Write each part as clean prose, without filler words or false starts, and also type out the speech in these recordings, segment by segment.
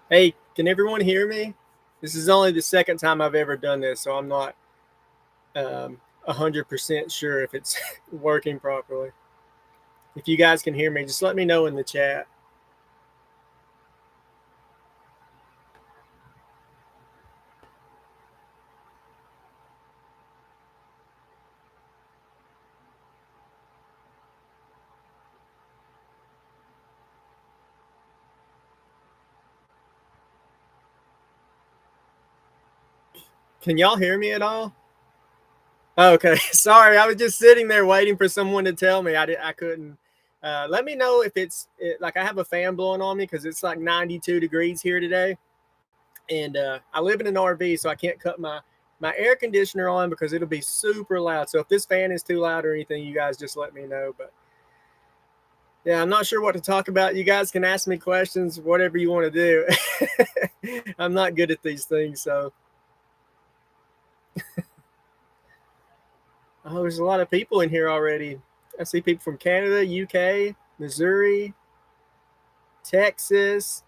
Hey, can everyone hear me? This is only the second time I've ever done this, so I'm not 100% sure if it's working properly. If you guys can hear me, just let me know in the chat. Can y'all hear me at all? Okay, sorry. I was just sitting there waiting for someone to tell me. I couldn't. Let me know if like I have a fan blowing on me because it's like 92 degrees here today. And I live in an RV, so I can't cut my air conditioner on because it'll be super loud. So if this fan is too loud or anything, you guys just let me know. But yeah, I'm not sure what to talk about. You guys can ask me questions, whatever you want to do. I'm not good at these things, so. Oh, there's a lot of people in here already. I see people from Canada, UK, Missouri, Texas.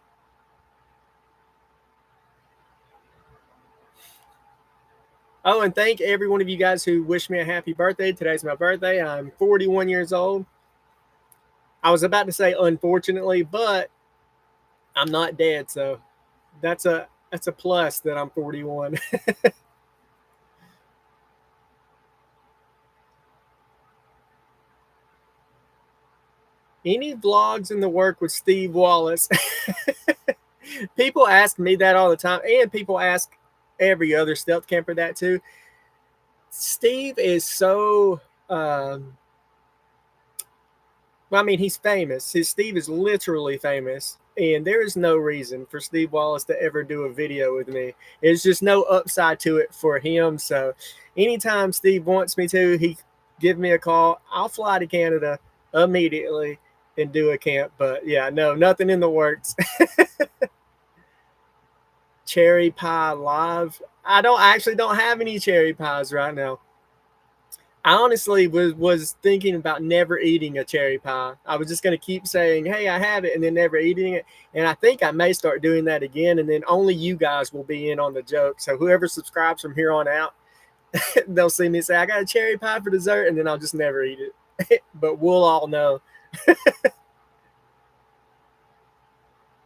Oh, and thank every one of you guys who wished me a happy birthday. Today's my birthday. I'm 41 years old. I was about to say unfortunately, but I'm not dead, so that's a plus that I'm 41. Any vlogs in the work with Steve Wallace? People ask me that all the time, and people ask every other stealth camper that too. Steve is so I mean, he's famous. Steve is literally famous, and there is no reason for Steve Wallace to ever do a video with me. There's just no upside to it for him. So anytime Steve wants me to, he give me a call. I'll fly to Canada immediately and do a camp. But yeah, no, nothing in the works. Cherry pie live. I actually don't have any cherry pies right now. I honestly was thinking about never eating a cherry pie. I was just going to keep saying, hey, I have it, and then never eating it. And I think I may start doing that again, and then only you guys will be in on the joke. So whoever subscribes from here on out, they'll see me say, I got a cherry pie for dessert, and then I'll just never eat it. But we'll all know.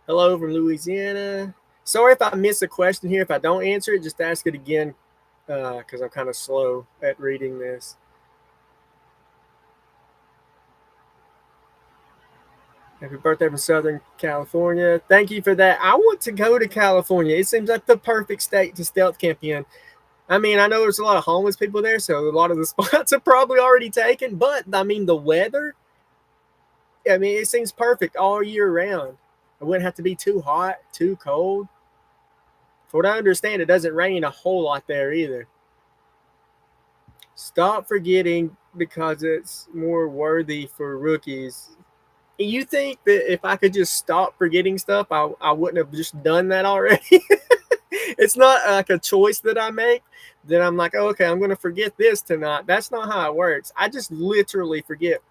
Hello from Louisiana. Sorry if I miss a question here. If I don't answer it, just ask it again because I'm kind of slow at reading this. Happy birthday from Southern California. Thank you for that. I want to go to California. It seems like the perfect state to stealth camp in. I mean, I know there's a lot of homeless people there, so a lot of the spots are probably already taken. But, I mean, the weather, I mean, it seems perfect all year round. It wouldn't have to be too hot, too cold. For what I understand, it doesn't rain a whole lot there either. Stop forgetting because it's more worthy for rookies. You think that if I could just stop forgetting stuff, I wouldn't have just done that already? It's not like a choice that I make that I'm like, oh, okay, I'm going to forget this tonight. That's not how it works. I just literally forget.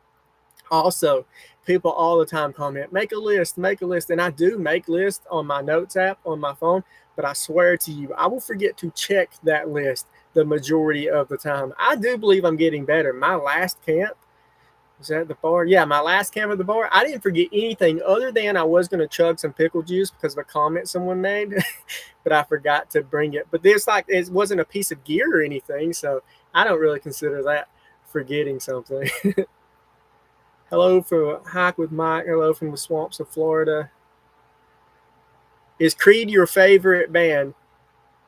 Also, people all the time comment, make a list. And I do make lists on my notes app on my phone, but I swear to you, I will forget to check that list the majority of the time. I do believe I'm getting better. My last camp, was that the bar? Yeah, my last camp at the bar, I didn't forget anything other than I was going to chug some pickle juice because of a comment someone made, but I forgot to bring it. But there's like, it wasn't a piece of gear or anything, so I don't really consider that forgetting something. Hello from Hike with Mike. Hello from the swamps of Florida. Is Creed your favorite band?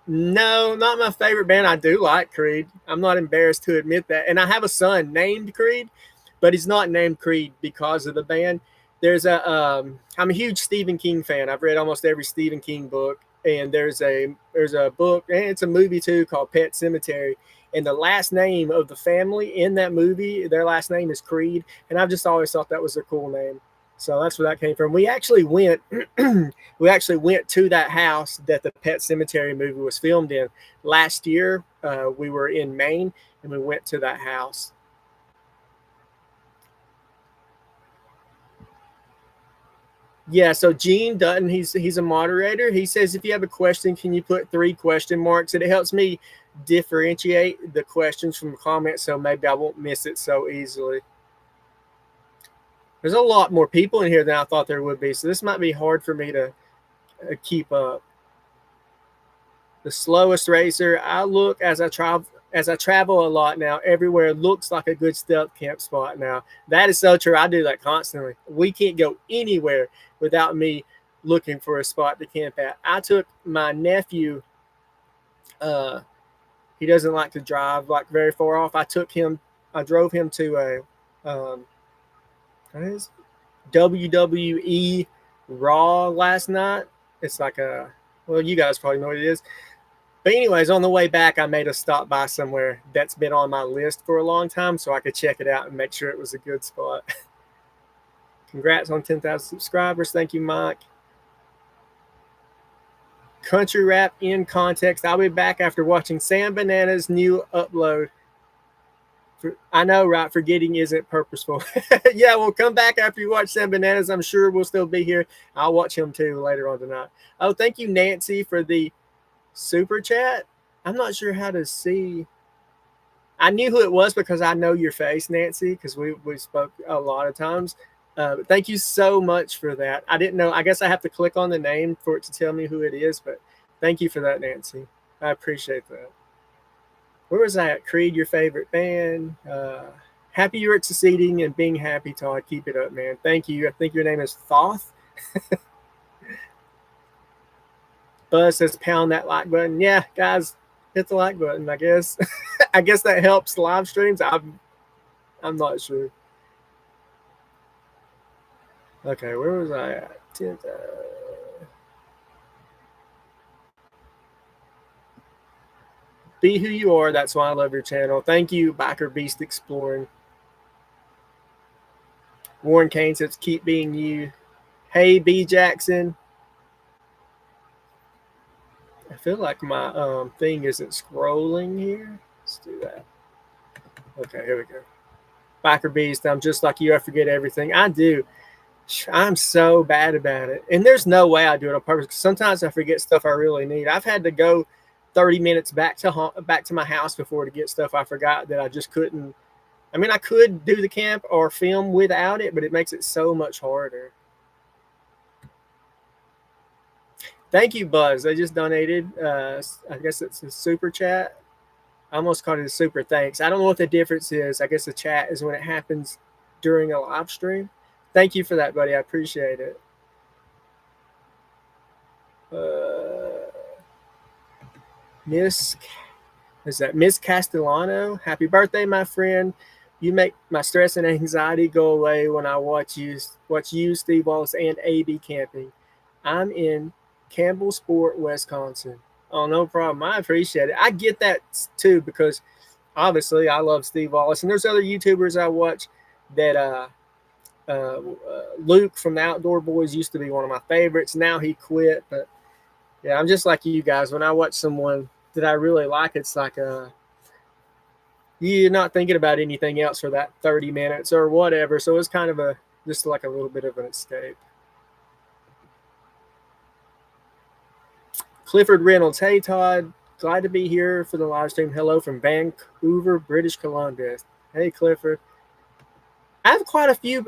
No, not my favorite band. I do like Creed. I'm not embarrassed to admit that. And I have a son named Creed, but he's not named Creed because of the band. I'm a huge Stephen King fan. I've read almost every Stephen King book, and there's a book, and it's a movie too called Pet Sematary. And the last name of the family in that movie, their last name is Creed, and I've just always thought that was a cool name. So that's where that came from. We actually went to that house that the Pet Sematary movie was filmed in last year. We were in Maine, and we went to that house. Yeah, so Gene Dutton, he's a moderator. He says if you have a question, can you put 3 question marks? And it helps me differentiate the questions from the comments, so maybe I won't miss it so easily. There's a lot more people in here than I thought there would be, so this might be hard for me to keep up. The slowest racer. I look as I travel a lot now. Everywhere looks like a good stealth camp spot now. That is so true. I do that constantly. We can't go anywhere without me looking for a spot to camp at. I took my nephew. He doesn't like to drive like very far off. I drove him to a what is it? WWE Raw last night. It's like well, you guys probably know what it is. But anyways, on the way back, I made a stop by somewhere that's been on my list for a long time so I could check it out and make sure it was a good spot. Congrats on 10,000 subscribers. Thank you, Mike. Country rap in context. I'll be back after watching Sam Banana's new upload. I know, right? Forgetting isn't purposeful. Yeah, we'll come back after you watch Sam Bananas. I'm sure we'll still be here. I'll watch him too later on tonight. Oh, thank you, Nancy, for the super chat. I'm not sure how to see. I knew who it was because I know your face, Nancy, because we spoke a lot of times. But thank you so much for that. I didn't know. I guess I have to click on the name for it to tell me who it is, but thank you for that, Nancy. I appreciate that. Where was I at? Creed, your favorite band. Happy you're succeeding and being happy, Todd. Keep it up, man. Thank you. I think your name is Thoth. Buzz says pound that like button. Yeah, guys, hit the like button, I guess. I guess that helps live streams. I'm not sure. Okay, where was I at? Be who you are. That's why I love your channel. Thank you, Biker Beast Exploring. Warren Kane says, keep being you. Hey, B Jackson. I feel like my thing isn't scrolling here. Let's do that. Okay, here we go. Biker Beast, I'm just like you. I forget everything. I do. I'm so bad about it. And there's no way I do it on purpose. Sometimes I forget stuff I really need. I've had to go 30 minutes back to my house before to get stuff I forgot that I just couldn't. I mean, I could do the camp or film without it, but it makes it so much harder. Thank you, Buzz. They just donated. I guess it's a super chat. I almost called it a super thanks. I don't know what the difference is. I guess the chat is when it happens during a live stream. Thank you for that, buddy. I appreciate it. Miss Castellano? Happy birthday, my friend. You make my stress and anxiety go away when I watch you, Steve Wallace, and AB camping. I'm in Campbellsport, Wisconsin. Oh, no problem. I appreciate it. I get that too because obviously I love Steve Wallace, and there's other YouTubers I watch that Luke from the Outdoor Boys used to be one of my favorites. Now he quit, but yeah, I'm just like you guys. When I watch someone that I really like, it's like you're not thinking about anything else for that 30 minutes or whatever. So it's kind of just like a little bit of an escape. Clifford Reynolds. Hey, Todd. Glad to be here for the live stream. Hello from Vancouver, British Columbia. Hey, Clifford. I have quite a few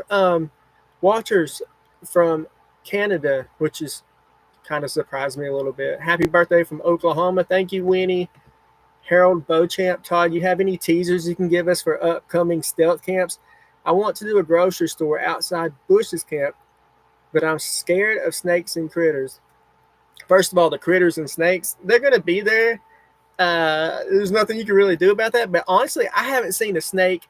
watchers from Canada, which is kind of surprised me a little bit. Happy birthday from Oklahoma. Thank you, Winnie. Harold Beauchamp. Todd, you have any teasers you can give us for upcoming stealth camps? I want to do a grocery store outside Bush's camp, but I'm scared of snakes and critters. First of all, the critters and snakes, they're going to be there. There's nothing you can really do about that. But honestly, I haven't seen a snake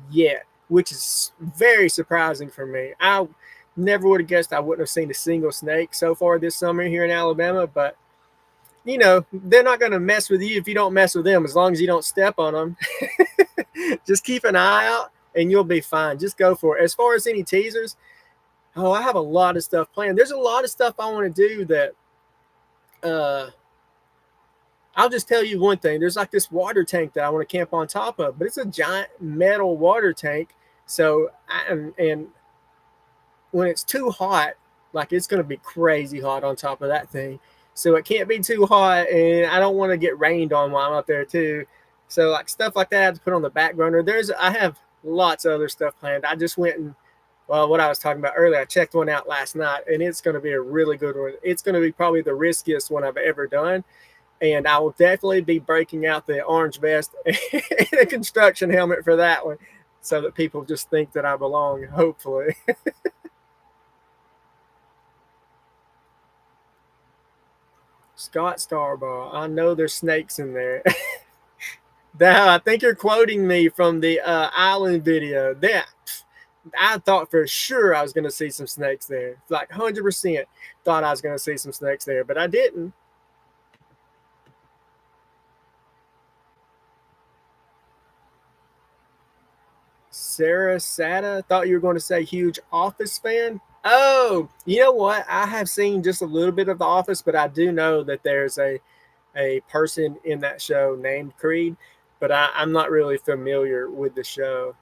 yet, which is very surprising for me. I never would have guessed I wouldn't have seen a single snake so far this summer here in Alabama. But, you know, they're not going to mess with you if you don't mess with them, as long as you don't step on them. Just keep an eye out and you'll be fine. Just go for it. As far as any teasers, I have a lot of stuff planned. There's a lot of stuff I want to do that I'll just tell you one thing. There's like this water tank that I want to camp on top of, but it's a giant metal water tank. So, and when it's too hot, Like it's going to be crazy hot on top of that thing. So it can't be too hot, and I don't want to get rained on while I'm up there too. So like stuff like that I have to put on the back burner. I have lots of other stuff planned. I just went and, well, what I was talking about earlier, I checked one out last night, and it's going to be a really good one. It's going to be probably the riskiest one I've ever done, and I will definitely be breaking out the orange vest and a construction helmet for that one, so that people just think that I belong, hopefully. Scott Starbaugh, I know there's snakes in there. I think you're quoting me from the island video. That I thought for sure I was going to see some snakes there. Like 100% thought I was going to see some snakes there, but I didn't. Sarah Sada, thought you were going to say huge Office fan. Oh, you know what? I have seen just a little bit of The Office, but I do know that there's a person in that show named Creed, but I'm not really familiar with the show.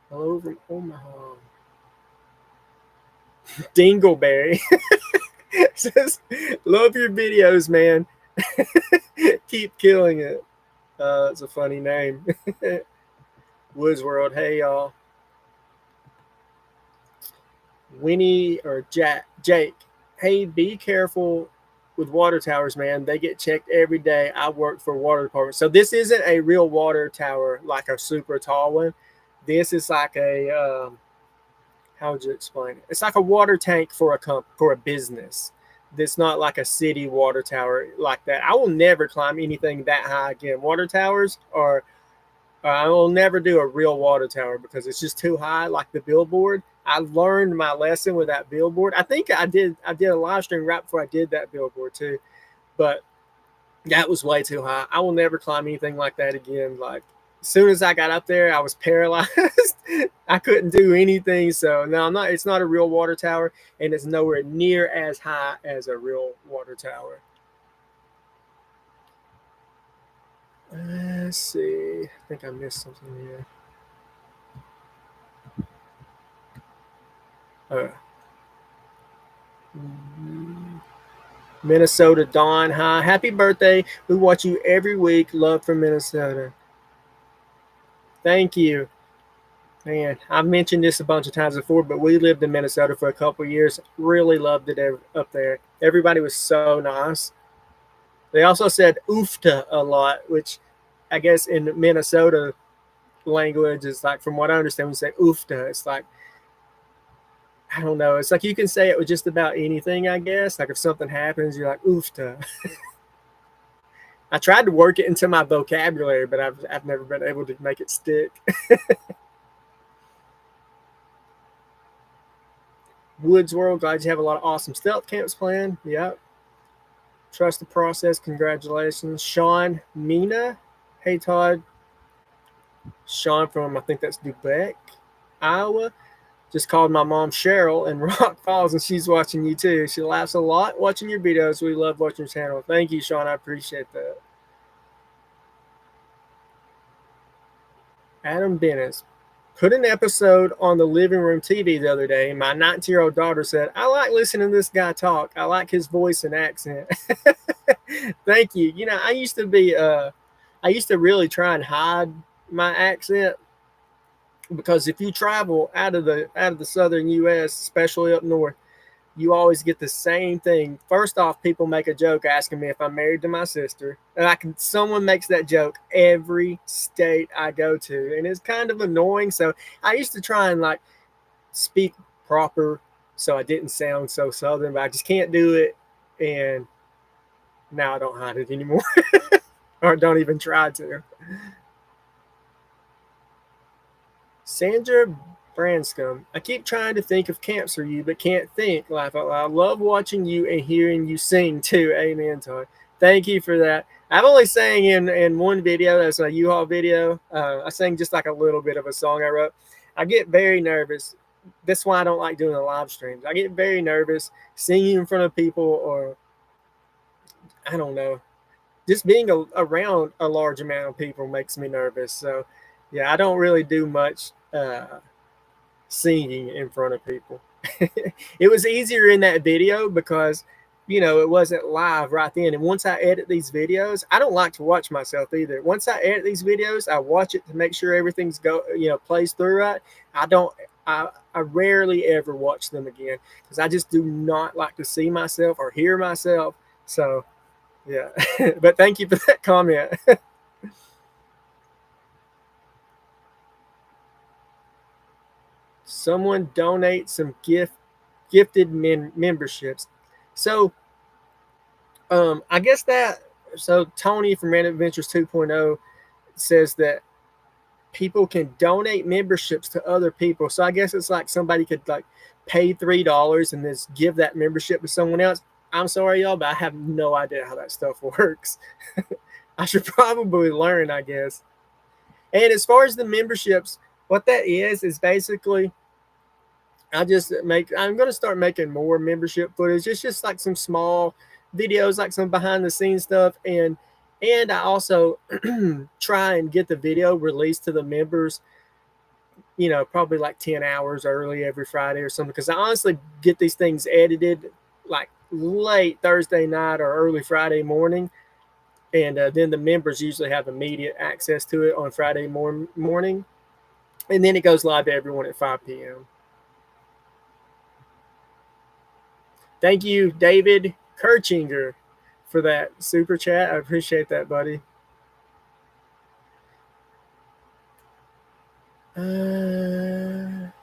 Hello from Omaha. Dingleberry says, love your videos, man. Keep killing it. It's a funny name. Woods World, hey y'all. Winnie or Jake, hey, be careful with water towers, man. They get checked every day. I work for water department. So this isn't a real water tower, like a super tall one. This is like a, how would you explain it? It's like a water tank for a business. It's not like a city water tower like that. I will never climb anything that high again. Water towers are, I will never do a real water tower because it's just too high, like the billboard. I learned my lesson with that billboard. I think I did a live stream right before I did that billboard too, but that was way too high. I will never climb anything like that again. Like as soon as I got up there, I was paralyzed. I couldn't do anything. So no, it's not a real water tower, and it's nowhere near as high as a real water tower. Let's see. I think I missed something here. Minnesota Dawn, hi. Happy birthday. We watch you every week. Love from Minnesota. Thank you. Man, I've mentioned this a bunch of times before, but we lived in Minnesota for a couple of years. Really loved it up there. Everybody was so nice. They also said oofta a lot, which I guess in Minnesota language is like, from what I understand, when you say oofta, it's like, I don't know. It's like you can say it with just about anything, I guess. Like if something happens, you're like, oofta. I tried to work it into my vocabulary, but I've never been able to make it stick. Woods World, glad you have a lot of awesome stealth camps planned. Yep. Trust the process. Congratulations. Sean Mina. Hey, Todd. Sean from, I think that's Dubec, Iowa. Just called my mom Cheryl in Rock Falls, and she's watching you too. She laughs a lot watching your videos. We love watching your channel. Thank you, Sean. I appreciate that. Adam Dennis. Put an episode on the living room TV the other day. My 19-year-old daughter said, I like listening to this guy talk. I like his voice and accent. Thank you. You know, I used to really try and hide my accent, because if you travel out of the southern US, especially up north, you always get the same thing. First off, people make a joke asking me if I'm married to my sister, and someone makes that joke every state I go to, and it's kind of annoying. So I used to try and like speak proper so I didn't sound so southern, but I just can't do it, and now I don't hide it anymore. Or don't even try to. Sandra Branscombe, I keep trying to think of camps for you, but can't think. Laugh out loud. I love watching you and hearing you sing too. Amen, Todd. Thank you for that. I've only sang in one video. That's a U-Haul video. I sang just like a little bit of a song I wrote. I get very nervous. That's why I don't like doing the live streams. I get very nervous singing in front of people, or I don't know. Just being around a large amount of people makes me nervous. So, yeah, I don't really do much singing in front of people. It was easier in that video because, it wasn't live right then. And once I edit these videos, I don't like to watch myself either. Once I edit these videos, I watch it to make sure everything's plays through right. I rarely ever watch them again because I just do not like to see myself or hear myself. So, yeah. But thank you for that comment. Someone donate some gifted memberships. So, I guess so Tony from Random Adventures 2.0 says that people can donate memberships to other people. So I guess it's like somebody could like pay $3 and just give that membership to someone else. I'm sorry, y'all, but I have no idea how that stuff works. I should probably learn, I guess. And as far as the memberships, what that is basically I'm going to start making more membership footage. It's just like some small videos, like some behind the scenes stuff. And I also try and get the video released to the members, probably like 10 hours early every Friday or something. Because I honestly get these things edited like late Thursday night or early Friday morning. And then the members usually have immediate access to it on Friday morning. And then it goes live to everyone at 5 p.m. Thank you, David Kirchinger, for that super chat. I appreciate that, buddy.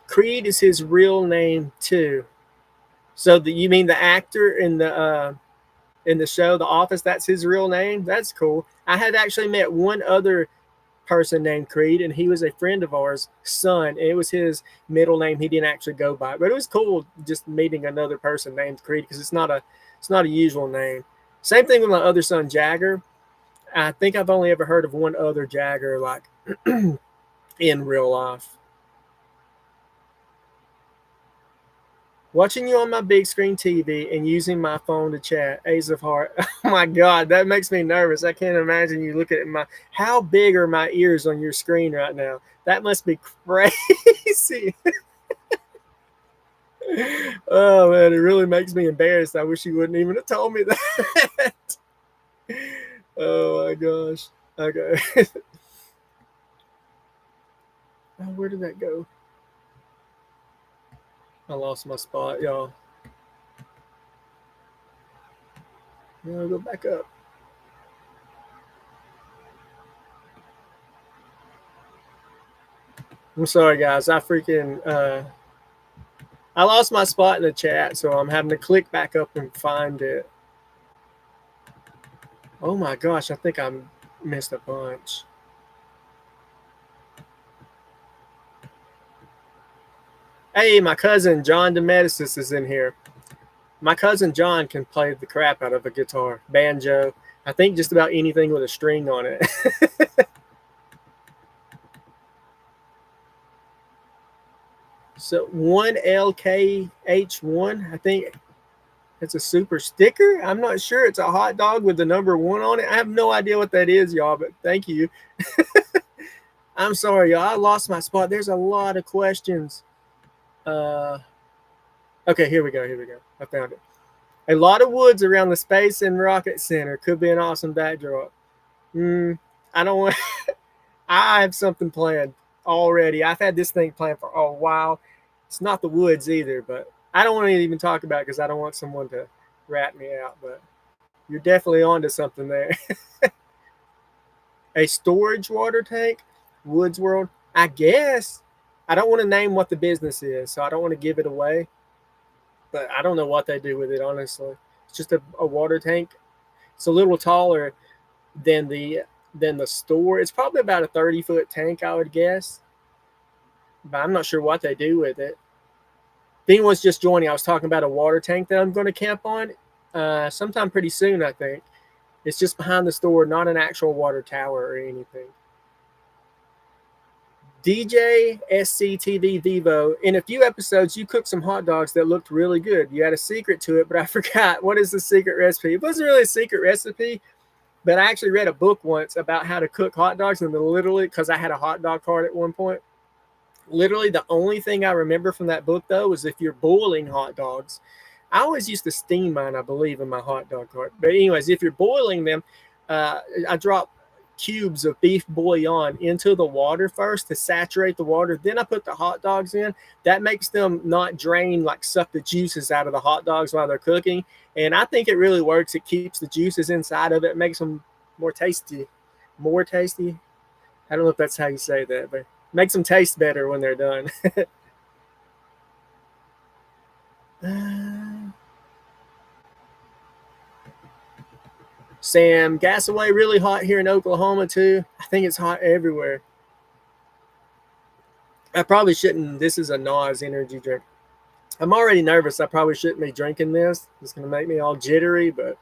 Creed is his real name too. So you mean the actor in the show The Office? That's his real name. That's cool. I had actually met one other person named Creed, and he was a friend of ours' son. It was his middle name. He didn't actually go by it, but it was cool just meeting another person named Creed because it's not a usual name. Same thing with my other son Jagger. I think I've only ever heard of one other Jagger like in real life. Watching you on my big screen TV and using my phone to chat. Ace of Heart. Oh my God, that makes me nervous. I can't imagine you look at how big are my ears on your screen right now? That must be crazy. Oh man, it really makes me embarrassed. I wish you wouldn't even have told me that. Oh my gosh. Okay. Oh, where did that go? I lost my spot, y'all. I'll go back up. I'm sorry, guys. I lost my spot in the chat, so I'm having to click back up and find it. Oh my gosh, I think I missed a bunch. Hey, my cousin John DeMedicis is in here. My cousin John can play the crap out of a guitar, banjo. I think just about anything with a string on it. So 1LKH1, I think it's a super sticker. I'm not sure. It's a hot dog with the number 1 on it. I have no idea what that is, y'all, but thank you. I'm sorry, y'all. I lost my spot. There's a lot of questions. Okay, here we go. I found it. A lot of woods around the Space and Rocket Center could be an awesome backdrop. I don't want. I have something planned already. I've had this thing planned for a while. It's not the woods either, but I don't want to even talk about it because I don't want someone to rat me out. But you're definitely onto something there. A storage water tank, Woods World. I guess. I don't want to name what the business is, so I don't want to give it away. But I don't know what they do with it, honestly. It's just a water tank. It's a little taller than the store. It's probably about a 30-foot tank, I would guess. But I'm not sure what they do with it. If anyone's just joining, I was talking about a water tank that I'm going to camp on sometime pretty soon, I think. It's just behind the store, not an actual water tower or anything. DJ SCTV Vivo. In a few episodes, you cooked some hot dogs that looked really good. You had a secret to it, but I forgot. What is the secret recipe? It wasn't really a secret recipe, but I actually read a book once about how to cook hot dogs, and literally, because I had a hot dog cart at one point, Literally, the only thing I remember from that book, though, was if you're boiling hot dogs. I always used to steam mine, I believe, in my hot dog cart. But anyways, if you're boiling them, I drop cubes of beef bouillon into the water first to saturate the water. Then I put the hot dogs in. That makes them not drain, like suck the juices out of the hot dogs while they're cooking. And I think it really works. It keeps the juices inside of it, makes them more tasty. More tasty. I don't know if that's how you say that, but makes them taste better when they're done. Sam, Gasaway really hot here in Oklahoma too. I think it's hot everywhere. I probably shouldn't. This is a NOS energy drink. I'm already nervous. I probably shouldn't be drinking this. It's going to make me all jittery, but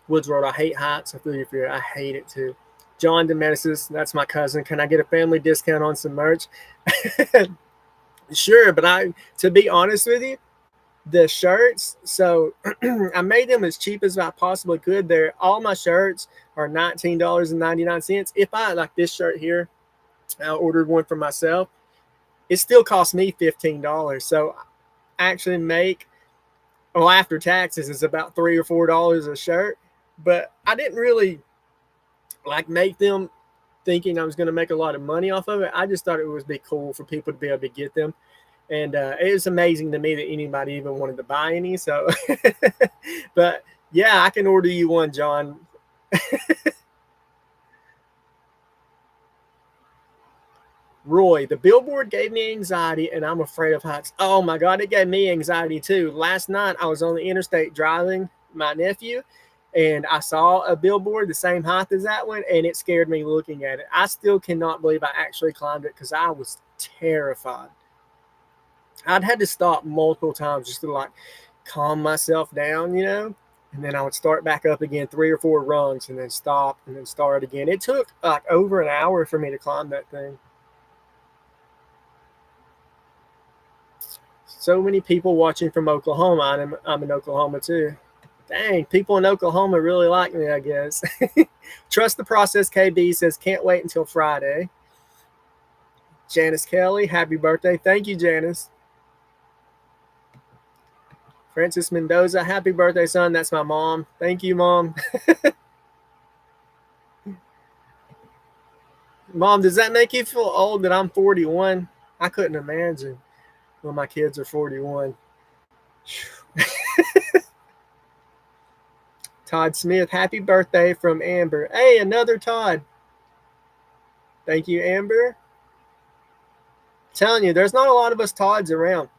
Woods Road, I hate heights. I feel you for it. I hate it too. John DeMenesis, that's my cousin. Can I get a family discount on some merch? Sure, but to be honest with you, the shirts, so I made them as cheap as I possibly could. All my shirts are $19.99. If I like this shirt here, I ordered one for myself. It still cost me $15. So I actually make, well, after taxes, it's about $3 or $4 a shirt. But I didn't really like make them thinking I was going to make a lot of money off of it. I just thought it would be cool for people to be able to get them. And it was amazing to me that anybody even wanted to buy any. So, but yeah, I can order you one, John. Roy, the billboard gave me anxiety and I'm afraid of heights. Oh my God, it gave me anxiety too. Last night I was on the interstate driving my nephew and I saw a billboard the same height as that one and it scared me looking at it. I still cannot believe I actually climbed it because I was terrified. I'd had to stop multiple times just to like calm myself down, and then I would start back up again 3 or 4 rungs and then stop and then start again. It took like over an hour for me to climb that thing. So many people watching from Oklahoma. I'm in Oklahoma too. Dang, people in Oklahoma really like me, I guess. Trust the process, KB says, can't wait until Friday. Janice Kelly, happy birthday. Thank you, Janice. Francis Mendoza, happy birthday, son. That's my mom. Thank you, Mom. Mom, does that make you feel old that I'm 41? I couldn't imagine when my kids are 41. Todd Smith, happy birthday from Amber. Hey, another Todd. Thank you, Amber. I'm telling you, there's not a lot of us Todds around.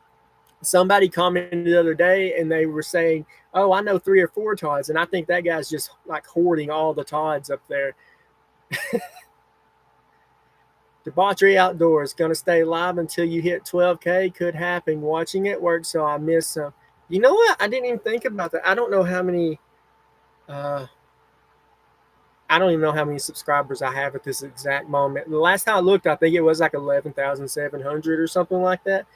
Somebody commented the other day and they were saying, oh, I know 3 or 4 Todds. And I think that guy's just like hoarding all the Todds up there. Debauchery Outdoors, going to stay live until you hit 12K. Could happen. Watching it work, so I miss some. You know what? I didn't even think about that. I don't know how many subscribers I have at this exact moment. The last time I looked, I think it was like 11,700 or something like that.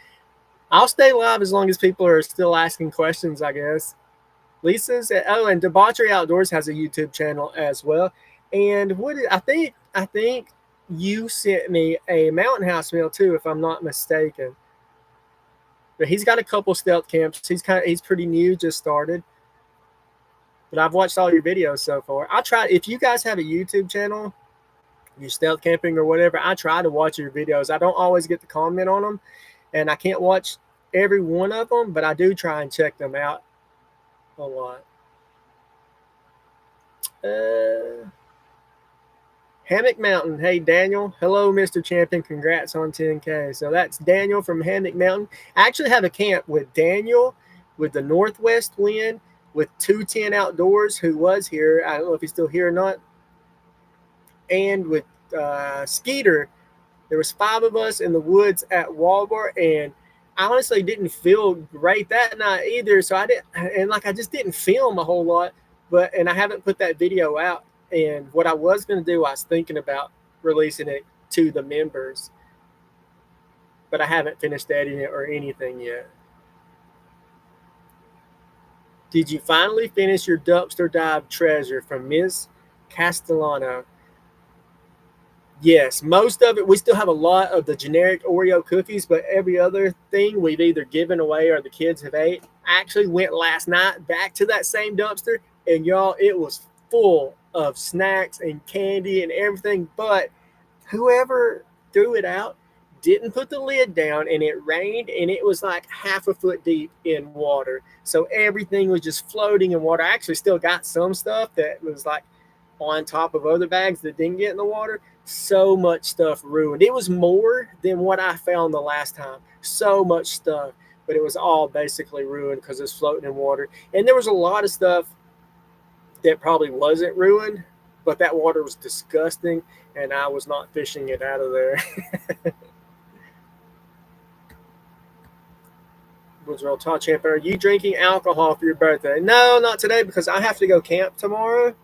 I'll stay live as long as people are still asking questions, I guess. Lisa's and Debauchery Outdoors has a YouTube channel as well. And I think you sent me a Mountain House meal too, if I'm not mistaken. But he's got a couple stealth camps. He's pretty new, just started. But I've watched all your videos so far. I'll try, if you guys have a YouTube channel, you're stealth camping or whatever, I try to watch your videos. I don't always get to comment on them, and I can't watch every one of them, but I do try and check them out a lot. Hammock Mountain. Hey, Daniel. Hello, Mr. Champion. Congrats on 10K. So that's Daniel from Hammock Mountain. I actually have a camp with Daniel, with the Northwest Wind, with 210 Outdoors, who was here. I don't know if he's still here or not. And with Skeeter. There was 5 of us in the woods at Walmart, and I honestly didn't feel great that night either. So I just didn't film a whole lot, and I haven't put that video out. And what I was going to do, I was thinking about releasing it to the members, but I haven't finished editing it or anything yet. Did you finally finish your dumpster dive treasure from Ms. Castellano? Yes, most of it. We still have a lot of the generic Oreo cookies, but every other thing we've either given away or the kids have ate. I actually went last night back to that same dumpster, and y'all, it was full of snacks and candy and everything. But whoever threw it out didn't put the lid down, and it rained, and it was like half a foot deep in water. So everything was just floating in water. I actually still got some stuff that was like on top of other bags that didn't get in the water. So much stuff ruined. It was more than what I found the last time. So much stuff, but it was all basically ruined because it's floating in water. And there was a lot of stuff that probably wasn't ruined, but that water was disgusting, and I was not fishing it out of there. Woodrow Todd Champion, are you drinking alcohol for your birthday? No, not today because I have to go camp tomorrow.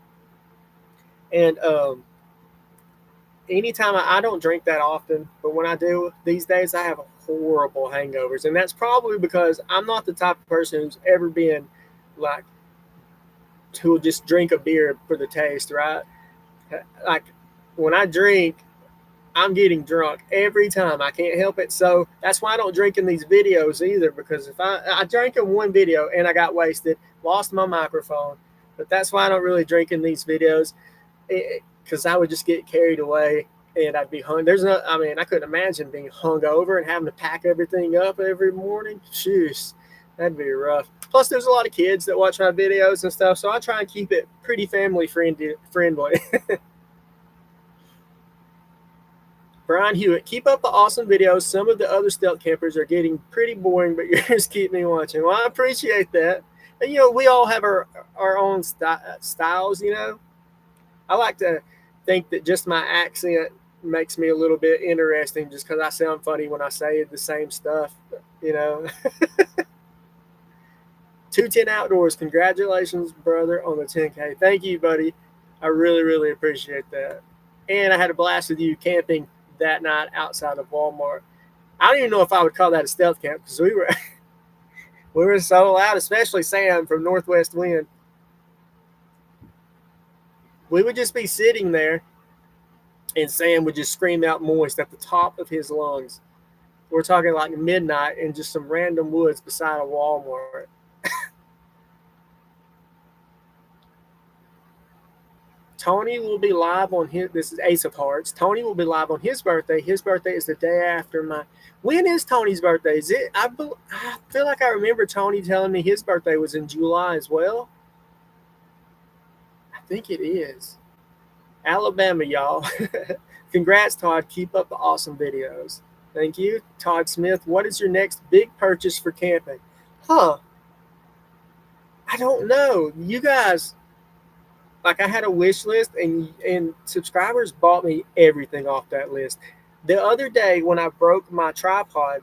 And anytime I don't drink that often, but when I do these days, I have horrible hangovers. And that's probably because I'm not the type of person who's ever been like, who'll just drink a beer for the taste, right? Like when I drink, I'm getting drunk every time. I can't help it. So that's why I don't drink in these videos either. Because if I drank in one video and I got wasted, lost my microphone. But that's why I don't really drink in these videos, because I would just get carried away and I'd be hung. I mean, I couldn't imagine being hung over and having to pack everything up every morning. Jeez, that'd be rough. Plus, there's a lot of kids that watch my videos and stuff, so I try and keep it pretty family friendly. Brian Hewitt, keep up the awesome videos. Some of the other stealth campers are getting pretty boring, but yours keep me watching. Well, I appreciate that. And, we all have our own styles, I like to think that just my accent makes me a little bit interesting just because I sound funny when I say the same stuff, 210 Outdoors, congratulations, brother, on the 10K. Thank you, buddy. I really, really appreciate that. And I had a blast with you camping that night outside of Walmart. I don't even know if I would call that a stealth camp because we were so loud, especially Sam from Northwest Wind. We would just be sitting there, and Sam would just scream out moist at the top of his lungs. We're talking like midnight in just some random woods beside a Walmart. Tony will be live on his. This is Ace of Hearts. Tony will be live on his birthday. His birthday is the day after my. When is Tony's birthday? Is it? I feel like I remember Tony telling me his birthday was in July as well. I think it is. Alabama, y'all. Congrats, Todd. Keep up the awesome videos. Thank you. Todd Smith, what is your next big purchase for camping? I don't know. You guys, like I had a wish list, and subscribers bought me everything off that list. The other day when I broke my tripod,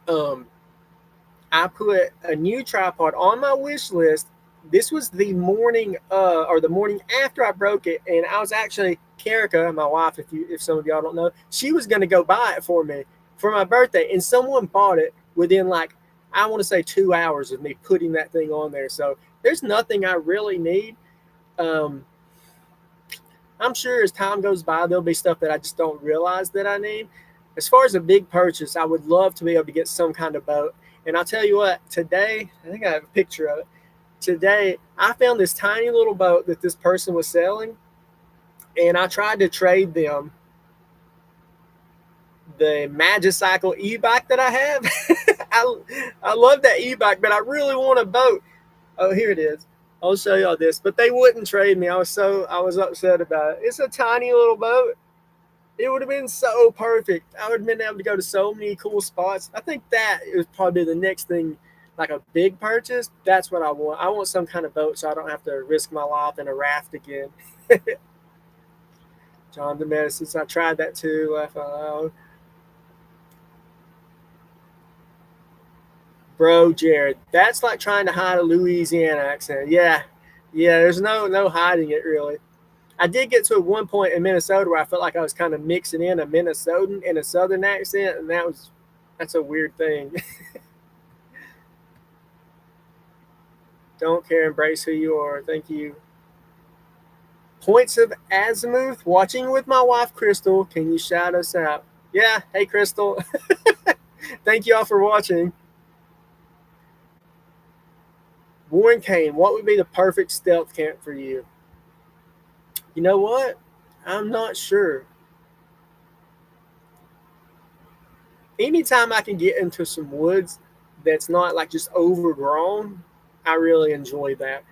I put a new tripod on my wish list. This was the morning or the morning after I broke it, and I was actually Karika, my wife, if some of y'all don't know, she was going to go buy it for me for my birthday, and someone bought it within like, I want to say 2 hours of me putting that thing on there. So there's nothing I really need. I'm sure as time goes by, there'll be stuff that I just don't realize that I need. As far as a big purchase, I would love to be able to get some kind of boat. And I'll tell you what, today, I think I have a picture of it. Today, I found this tiny little boat that this person was selling, and I tried to trade them the Magicycle e-bike that I have. I love that e-bike, but I really want a boat. Oh, here it is. I'll show y'all this, but they wouldn't trade me. I was upset about it. It's a tiny little boat. It would have been so perfect. I would have been able to go to so many cool spots. I think that is probably the next thing, like a big purchase. That's what I want. I want some kind of boat so I don't have to risk my life in a raft again. John the Medicines, I tried that too. Laugh out loud. Bro, Jared, that's like trying to hide a Louisiana accent. Yeah, there's no hiding it really. I did get to one point in Minnesota where I felt like I was kind of mixing in a Minnesotan and a Southern accent, and that's a weird thing. Don't care, embrace who you are. Thank you. Points of Azimuth, watching with my wife, Crystal. Can you shout us out? Yeah. Hey, Crystal. Thank you all for watching. Warren Kane, what would be the perfect stealth camp for you? You know what? I'm not sure. Anytime I can get into some woods that's not like just overgrown, I really enjoy that.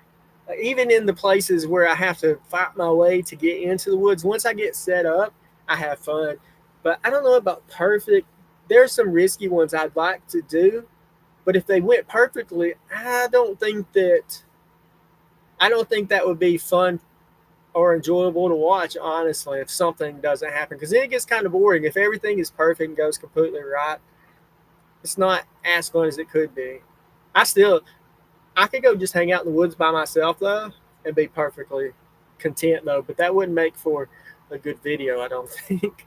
Even in the places where I have to fight my way to get into the woods, once I get set up, I have fun. But I don't know about perfect. There's some risky ones I'd like to do, but if they went perfectly, I don't think that would be fun or enjoyable to watch, honestly, if something doesn't happen. Because then it gets kind of boring. If everything is perfect and goes completely right, it's not as fun as it could be. I could go just hang out in the woods by myself, though, and be perfectly content, though. But that wouldn't make for a good video, I don't think.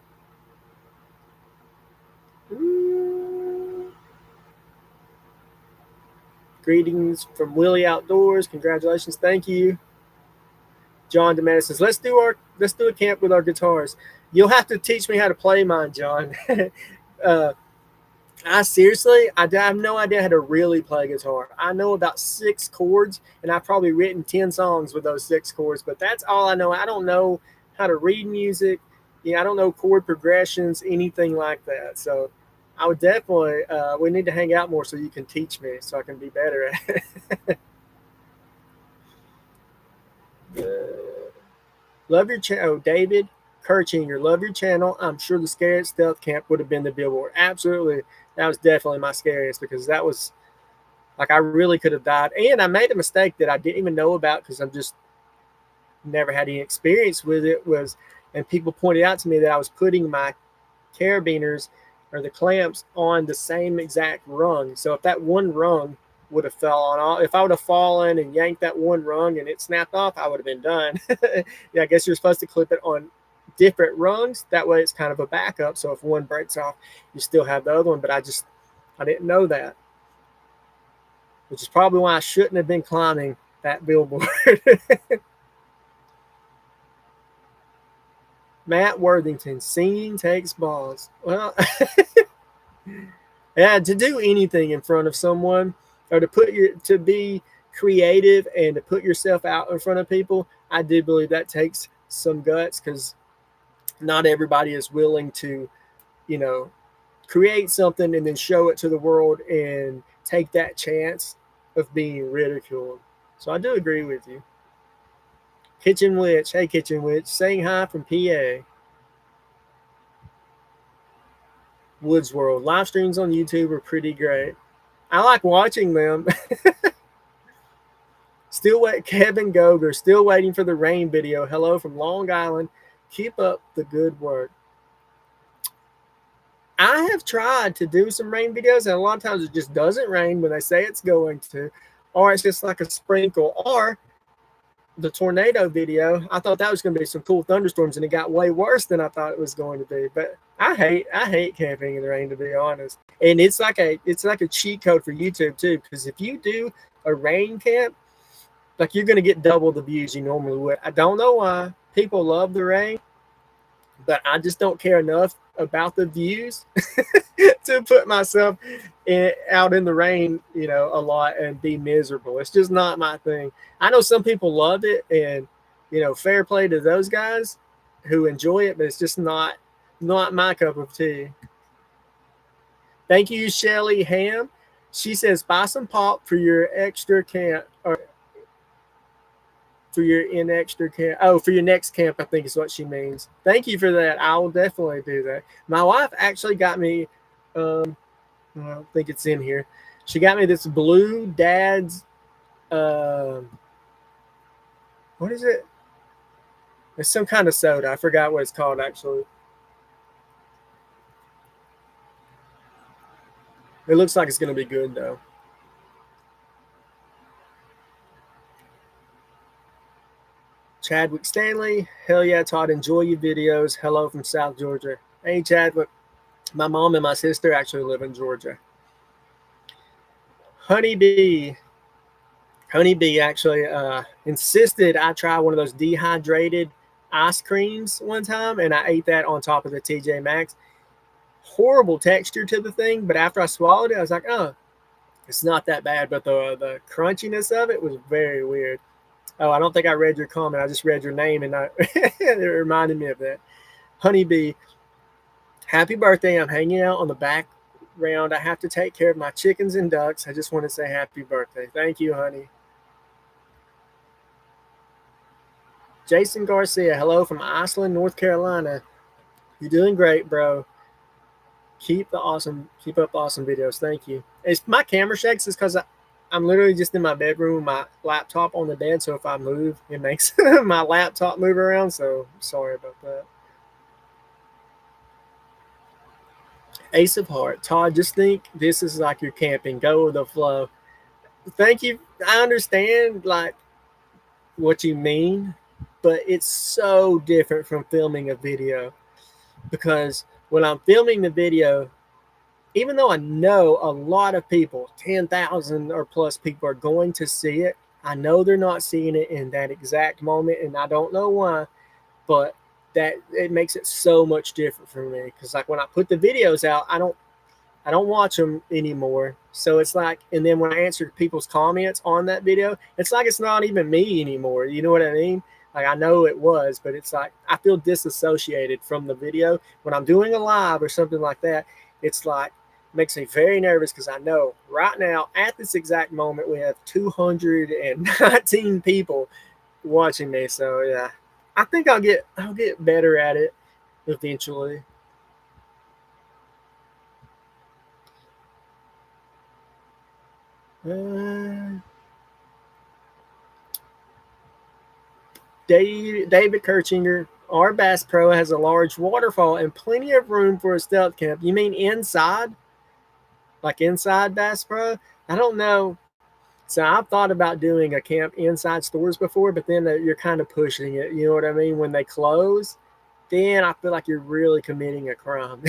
Greetings from Willie Outdoors. Congratulations. Thank you. John DeMattis says, let's do a camp with our guitars. You'll have to teach me how to play mine, John. I have no idea how to really play guitar. I know about 6 chords, and I've probably written 10 songs with those 6 chords, but that's all I know. I don't know how to read music. I don't know chord progressions, anything like that. So I would definitely, we need to hang out more so you can teach me so I can be better at it. Love your channel, David Kirchinger. Love your channel. I'm sure the scariest stealth camp would have been the billboard. Absolutely, that was definitely my scariest because that was like I really could have died. And I made a mistake that I didn't even know about because I'm just never had any experience with it. And people pointed out to me that I was putting my carabiners or the clamps on the same exact rung. So if that one rung would have fell on, if I would have fallen and yanked that one rung and it snapped off, I would have been done. Yeah, I guess you're supposed to clip it on different rungs. That way it's kind of a backup. So if one breaks off, you still have the other one. But I didn't know that, which is probably why I shouldn't have been climbing that billboard. Matt Worthington, singing takes balls. Well, yeah, to do anything in front of someone or to be creative and to put yourself out in front of people, I do believe that takes some guts because not everybody is willing to, create something and then show it to the world and take that chance of being ridiculed. So I do agree with you. Kitchen Witch. Hey, Kitchen Witch. Saying hi from PA. Woods World. Live streams on YouTube are pretty great. I like watching them. Kevin Goger. Still waiting for the rain video. Hello from Long Island. Keep up the good work. I have tried to do some rain videos, and a lot of times it just doesn't rain when they say it's going to, or it's just like a sprinkle, or the tornado video. I thought that was going to be some cool thunderstorms, and it got way worse than I thought it was going to be. But I hate camping in the rain, to be honest. And it's like a cheat code for YouTube too, because if you do a rain camp, like you're going to get double the views you normally would. I don't know why. People love the rain, but I just don't care enough about the views to put myself out in the rain, a lot and be miserable. It's just not my thing. I know some people loved it, and fair play to those guys who enjoy it, but it's just not my cup of tea. Thank you, Shelly Ham. She says, buy some pop for your extra camp, or for your for your next camp, I think is what she means. Thank you for that. I will definitely do that. My wife actually got me, I don't think it's in here. She got me this Blue Dad's, what is it? It's some kind of soda. I forgot what it's called, actually. It looks like it's going to be good, though. Chadwick Stanley, hell yeah, Todd, enjoy your videos. Hello from South Georgia. Hey, Chadwick. My mom and my sister actually live in Georgia. Honeybee. Honeybee actually insisted I try one of those dehydrated ice creams one time, and I ate that on top of the TJ Maxx. Horrible texture to the thing, but after I swallowed it, I was like, oh, it's not that bad. But the crunchiness of it was very weird. Oh, I don't think I read your comment. I just read your name, and it reminded me of that. Honeybee, happy birthday. I'm hanging out on the background. I have to take care of my chickens and ducks. I just want to say happy birthday. Thank you, honey. Jason Garcia, hello from Iceland, North Carolina. You're doing great, bro. Keep up awesome videos. Thank you. It's my camera shakes is because I'm literally just in my bedroom with my laptop on the bed. So if I move, it makes my laptop move around. So sorry about that. Ace of Heart, Todd, just think this is like your camping. Go with the flow. Thank you. I understand like what you mean, but it's so different from filming a video, because when I'm filming the video, even though I know a lot of people, 10,000 or plus people are going to see it, I know they're not seeing it in that exact moment, and I don't know why, but that it makes it so much different for me. Because like when I put the videos out, I don't watch them anymore. So it's like, and then when I answer people's comments on that video, it's like it's not even me anymore. You know what I mean? Like I know it was, but it's like I feel disassociated from the video. When I'm doing a live or something like that, it's like makes me very nervous because I know right now at this exact moment we have 219 people watching me. So yeah, I think I'll get better at it eventually. David Kirchinger, our Bass Pro has a large waterfall and plenty of room for a stealth camp. You mean inside? Like inside Bass Pro? I don't know. So I've thought about doing a camp inside stores before, but then you're kind of pushing it. You know what I mean? When they close, then I feel like you're really committing a crime.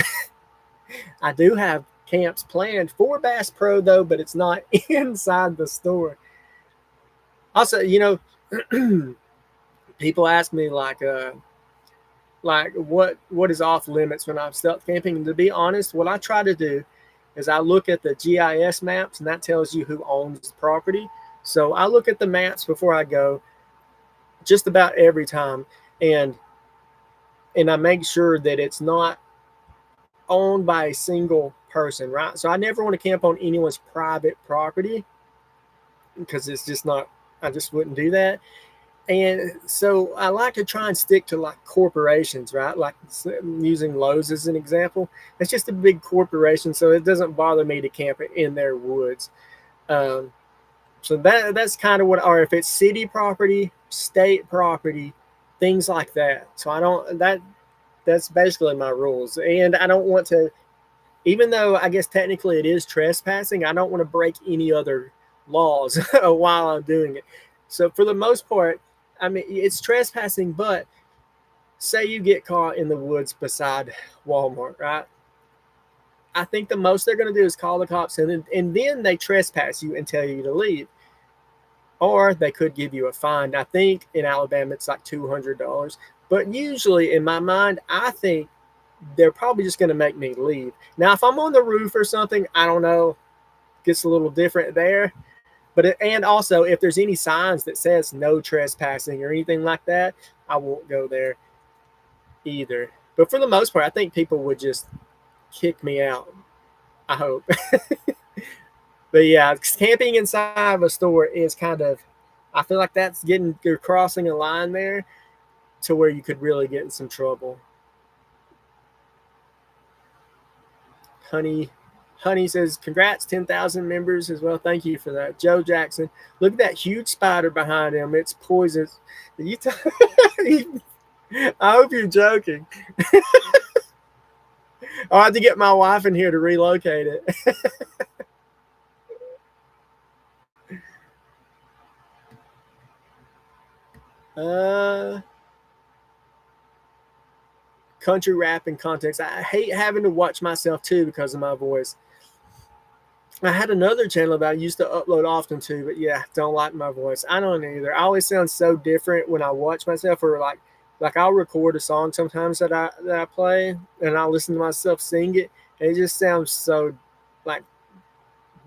I do have camps planned for Bass Pro though, but it's not inside the store. Also, you know, people ask me like what is off limits when I'm stealth camping. And to be honest, what I try to do is I look at the GIS maps, and that tells you who owns the property. So I look at the maps before I go, just about every time, and I make sure that it's not owned by a single person, right? So I never want to camp on anyone's private property because it's just not. I just wouldn't do that. And so I like to try and stick to like corporations, right? Like using Lowe's as an example. It's just a big corporation, so it doesn't bother me to camp in their woods. So that's kind of what, or if it's city property, state property, things like that. So I don't that's basically my rules. And I don't want to, even though I guess technically it is trespassing, I don't want to break any other laws while I'm doing it. So for the most part, I mean, it's trespassing, but say you get caught in the woods beside Walmart, right? I think the most they're going to do is call the cops, and then they trespass you and tell you to leave. Or they could give you a fine. I think in Alabama it's like $200. But usually in my mind, I think they're probably just going to make me leave. Now, if I'm on the roof or something, I don't know, gets a little different there. But and also, if there's any signs that says no trespassing or anything like that, I won't go there either. But for the most part, I think people would just kick me out. I hope. But yeah, camping inside of a store is kind of, I feel like you're crossing a line there to where you could really get in some trouble. Honey says, congrats, 10,000 members as well. Thank you for that. Joe Jackson, look at that huge spider behind him. It's poisonous. I hope you're joking. I'll have to get my wife in here to relocate it. Country rap in context. I hate having to watch myself too because of my voice. I had another channel that I used to upload often to, but yeah, don't like my voice. I don't either. I always sound so different when I watch myself, or like I'll record a song sometimes that I play, and I'll listen to myself sing it, and it just sounds so like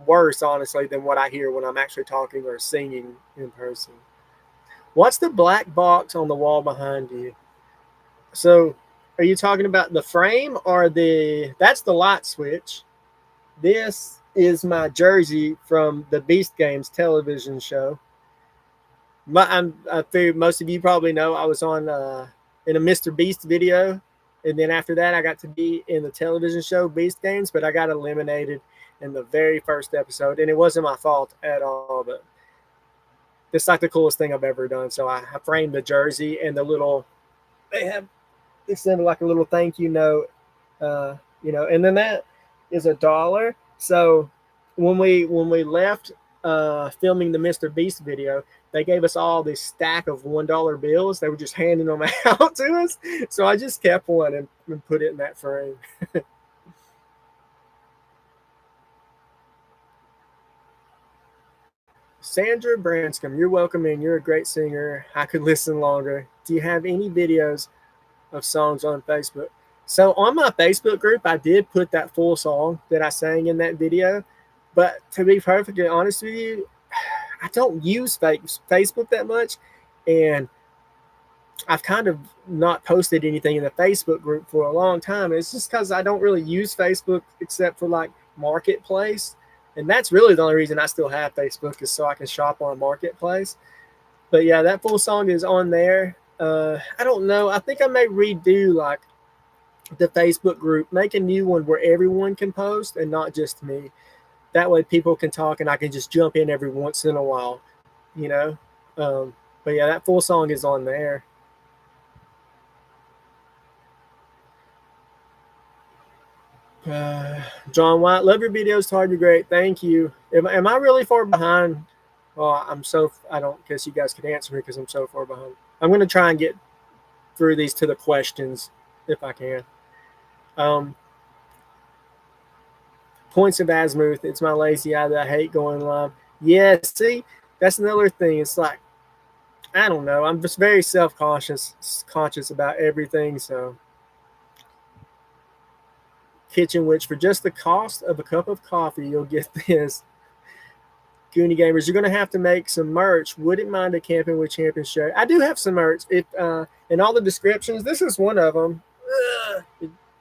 worse, honestly, than what I hear when I'm actually talking or singing in person. What's the black box on the wall behind you? So, are you talking about the frame or that's the light switch? This is my jersey from the Beast Games television show. I figure most of you probably know I was on in a Mr. Beast video, and then after that I got to be in the television show Beast Games, but I got eliminated in the very first episode, and it wasn't my fault at all. But it's like the coolest thing I've ever done. So I framed the jersey and the little they send like a little thank you note, and then that is $1. So when we left filming the Mr. Beast video, they gave us all this stack of $1 bills. They were just handing them out to us. So I just kept one and put it in that frame. Sandra Branscombe, you're welcome in. You're a great singer. I could listen longer. Do you have any videos of songs on Facebook? So on my Facebook group, I did put that full song that I sang in that video. But to be perfectly honest with you, I don't use Facebook that much, and I've kind of not posted anything in the Facebook group for a long time. It's just because I don't really use Facebook except for like Marketplace, and that's really the only reason I still have Facebook, is so I can shop on Marketplace. But yeah, that full song is on there. I don't know. I think I may redo like the Facebook group, make a new one where everyone can post and not just me. That way people can talk and I can just jump in every once in a while, you know. But yeah, that full song is on there. John White, love your videos, Todd. You're great. Thank you. Am I really far behind? Well, I don't guess you guys could answer me because I'm so far behind. I'm going to try and get through these to the questions if I can. Points of azimuth. It's my lazy eye that I hate going live. Yeah, see, that's another thing. It's like, I don't know. I'm just very conscious about everything. So, Kitchen Witch, for just the cost of a cup of coffee, you'll get this. Goonie Gamers, you're going to have to make some merch. Wouldn't mind a Camping with Champion shirt. I do have some merch. In all the descriptions, this is one of them.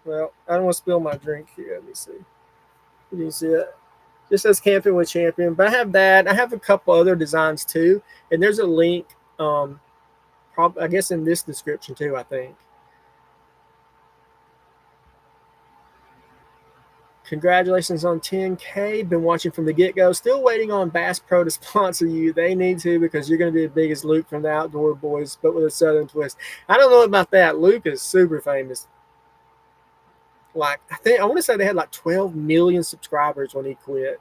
Well, I don't want to spill my drink here. Let me see. You can see it. Just says Camping with Champion. But I have that. I have a couple other designs too. And there's a link, I guess, in this description too, I think. Congratulations on 10K. Been watching from the get-go. Still waiting on Bass Pro to sponsor you. They need to, because you're going to be the biggest Luke from the Outdoor Boys, but with a Southern twist. I don't know about that. Luke is super famous. Like, I want to say they had like 12 million subscribers when he quit.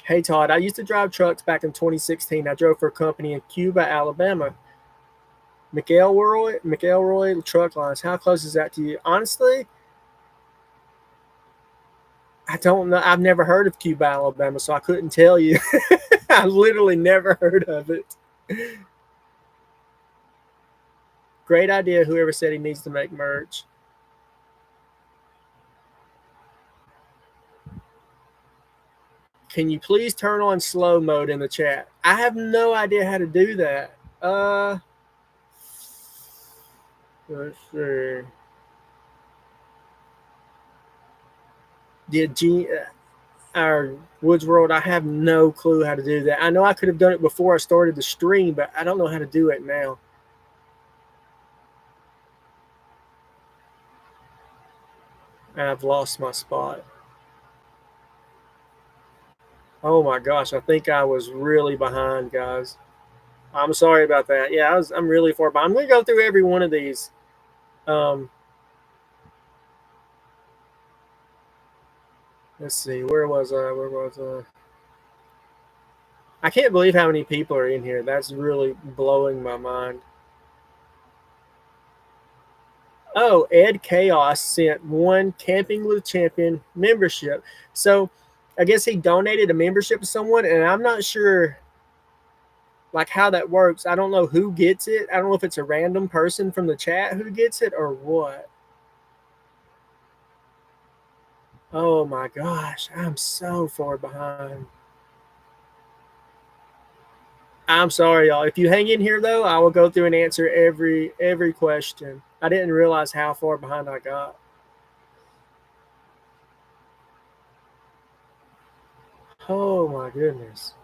Hey, Todd, I used to drive trucks back in 2016. I drove for a company in Cuba, Alabama. McElroy Truck Lines. How close is that to you? Honestly, I don't know. I've never heard of Cuba, Alabama, so I couldn't tell you. I literally never heard of it. Great idea, whoever said he needs to make merch. Can you please turn on slow mode in the chat? I have no idea how to do that. Let's see. Our Woods World, I have no clue how to do that. I know I could have done it before I started the stream, but I don't know how to do it now. I've lost my spot. Oh my gosh, I think I was really behind, guys. I'm sorry about that. Yeah, I'm really far behind. I'm going to go through every one of these. Let's see. Where was I? I can't believe how many people are in here. That's really blowing my mind. Oh, Ed Chaos sent one Camping with Champion membership. So I guess he donated a membership to someone, and I'm not sure like how that works. I don't know who gets it. I don't know if it's a random person from the chat who gets it or what. Oh my gosh, I'm so far behind. I'm sorry, y'all. If you hang in here though, I will go through and answer every question. I didn't realize how far behind I got. Oh my goodness.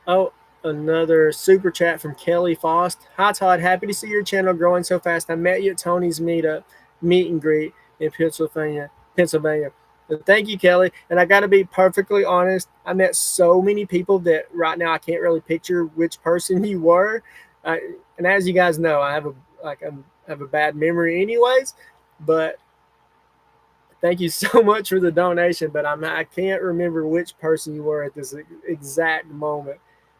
Oh, another super chat from Kelly Fost. Hi Todd, happy to see your channel growing so fast. I met you at Tony's meet and greet in Pennsylvania. But thank you, Kelly. And I got to be perfectly honest. I met so many people that right now I can't really picture which person you were. And as you guys know, I have a bad memory, anyways. But thank you so much for the donation. But I can't remember which person you were at this exact moment.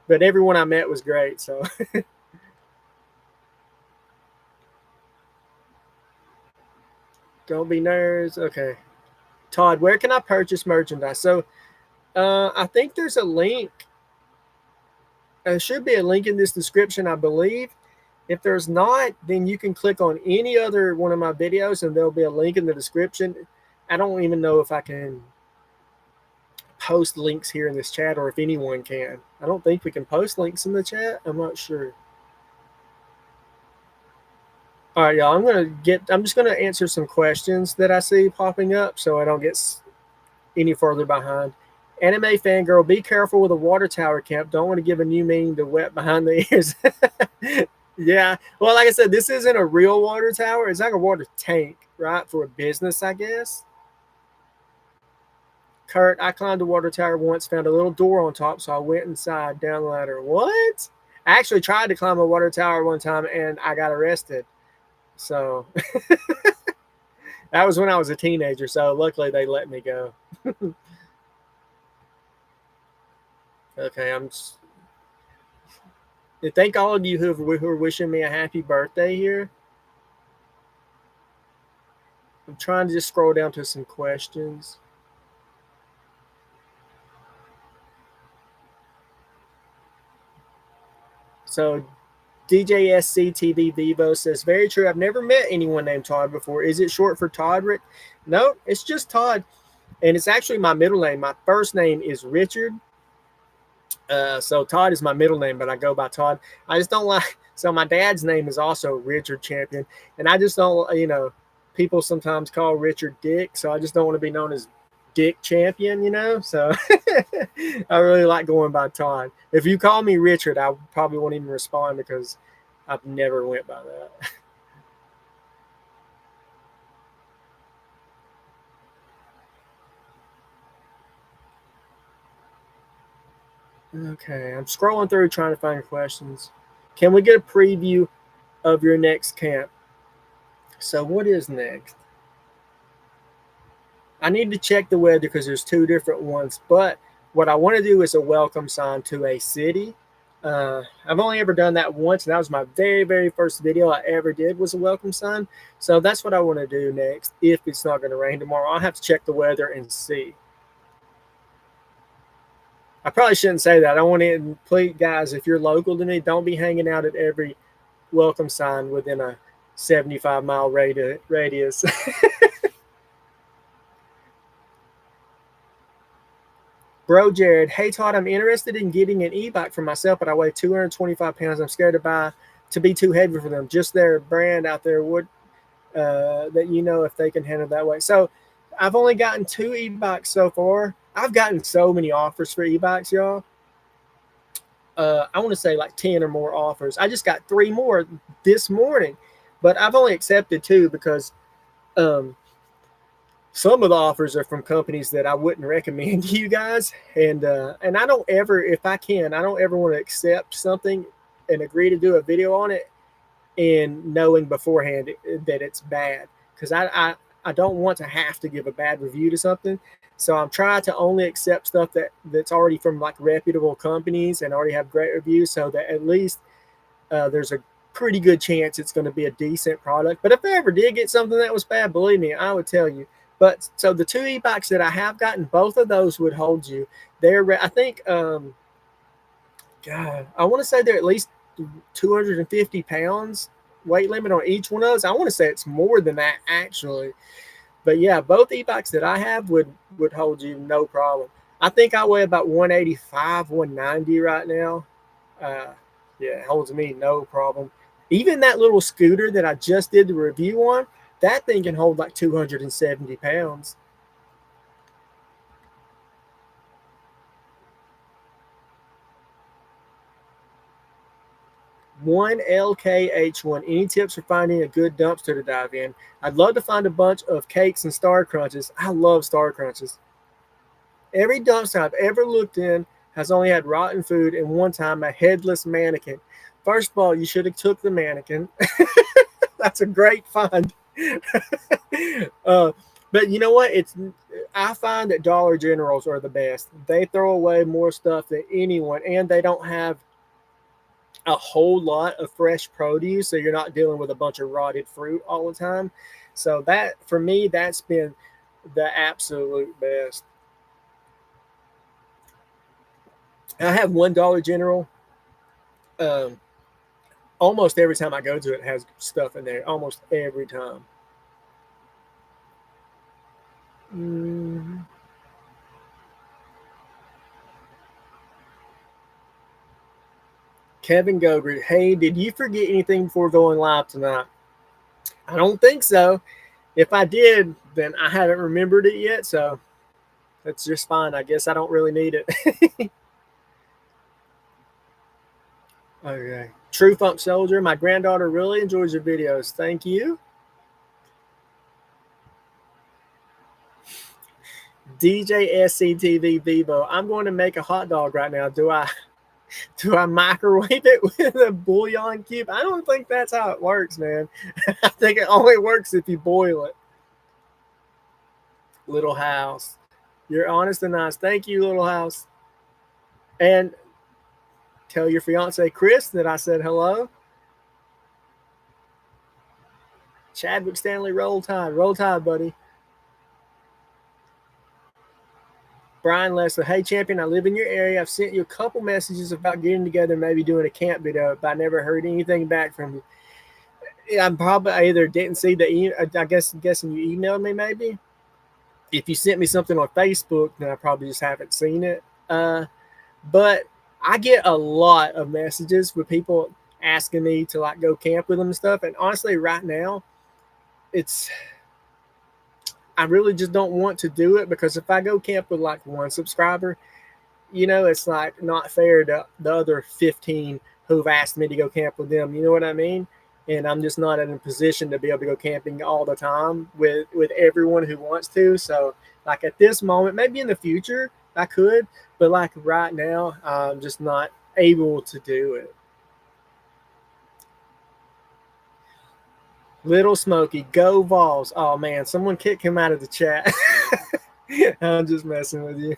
But everyone I met was great. So. Don't be nerds. Okay. Todd, where can I purchase merchandise? So I think there's a link. There should be a link in this description, I believe. If there's not, then you can click on any other one of my videos and there'll be a link in the description. I don't even know if I can post links here in this chat or if anyone can. I don't think we can post links in the chat. I'm not sure. All right, y'all. I'm just gonna answer some questions that I see popping up so I don't get any further behind. Anime fangirl, be careful with a water tower camp. Don't want to give a new meaning to wet behind the ears. Yeah. Well, like I said, this isn't a real water tower. It's like a water tank, right? For a business, I guess. Kurt, I climbed a water tower once, found a little door on top, so I went inside, down the ladder. What? I actually tried to climb a water tower one time and I got arrested. So that was when I was a teenager. So luckily they let me go. Okay, thank all of you who are wishing me a happy birthday here. I'm trying to just scroll down to some questions. So DJSCTV Vivo says, very true. I've never met anyone named Todd before. Is it short for Toddrick? No, it's just Todd. And it's actually my middle name. My first name is Richard. So Todd is my middle name, but I go by Todd. I just don't like, so my dad's name is also Richard Champion. And I just don't, people sometimes call Richard Dick. So I just don't want to be known as Dick Champion, So I really like going by Todd. If you call me Richard, I probably won't even respond because I've never went by that. Okay, I'm scrolling through trying to find questions. Can we get a preview of your next camp? So what is next? I need to check the weather because there's two different ones. But what I want to do is a welcome sign to a city. I've only ever done that once, and that was my very, very first video I ever did was a welcome sign. So that's what I want to do next. If it's not going to rain tomorrow, I'll have to check the weather and see. I probably shouldn't say that. I want to please, guys, if you're local to me, don't be hanging out at every welcome sign within a 75-mile radius. Bro Jared, hey Todd, I'm interested in getting an e-bike for myself, but I weigh 225 pounds. I'm scared to be too heavy for them. Just their brand out there would that if they can handle that weight. So I've only gotten 2 e-bikes so far. I've gotten so many offers for e-bikes, y'all. I want to say like 10 or more offers. I just got 3 more this morning, but I've only accepted 2 because some of the offers are from companies that I wouldn't recommend to you guys. And I don't ever, if I can, I don't ever want to accept something and agree to do a video on it and knowing beforehand that it's bad. Because I don't want to have to give a bad review to something. So I'm trying to only accept stuff that's already from like reputable companies and already have great reviews so that at least there's a pretty good chance it's going to be a decent product. But if I ever did get something that was bad, believe me, I would tell you. But so the two e-bikes that I have gotten, both of those would hold you. I think, God, I want to say they're at least 250 pounds weight limit on each one of those. I want to say it's more than that actually. But yeah, both e-bikes that I have would hold you no problem. I think I weigh about 185, 190 right now. Yeah, it holds me no problem. Even that little scooter that I just did the review on, that thing can hold like 270 pounds. One LKH1. Any tips for finding a good dumpster to dive in? I'd love to find a bunch of cakes and Star Crunches. I love Star Crunches. Every dumpster I've ever looked in has only had rotten food, and one time a headless mannequin. First of all, you should have took the mannequin. That's a great find. But you know what? I find that Dollar Generals are the best. They throw away more stuff than anyone, and they don't have a whole lot of fresh produce, so you're not dealing with a bunch of rotted fruit all the time. So that, for me, that's been the absolute best. I have one Dollar General. Almost every time I go to it, it has stuff in there. Almost every time. Kevin Gogrid, hey, did you forget anything before going live tonight? I don't think so. If I did, then I haven't remembered it yet, so that's just fine. I guess I don't really need it. Okay. True Funk Soldier, my granddaughter really enjoys your videos. Thank you. DJ SCTV Vivo, I'm going to make a hot dog right now. Do I microwave it with a bouillon cube? I don't think that's how it works, man. I think it only works if you boil it. Little House, you're honest and nice. Thank you, Little House. And tell your fiance Chris that I said hello. Chadwick Stanley, roll tide, buddy. Brian Leslie, hey champion, I live in your area. I've sent you a couple messages about getting together, maybe doing a camp video, but I never heard anything back from you. I'm probably either didn't see I'm guessing you emailed me maybe. If you sent me something on Facebook, then I probably just haven't seen it. But I get a lot of messages with people asking me to like go camp with them and stuff. And honestly, right now, I really just don't want to do it, because if I go camp with like one subscriber, you know, it's like not fair to the other 15 who've asked me to go camp with them. You know what I mean? And I'm just not in a position to be able to go camping all the time with everyone who wants to. So like at this moment, maybe in the future I could, but like right now, I'm just not able to do it. Little Smokey, go Vols. Oh man, someone kick him out of the chat. I'm just messing with you.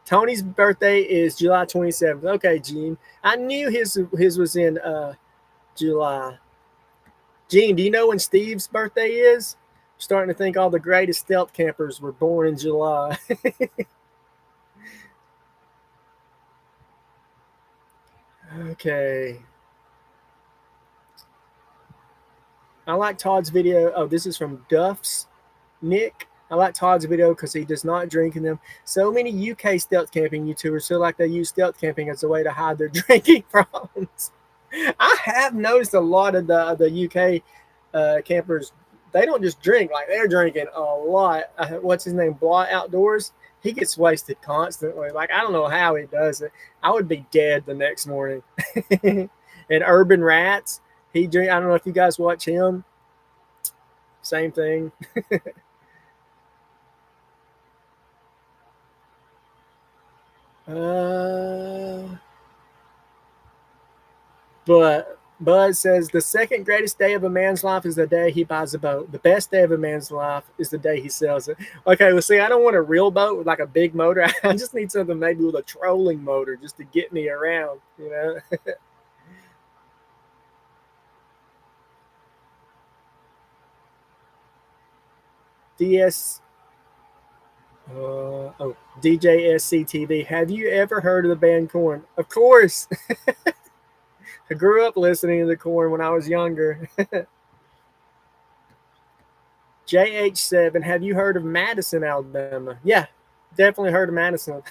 Tony's birthday is July 27th. Okay, Gene. I knew his was in July. Gene, do you know when Steve's birthday is? I'm starting to think all the greatest stealth campers were born in July. Okay. I like Todd's video. Oh, this is from Duff's Nick. I like Todd's video because he does not drink in them. So many UK stealth camping YouTubers feel like they use stealth camping as a way to hide their drinking problems. I have noticed a lot of the UK campers, they don't just drink, like they're drinking a lot. What's his name? Blot Outdoors. He gets wasted constantly. Like, I don't know how he does it. I would be dead the next morning. And Urban Rats, he drink. I don't know if you guys watch him. Same thing. But Bud says the second greatest day of a man's life is the day he buys a boat. The best day of a man's life is the day he sells it. Okay, well, see, I don't want a real boat with like a big motor. I just need something maybe with a trolling motor just to get me around, you know. DS. DJ SCTV. Have you ever heard of the band Korn? Of course. I grew up listening to the Korn when I was younger. JH7. Have you heard of Madison, Alabama? Yeah, definitely heard of Madison.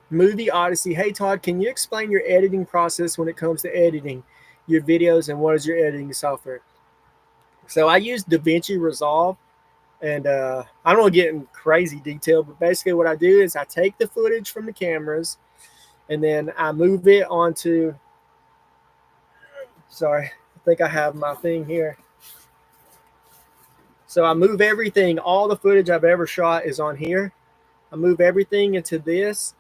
Movie Odyssey. Hey Todd, can you explain your editing process when it comes to editing your videos, and what is your editing software? So I use DaVinci Resolve, and I don't want to get in crazy detail, but basically what I do is I take the footage from the cameras, and then I move it onto. Sorry, I think I have my thing here. So I move everything. All the footage I've ever shot is on here. I move everything into this,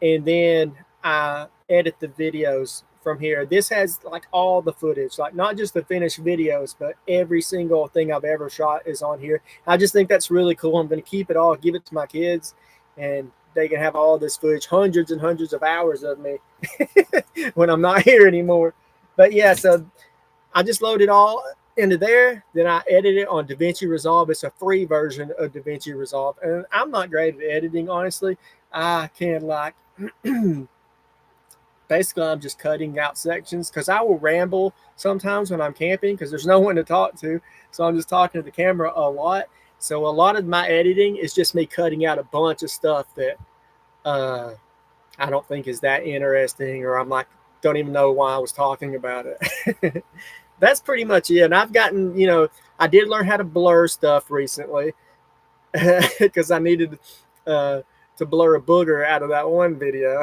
and then I edit the videos from here. This has like all the footage, like not just the finished videos, but every single thing I've ever shot is on here. I just think that's really cool. I'm going to keep it all, give it to my kids, and they can have all this footage, hundreds and hundreds of hours of me when I'm not here anymore. But yeah, so I just load it all into there. Then I edit it on DaVinci Resolve. It's a free version of DaVinci Resolve. And I'm not great at editing, honestly. I can like basically I'm just cutting out sections because I will ramble sometimes when I'm camping because there's no one to talk to. So I'm just talking to the camera a lot. So a lot of my editing is just me cutting out a bunch of stuff that I don't think is that interesting, or I'm like, don't even know why I was talking about it. That's pretty much it. And I've gotten, I did learn how to blur stuff recently because I needed to blur a booger out of that one video.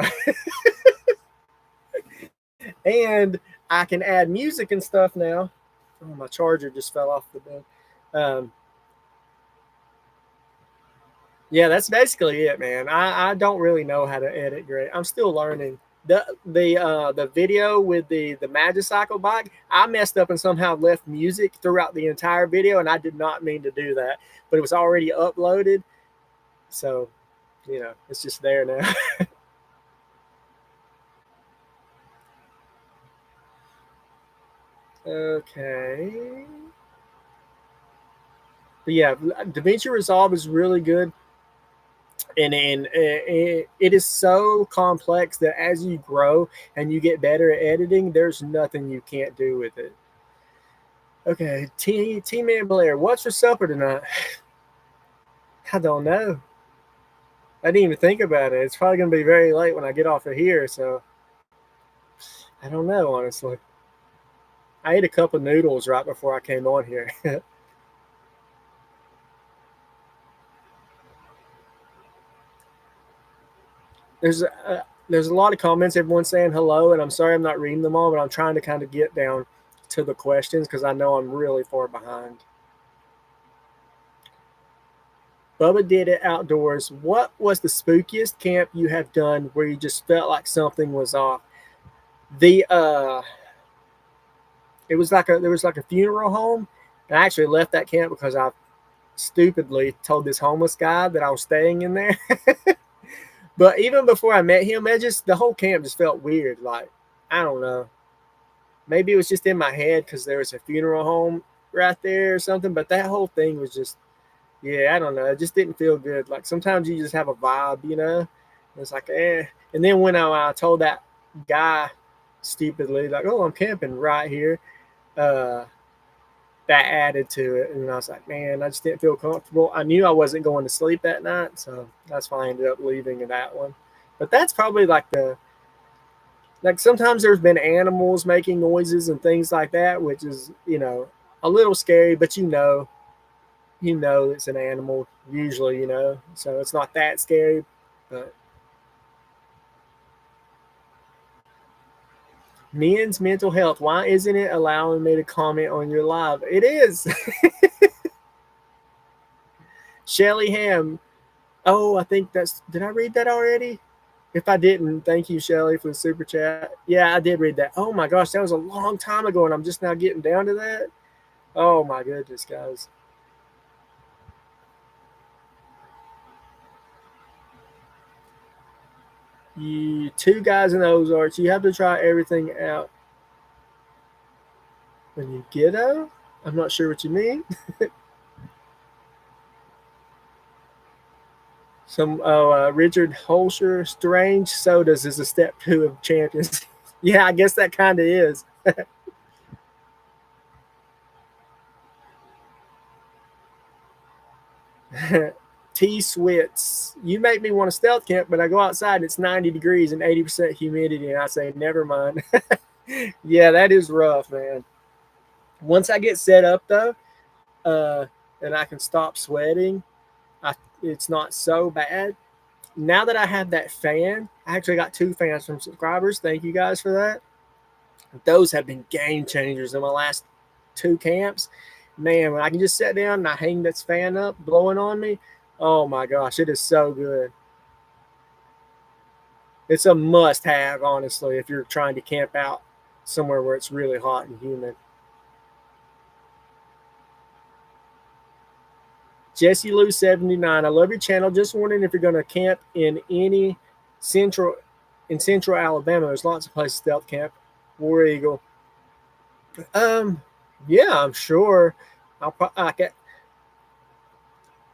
And I can add music and stuff now. Oh, my charger just fell off the bed. Yeah, that's basically it, man. I don't really know how to edit great. I'm still learning. The video with the Magicycle bike, I messed up and somehow left music throughout the entire video, and I did not mean to do that, but it was already uploaded, so it's just there now. Okay, but yeah, DaVinci Resolve is really good. And it is so complex that as you grow and you get better at editing, there's nothing you can't do with it. Okay, T-Man Blair, what's for supper tonight? I don't know. I didn't even think about it. It's probably going to be very late when I get off of here, so I don't know, honestly. I ate a cup of noodles right before I came on here. There's a lot of comments. Everyone's saying hello, and I'm sorry I'm not reading them all, but I'm trying to kind of get down to the questions because I know I'm really far behind. Bubba did it outdoors. What was the spookiest camp you have done where you just felt like something was off? There was like a funeral home, and I actually left that camp because I stupidly told this homeless guy that I was staying in there. But even before I met him, the whole camp just felt weird. Like, I don't know. Maybe it was just in my head because there was a funeral home right there or something. But that whole thing was just, yeah, I don't know. It just didn't feel good. Like sometimes you just have a vibe. It's like, eh. And then when I told that guy stupidly, like, oh, I'm camping right here, that added to it. And I was like, man, I just didn't feel comfortable. I knew I wasn't going to sleep that night, so that's why I ended up leaving that one. But that's probably like sometimes there's been animals making noises and things like that, which is, a little scary, but it's an animal usually, so it's not that scary. But men's mental health, why isn't it allowing me to comment on your live? It is. Shelly Ham. Oh, I think did I read that already? If I didn't, thank you, Shelly, for the super chat. Yeah, I did read that. Oh my gosh, that was a long time ago, and I'm just now getting down to that. Oh my goodness, guys. You two guys in Ozarks. You have to try everything out when you get out. I'm not sure what you mean. Richard Holscher, Strange Sodas is a step 2 of Champions. Yeah, I guess that kind of is. T Swits, you make me want to stealth camp, but I go outside, it's 90 degrees and 80% humidity, and I say, never mind. Yeah, that is rough, man. Once I get set up, though, and I can stop sweating, it's not so bad. Now that I have that fan, I actually got 2 fans from subscribers. Thank you guys for that. Those have been game changers in my last 2 camps. Man, when I can just sit down and I hang this fan up, blowing on me, oh my gosh, it is so good. It's a must-have, honestly, if you're trying to camp out somewhere where it's really hot and humid. Jesse Lou 79, I love your channel. Just wondering if you're going to camp in central Alabama. There's lots of places to stealth camp. War Eagle. Yeah, I'm sure. I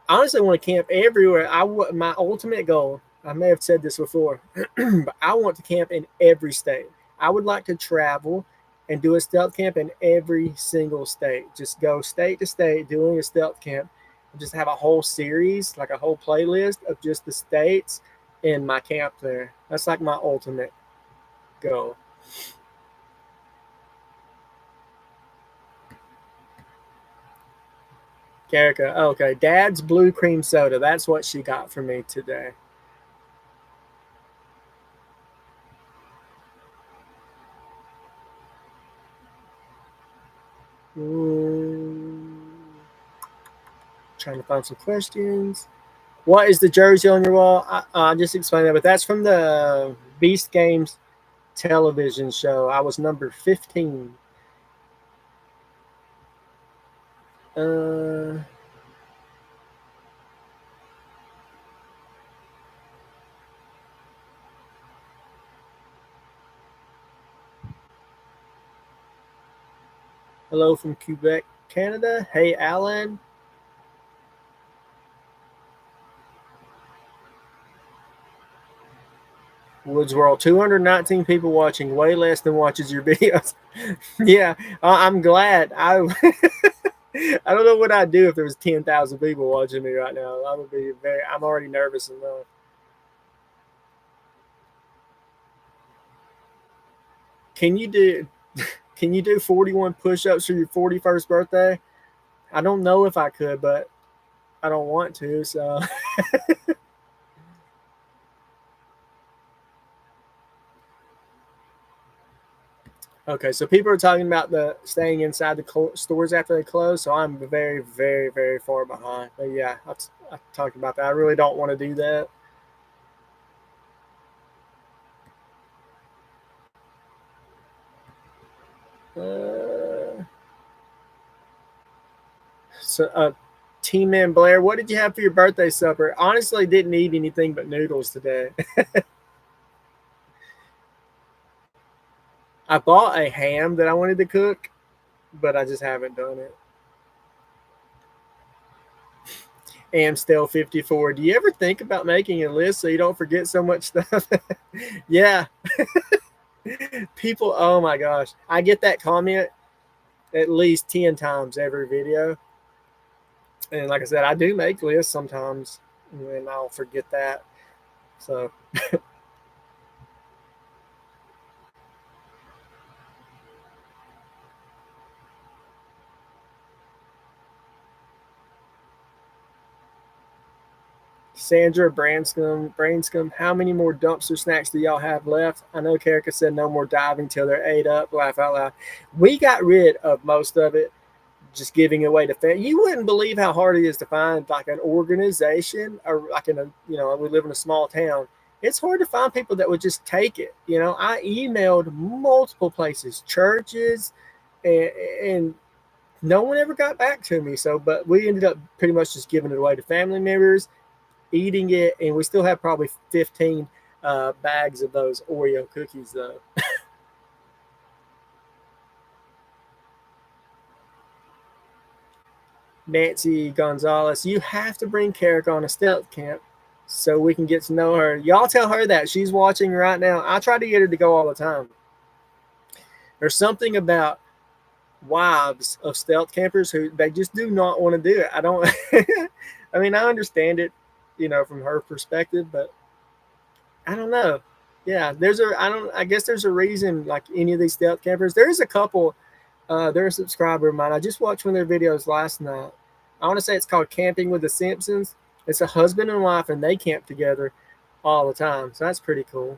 honestly want to camp everywhere. My ultimate goal, I may have said this before, but I want to camp in every state. I would like to travel and do a stealth camp in every single state. Just go state to state doing a stealth camp. And just have a whole series, like a whole playlist of just the states in my camp there. That's like my ultimate goal. Erica, okay. Dad's blue cream soda. That's what she got for me today. Trying to find some questions. What is the jersey on your wall? I just explained that, but that's from the Beast Games television show. I was number 15. Hello from Quebec, Canada. Hey, Alan. Woods World, 219 people watching, way less than watches your videos. Yeah, I'm glad. I don't know what I'd do if there was 10,000 people watching me right now. I would be I'm already nervous enough. Can you do 41 push-ups for your 41st birthday? I don't know if I could, but I don't want to, so. Okay, so people are talking about the staying inside the stores after they close, so I'm very, very, very far behind. But yeah, I talked about that. I really don't want to do that. Team Man Blair, what did you have for your birthday supper? Honestly, didn't eat anything but noodles today. I bought a ham that I wanted to cook, but I just haven't done it. Amstel 54. Do you ever think about making a list so you don't forget so much stuff? Yeah. People, oh my gosh. I get that comment at least 10 times every video. And like I said, I do make lists sometimes, and I'll forget that. So Sandra Brainscombe, how many more dumpster snacks do y'all have left? I know Karika said no more diving till they're ate up. Laugh out loud. We got rid of most of it, just giving away to fans. You wouldn't believe how hard it is to find like an organization, or like we live in a small town. It's hard to find people that would just take it. I emailed multiple places, churches, and no one ever got back to me. But we ended up pretty much just giving it away to family members, eating it, and we still have probably 15 bags of those Oreo cookies, though. Nancy Gonzalez, you have to bring Carrick on a stealth camp so we can get to know her. Y'all tell her that. She's watching right now. I try to get her to go all the time. There's something about wives of stealth campers who they just do not want to do it. I don't I mean, I understand it, from her perspective, but I don't know. Yeah, I guess there's a reason, like any of these stealth campers. There's a couple, they're a subscriber of mine. I just watched one of their videos last night. I want to say it's called Camping with the Simpsons. It's a husband and wife, and they camp together all the time. So that's pretty cool.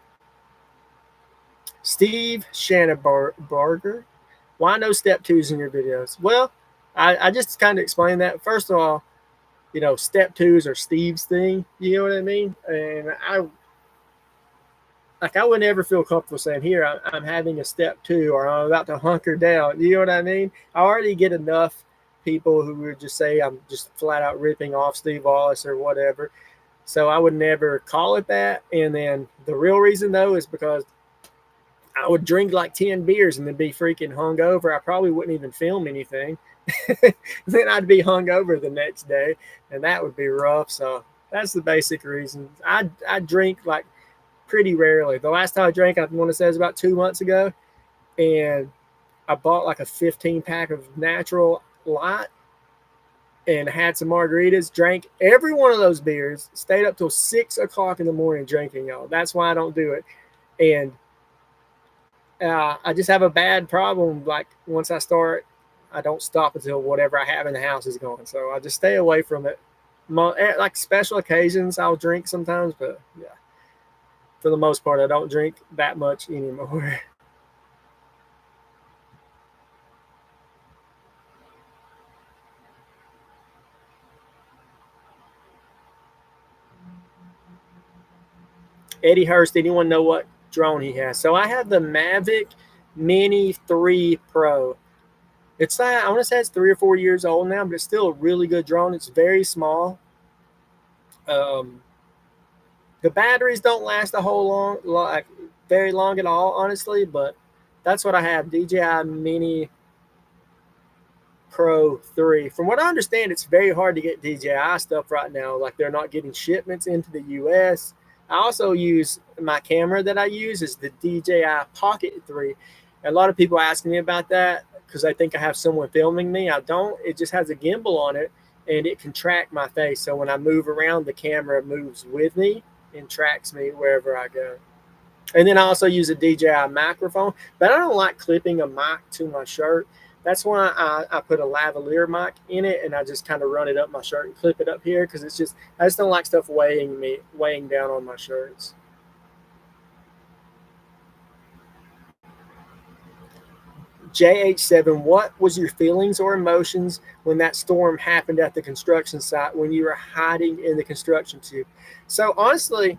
Steve Shanabarger, why no step twos in your videos? Well, I just kind of explained that. First of all, step twos are Steve's thing. You know what I mean? And I would never feel comfortable saying, here, I'm having a step two, or I'm about to hunker down. You know what I mean? I already get enough people who would just say I'm just flat out ripping off Steve Wallace or whatever. So I would never call it that. And then the real reason, though, is because I would drink like 10 beers and then be freaking hungover. I probably wouldn't even film anything. Then I'd be hungover the next day, and that would be rough. So that's the basic reason. I drink like pretty rarely. The last time I drank, I want to say, it was about 2 months ago, and I bought like a 15-pack of Natural Light and had some margaritas, drank every one of those beers, stayed up till 6 o'clock in the morning drinking, y'all. That's why I don't do it. And I just have a bad problem. Like, once I start, I don't stop until whatever I have in the house is gone. So I just stay away from it. Like special occasions, I'll drink sometimes, but yeah, for the most part, I don't drink that much anymore. Eddie Hurst, anyone know what drone he has? So I have the Mavic Mini 3 Pro. It's I want to say it's 3 or 4 years old now, but it's still a really good drone. It's very small. The batteries don't last a whole like very long at all, honestly. But that's what I have. DJI Mini Pro 3. From what I understand, it's very hard to get DJI stuff right now. Like, they're not getting shipments into the US. I also use my camera that I use is the DJI Pocket 3. A lot of people asking me about that because they think I have someone filming me. I don't. It just has a gimbal on it, and it can track my face. So when I move around, the camera moves with me and tracks me wherever I go. And then I also use a DJI microphone, but I don't like clipping a mic to my shirt. That's why I put a lavalier mic in it, and I just kind of run it up my shirt and clip it up here, because I just don't like stuff weighing down on my shirts. JH7, what was your feelings or emotions when that storm happened at the construction site when you were hiding in the construction tube? So honestly,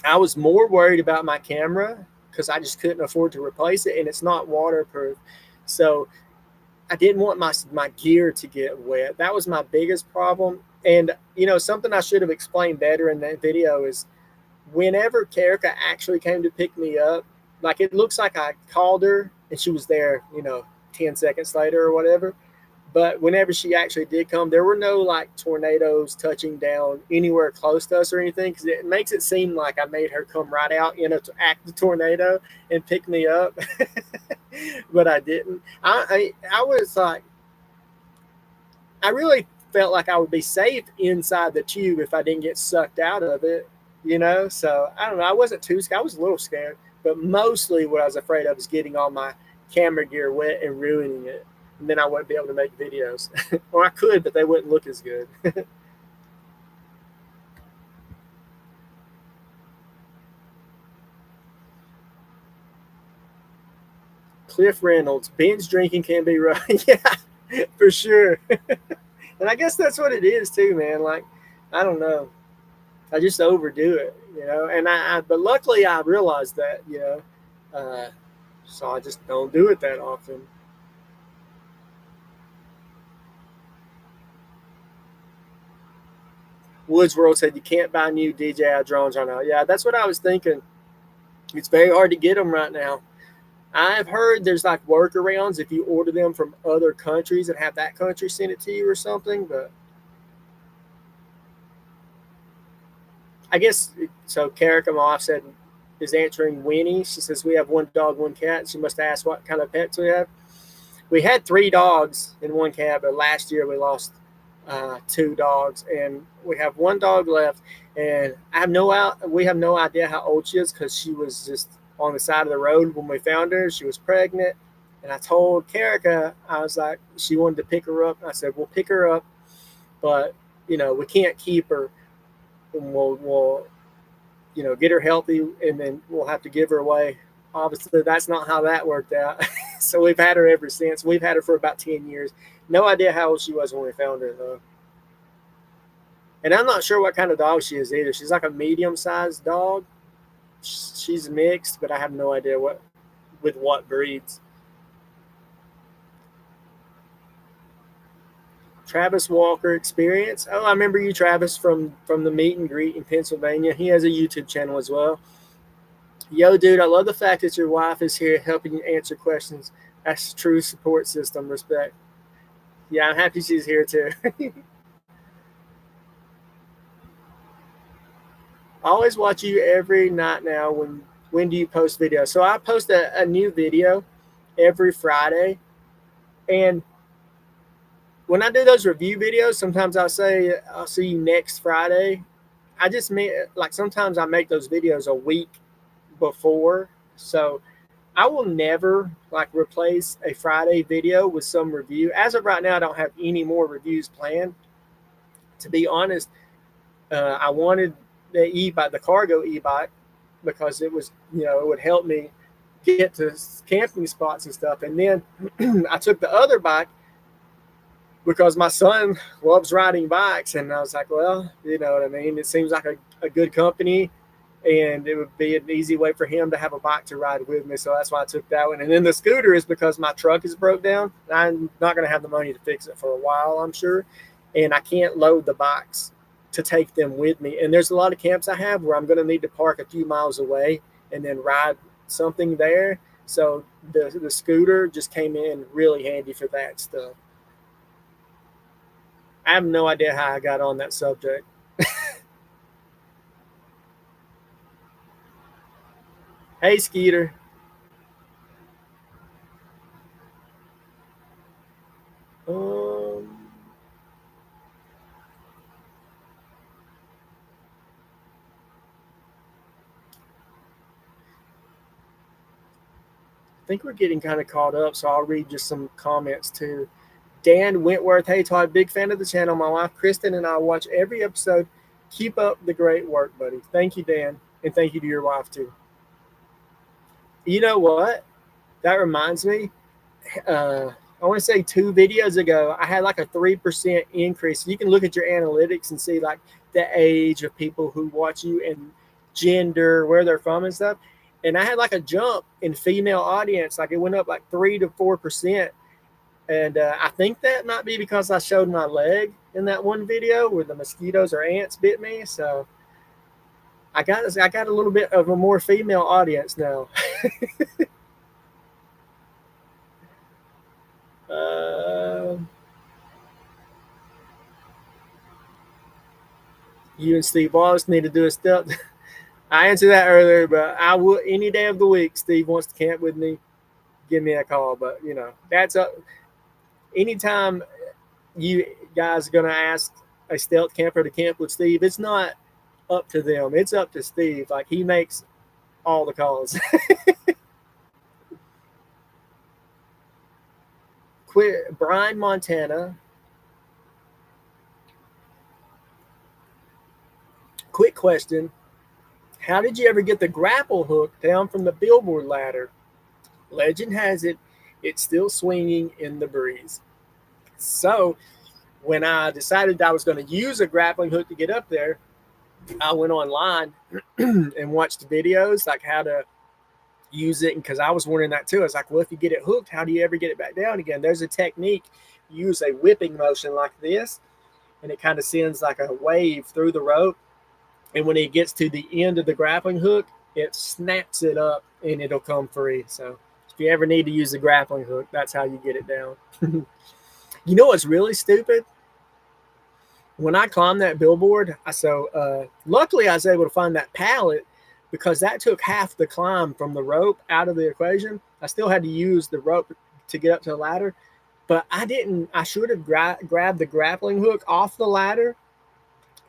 I was more worried about my camera because I just couldn't afford to replace it, and it's not waterproof. So I didn't want my gear to get wet. That was my biggest problem. And, something I should have explained better in that video is whenever Karika actually came to pick me up, like, it looks like I called her and she was there, 10 seconds later or whatever. But whenever she actually did come, there were no like tornadoes touching down anywhere close to us or anything, because it makes it seem like I made her come right out, to act the tornado and pick me up. But I didn't. I was like, I really felt like I would be safe inside the tube if I didn't get sucked out of it, So I don't know. I wasn't too scared. I was a little scared, but mostly what I was afraid of is getting all my camera gear wet and ruining it. And then I wouldn't be able to make videos. Or I could, but they wouldn't look as good. Cliff Reynolds, binge drinking can be rough. Yeah, for sure. And I guess that's what it is too, man. Like, I don't know. I just overdo it, And but luckily I realized that, so I just don't do it that often. Woods World said you can't buy new DJI drones right now. Yeah, that's what I was thinking. It's very hard to get them right now. I've heard there's like workarounds if you order them from other countries and have that country send it to you or something. But I guess so. Karika, my wife, said is answering Winnie. She says we have one dog, one cat. She must ask what kind of pets we have. We had 3 dogs and 1 cat, but last year we lost 2 dogs, and we have 1 dog left. And we have no idea how old she is because she was just on the side of the road when we found her. She was pregnant, and I told Karika, I was like, she wanted to pick her up. I said, we'll pick her up, but we can't keep her, and we'll get her healthy, and then we'll have to give her away. Obviously, that's not how that worked out. So we've had her ever since. We've had her for about 10 years. No idea how old she was when we found her, though. And I'm not sure what kind of dog she is either. She's like a medium-sized dog. She's mixed, but I have no idea what breeds. Travis Walker Experience. Oh, I remember you, Travis, from the meet and greet in Pennsylvania. He has a YouTube channel as well. Yo, dude, I love the fact that your wife is here helping you answer questions. That's a true support system. Respect. Yeah, I'm happy she's here too. I always watch you every night now. When do you post videos? So I post a new video every Friday. And when I do those review videos, sometimes I'll say, I'll see you next Friday. I just mean, like, sometimes I make those videos a week before. So I will never replace a Friday video with some review. As of right now, I don't have any more reviews planned. To be honest, I wanted the e-bike, the cargo e-bike, because it was, it would help me get to camping spots and stuff. And then I took the other bike because my son loves riding bikes. And I was like, well, you know what I mean? It seems like a good company, and it would be an easy way for him to have a bike to ride with me. So that's why I took that one. And then the scooter is because my truck is broke down. I'm not going to have the money to fix it for a while, I'm sure. And I can't load the bikes to take them with me. And there's a lot of camps I have where I'm going to need to park a few miles away and then ride something there. So the scooter just came in really handy for that stuff. I have no idea how I got on that subject. Hey, Skeeter. I think we're getting kind of caught up, so I'll read just some comments too. Dan Wentworth, hey Todd, big fan of the channel. My wife Kristen and I watch every episode. Keep up the great work, buddy. Thank you, Dan, and thank you to your wife too. You know what? That reminds me. I want to say 2 videos ago, I had like a 3% increase. You can look at your analytics and see like the age of people who watch you and gender, where they're from and stuff. And I had like a jump in female audience. Like it went up like 3 to 4%. And I think that might be because I showed my leg in that one video where the mosquitoes or ants bit me. So I got a little bit of a more female audience now. You and Steve Wallace need to do a step. I answered that earlier, but I will any day of the week. Steve wants to camp with me, give me a call. But that's up. Anytime you guys are gonna ask a stealth camper to camp with Steve, it's not up to them. It's up to Steve. Like he makes all the calls. Quit, Brian, Montana. Quick question. How did you ever get the grapple hook down from the billboard ladder? Legend has it, it's still swinging in the breeze. So when I decided I was going to use a grappling hook to get up there, I went online and watched videos like how to use it. And because I was wondering that too. I was like, well, if you get it hooked, how do you ever get it back down again? There's a technique. Use a whipping motion like this, and it kind of sends like a wave through the rope. And when it gets to the end of the grappling hook, it snaps it up and it'll come free. So if you ever need to use the grappling hook, that's how you get it down. You know what's really stupid? When I climbed that billboard, luckily I was able to find that pallet because that took half the climb from the rope out of the equation. I still had to use the rope to get up to the ladder, but I didn't. I should have grabbed the grappling hook off the ladder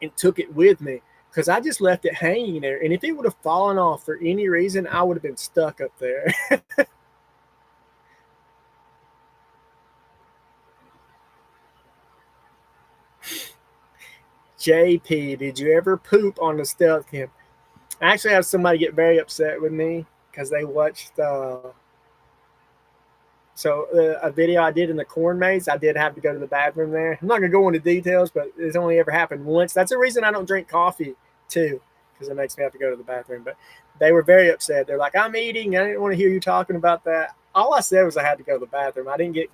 and took it with me because I just left it hanging there. And if it would have fallen off for any reason, I would have been stuck up there. JP, did you ever poop on the stealth camp? I actually had somebody get very upset with me because they watched a video I did in the corn maze. I did have to go to the bathroom there. I'm not going to go into details, but it's only ever happened once. That's the reason I don't drink coffee, too, because it makes me have to go to the bathroom. But they were very upset. They're like, I'm eating. I didn't want to hear you talking about that. All I said was I had to go to the bathroom. I didn't get,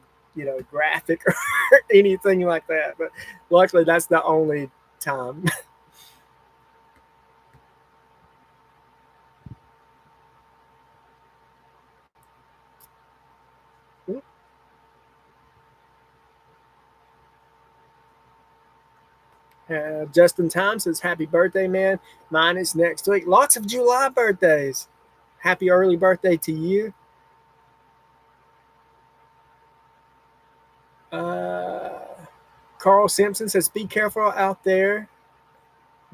graphic or anything like that. But luckily, that's the only time. Justin Time says, happy birthday, man. Mine is next week. Lots of July birthdays. Happy early birthday to you. Carl Simpson says, be careful out there.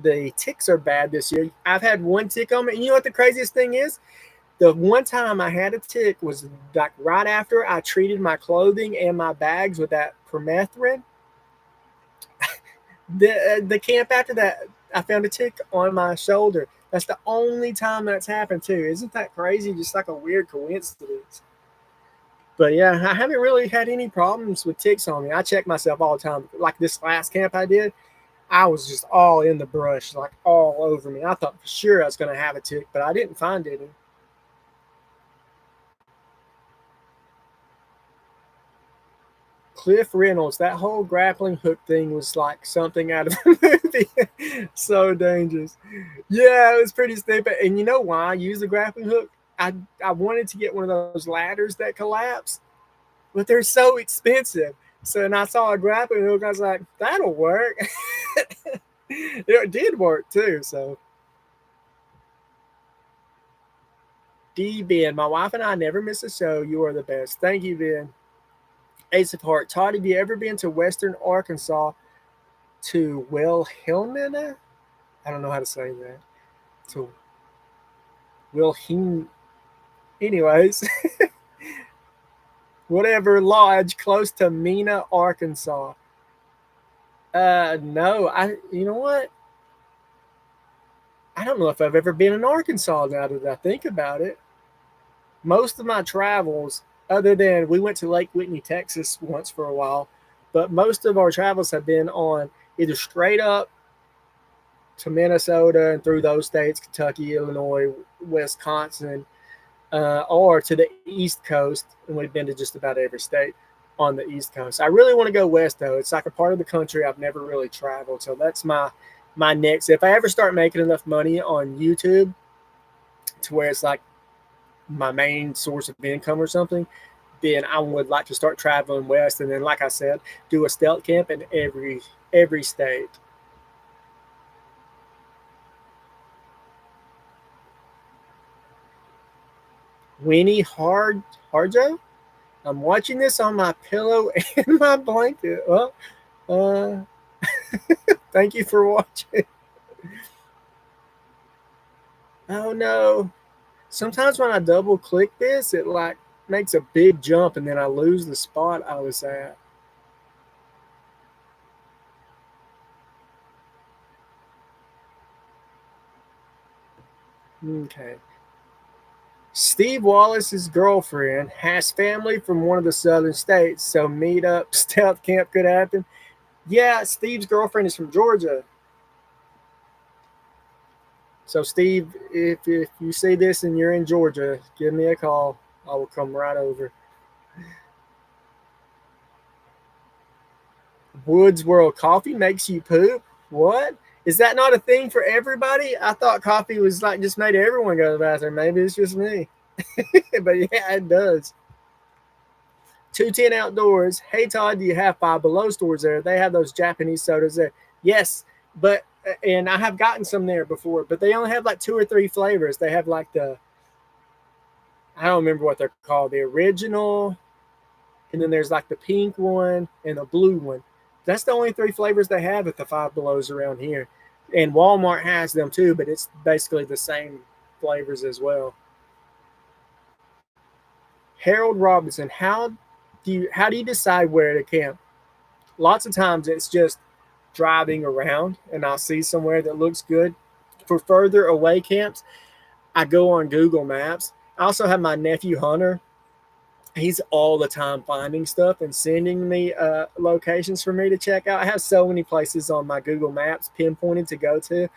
The ticks are bad this year. I've had one tick on me. And you know what the craziest thing is? The one time I had a tick was like right after I treated my clothing and my bags with that permethrin. The camp after that, I found a tick on my shoulder. That's the only time that's happened too. Isn't that crazy? Just like a weird coincidence. But yeah, I haven't really had any problems with ticks on me. I check myself all the time. Like this last camp I did, I was just all in the brush, like all over me. I thought for sure I was going to have a tick, but I didn't find any. Cliff Reynolds, that whole grappling hook thing was like something out of a movie. So dangerous. Yeah, it was pretty stupid. And you know why I use the grappling hook? I wanted to get one of those ladders that collapse, but they're so expensive. So when I saw a grappling hook, I was like, that'll work. It did work too. So D Ben, my wife and I never miss a show. You are the best. Thank you, Ben. Ace of Heart. Todd, have you ever been to Western Arkansas to Wilhelmina? I don't know how to say that. To Wilhelm. Anyways, whatever lodge close to Mena, Arkansas. No. You know what? I don't know if I've ever been in Arkansas now that I think about it. Most of my travels, other than we went to Lake Whitney, Texas once for a while, but most of our travels have been on either straight up to Minnesota and through those states, Kentucky, Illinois, Wisconsin, or to the East Coast. And we've been to just about every state on the East Coast. I really want to go west, though. It's like a part of the country I've never really traveled. So that's my next. If I ever start making enough money on YouTube to where it's like my main source of income or something, then I would like to start traveling west. And then, like I said, do a stealth camp in every state. Winnie Harjo? I'm watching this on my pillow and my blanket. Well, thank you for watching. Oh no. Sometimes when I double click this, it like makes a big jump and then I lose the spot I was at. Okay. Steve Wallace's girlfriend has family from one of the southern states, so meet up stealth camp could happen. Yeah, Steve's girlfriend is from Georgia. So, Steve, if you see this and you're in Georgia, give me a call. I will come right over. Woods World, coffee makes you poop. What? Is that not a thing for everybody? I thought coffee was like just made everyone go to the bathroom. Maybe it's just me. But yeah, it does. 210 Outdoors. Hey Todd, do you have Five Below stores there? They have those Japanese sodas there. Yes, but and I have gotten some there before, but they only have like 2 or 3 flavors. They have like I don't remember what they're called, the original, and then there's like the pink one and the blue one. That's the only 3 flavors they have at the Five Belows around here. And Walmart has them too, but it's basically the same flavors as well. Harold Robinson, how do you decide where to camp? Lots of times it's just driving around and I'll see somewhere that looks good. For further away camps, I go on Google Maps. I also have my nephew Hunter. He's all the time finding stuff and sending me locations for me to check out. I have so many places on my Google Maps pinpointed to go to.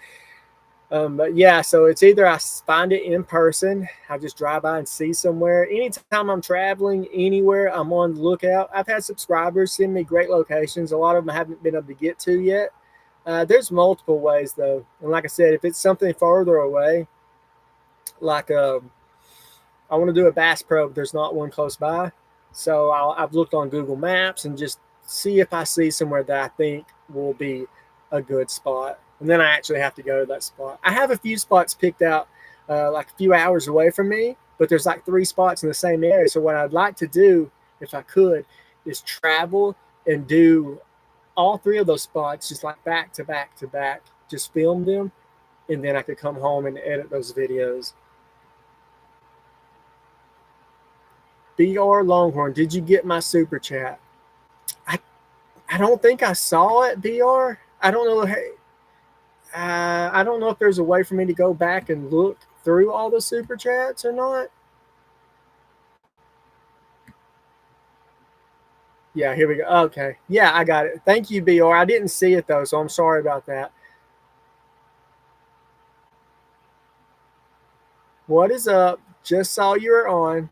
But yeah, so it's either I find it in person, I just drive by and see somewhere. Anytime I'm traveling anywhere, I'm on the lookout. I've had subscribers send me great locations. A lot of them I haven't been able to get to yet. There's multiple ways though. And like I said, if it's something farther away, like I want to do a bass pro, but there's not one close by. So I've looked on Google Maps and just see if I see somewhere that I think will be a good spot. And then I actually have to go to that spot. I have a few spots picked out like a few hours away from me, but there's like 3 spots in the same area. So what I'd like to do, if I could, is travel and do all 3 of those spots just like back to back to back, just film them, and then I could come home and edit those videos. BR Longhorn, did you get my super chat? I don't think I saw it, BR. I don't know. I don't know if there's a way for me to go back and look through all the super chats or not. Yeah, here we go. Okay. Yeah, I got it. Thank you, BR. I didn't see it though, so I'm sorry about that. What is up? Just saw you were on.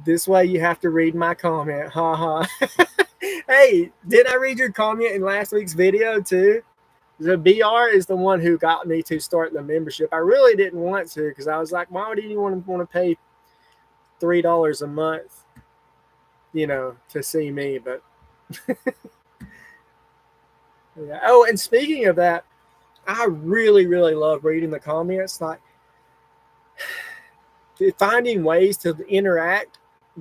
This way you have to read my comment. Ha ha. Hey, did I read your comment in last week's video too? The BR is the one who got me to start the membership. I really didn't want to because I was like, why would anyone want to pay $3 a month, to see me? But yeah. Oh, and speaking of that, I really, really love reading the comments. Like finding ways to interact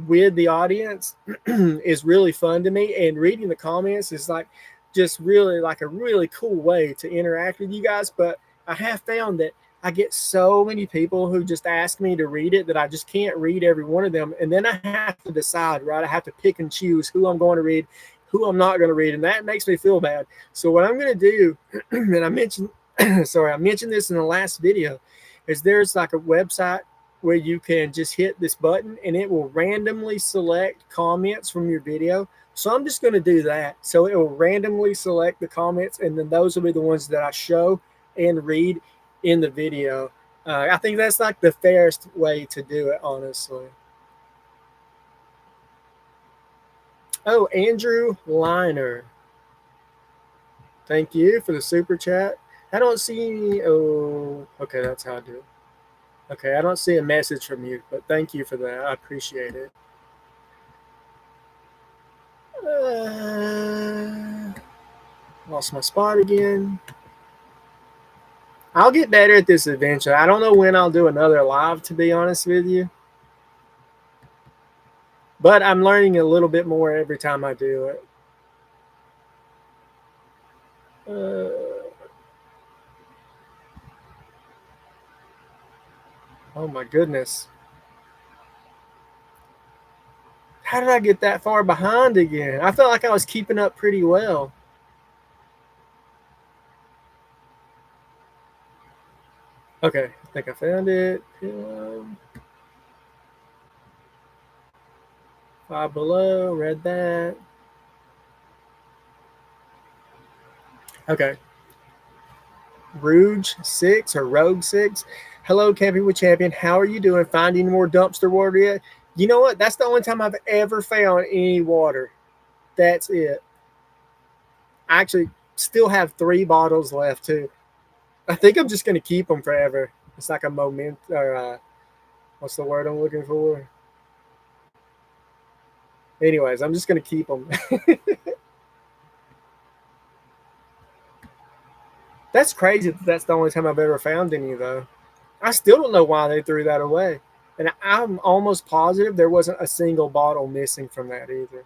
with the audience is really fun to me, and reading the comments is like just really like a really cool way to interact with you guys. But I have found that I get so many people who just ask me to read it that I just can't read every one of them, and then I have to decide, right? I have to pick and choose who I'm going to read, who I'm not going to read, and that makes me feel bad. So what I'm going to do, and I mentioned this in the last video, is there's like a website where you can just hit this button and it will randomly select comments from your video. So I'm just going to do that. So it will randomly select the comments, and then those will be the ones that I show and read in the video. I think that's like the fairest way to do it, honestly. Oh, Andrew Liner. Thank you for the super chat. I don't see. Oh, okay, that's how I do it. Okay, I don't see a message from you, but thank you for that. I appreciate it. Lost my spot again. I'll get better at this eventually. I don't know when I'll do another live, to be honest with you. But I'm learning a little bit more every time I do it. Oh my goodness. How did I get that far behind again? I felt like I was keeping up pretty well. Okay, I think I found it. Five Below, read that. Okay. Rouge 6 or Rogue 6. Hello, Camping with Champion. How are you doing? Finding more dumpster water yet? You know what? That's the only time I've ever found any water. That's it. I actually still have 3 bottles left too. I think I'm just going to keep them forever. It's like a moment, or what's the word I'm looking for? Anyways, I'm just going to keep them. That's crazy that that's the only time I've ever found any, though. I still don't know why they threw that away. And I'm almost positive there wasn't a single bottle missing from that either.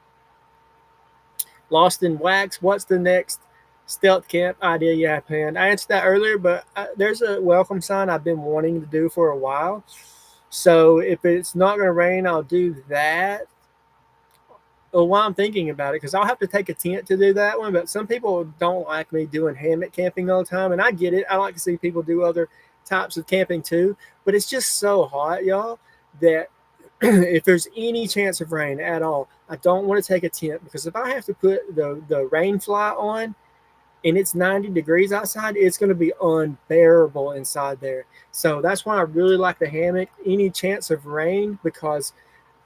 Lost in Wax, what's the next stealth camp idea you have planned? I answered that earlier, but there's a welcome sign I've been wanting to do for a while. So if it's not going to rain, I'll do that. Well, while I'm thinking about it, because I'll have to take a tent to do that one, but some people don't like me doing hammock camping all the time, and I get it. I like to see people do other types of camping too, but it's just so hot, y'all, that if there's any chance of rain at all, I don't want to take a tent, because if I have to put the rain fly on and it's 90 degrees outside, it's going to be unbearable inside there. So that's why I really like the hammock, any chance of rain, because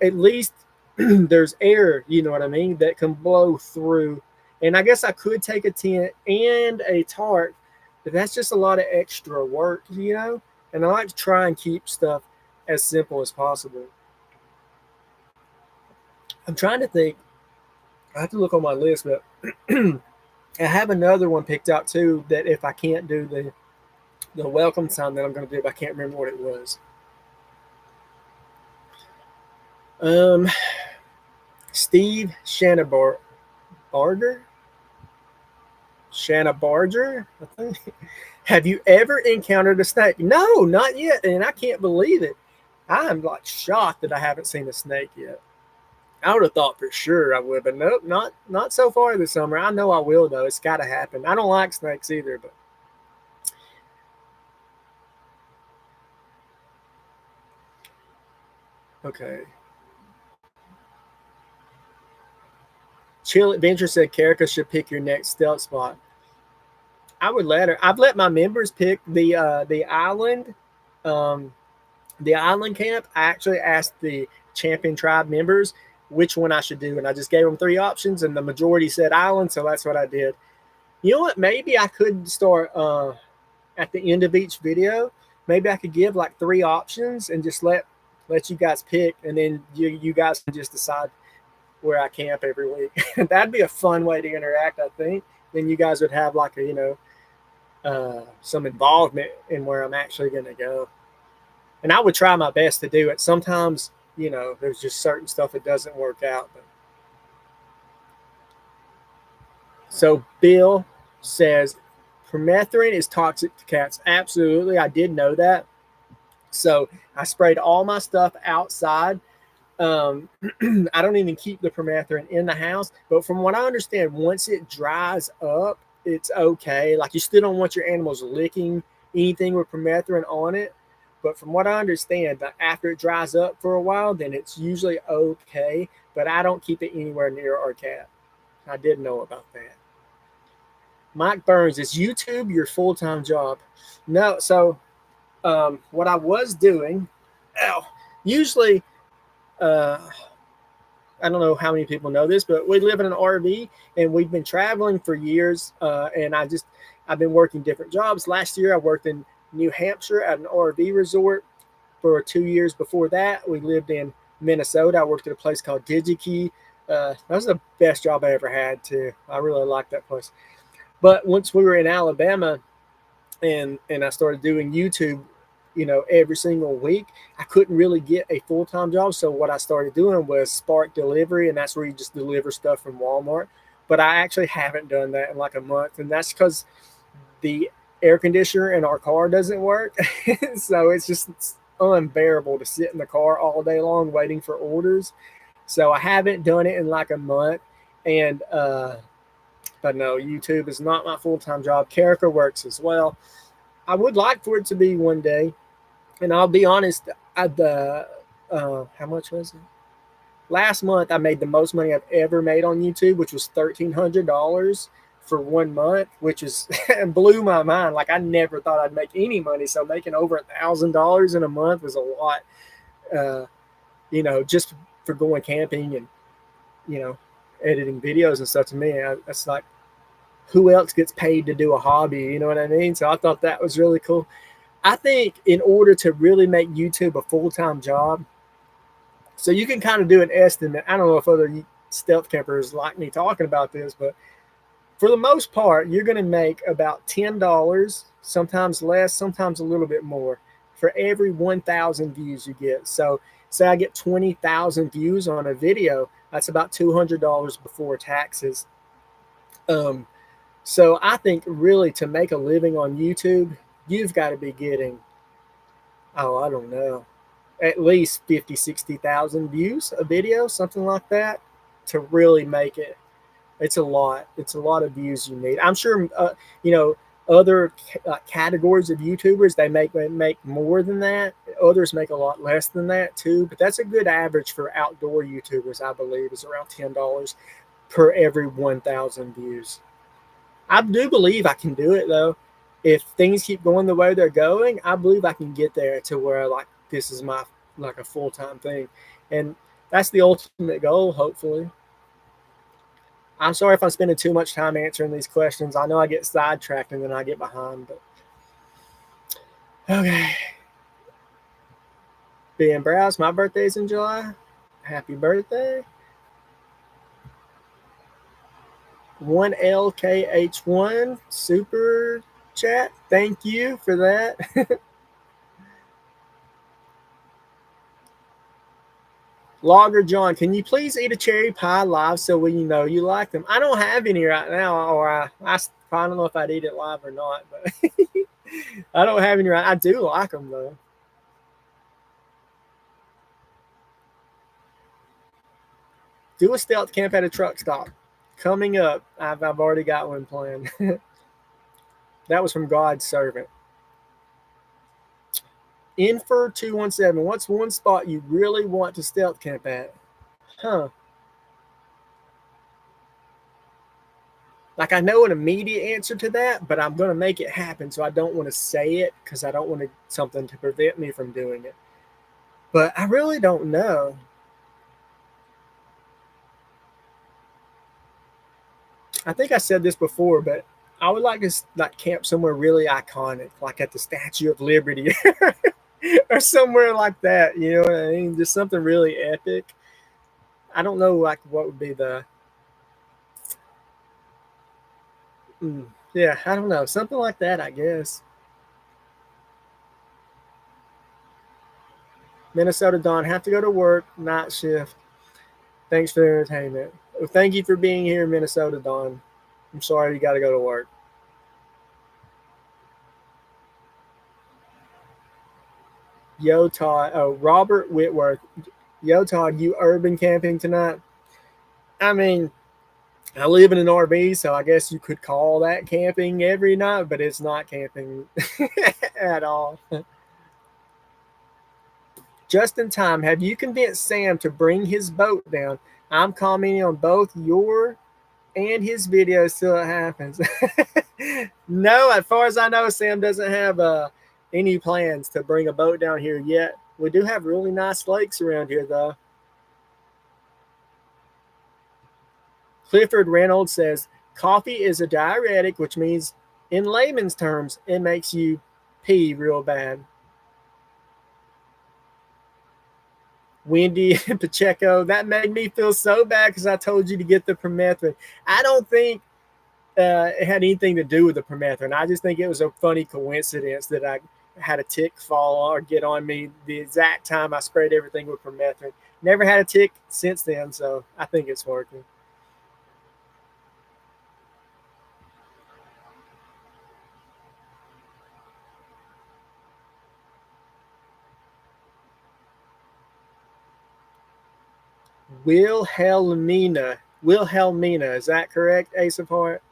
at least there's air, you know what I mean, that can blow through. And I guess I could take a tent and a tarp, but that's just a lot of extra work, you know? And I like to try and keep stuff as simple as possible. I'm trying to think. I have to look on my list, but I have another one picked out too, that if I can't do the welcome sign that I'm going to do, but I can't remember what it was. Steve Shanabarger? Shanabarger, I think. Have you ever encountered a snake? No, not yet, and I can't believe it. I'm like shocked that I haven't seen a snake yet. I would have thought for sure I would, but nope, not so far this summer. I know I will though. It's got to happen. I don't like snakes either, but okay. Chill Adventure said Karika should pick your next stealth spot. I would let her. I've let my members pick the island, um, the island camp. I actually asked the Champion tribe members which one I should do, and I just gave them 3 options, and the majority said island, so that's what I did. You know what? Maybe I could start at the end of each video. Maybe I could give like 3 options and just let you guys pick, and then you guys can just decide where I camp every week. That'd be a fun way to interact, I think. Then you guys would have like a some involvement in where I'm actually going to go. And I would try my best to do it. Sometimes, there's just certain stuff that doesn't work out. But. So Bill says, permethrin is toxic to cats. Absolutely. I did know that. So I sprayed all my stuff outside. I don't even keep the permethrin in the house. But from what I understand, once it dries up, it's okay. Like, you still don't want your animals licking anything with permethrin on it. But from what I understand, after it dries up for a while, then it's usually okay. But I don't keep it anywhere near our cat. I did know about that. Mike Burns, is YouTube your full-time job? No. So what I was doing, usually, I don't know how many people know this, but we live in an RV, and we've been traveling for years. And I've been working different jobs. Last year, I worked in New Hampshire at an RV resort for 2 years. Before that, we lived in Minnesota. I worked at a place called DigiKey. That was the best job I ever had, too. I really liked that place. But once we were in Alabama and I started doing YouTube, every single week, I couldn't really get a full-time job. So what I started doing was Spark Delivery, and that's where you just deliver stuff from Walmart. But I actually haven't done that in like a month, and that's because the air conditioner in our car doesn't work. So it's unbearable to sit in the car all day long waiting for orders. So I haven't done it in like a month. And but no, YouTube is not my full-time job. Karika works as well. I would like for it to be one day. And I'll be honest, how much was it? Last month, I made the most money I've ever made on YouTube, which was $1,300 for 1 month, which is blew my mind. Like, I never thought I'd make any money. So making over $1,000 in a month was a lot, just for going camping and, editing videos and stuff. To me, that's like who else gets paid to do a hobby? You know what I mean? So I thought that was really cool. I think in order to really make YouTube a full-time job, so you can kind of do an estimate. I don't know if other stealth campers like me talking about this, but for the most part, you're going to make about $10, sometimes less, sometimes a little bit more, for every 1,000 views you get. So say I get 20,000 views on a video, that's about $200 before taxes. So I think really to make a living on YouTube, you've got to be getting, oh, I don't know, at least 50, 60,000 views a video, something like that, to really make it. It's a lot. It's a lot of views you need. I'm sure, you know, other categories of YouTubers, they make more than that. Others make a lot less than that too. But that's a good average for outdoor YouTubers, I believe, is around $10 per every 1,000 views. I do believe I can do it though. If things keep going the way they're going, I believe I can get there to where like this is my like a full-time thing. And that's the ultimate goal, hopefully. I'm sorry if I'm spending too much time answering these questions. I know I get sidetracked and then I get behind, but okay. Ben Browse, my birthday's in July. Happy birthday. 1LKH1 super chat. Thank you for that. Logger John, can you please eat a cherry pie live so we know you like them? I don't have any right now, or I don't know if I'd eat it live or not, but I don't have any right. I do like them though. Do a stealth camp at a truck stop. Coming up. I've already got one planned. That was from God's servant. Infer217, what's one spot you really want to stealth camp at? Huh. Like I know an immediate answer to that, but I'm going to make it happen. So I don't want to say it because I don't want something to prevent me from doing it. But I really don't know. I think I said this before, but I would like to like camp somewhere really iconic, like at the Statue of Liberty or somewhere like that. You know what I mean? Just something really epic. I don't know like what would be the yeah, I don't know. Something like that, I guess. Minnesota Dawn, have to go to work, night shift. Thanks for the entertainment. Well, thank you for being here, Minnesota Dawn. I'm sorry you got to go to work. Yo, Todd. Oh, Robert Whitworth. Yo, Todd, you urban camping tonight? I mean, I live in an RV, so I guess you could call that camping every night, but it's not camping at all. Just in time, have you convinced Sam to bring his boat down? I'm commenting on both your and his videos till it happens. No, as far as I know, Sam doesn't have any plans to bring a boat down here yet. We do have really nice lakes around here, though. Clifford Reynolds says, coffee is a diuretic, which means, in layman's terms, it makes you pee real bad. Wendy Pacheco, that made me feel so bad because I told you to get the permethrin. I don't think it had anything to do with the permethrin. I just think it was a funny coincidence that I had a tick fall or get on me the exact time I sprayed everything with permethrin. Never had a tick since then, so I think it's working. Wilhelmina, is that correct, Ace of Heart?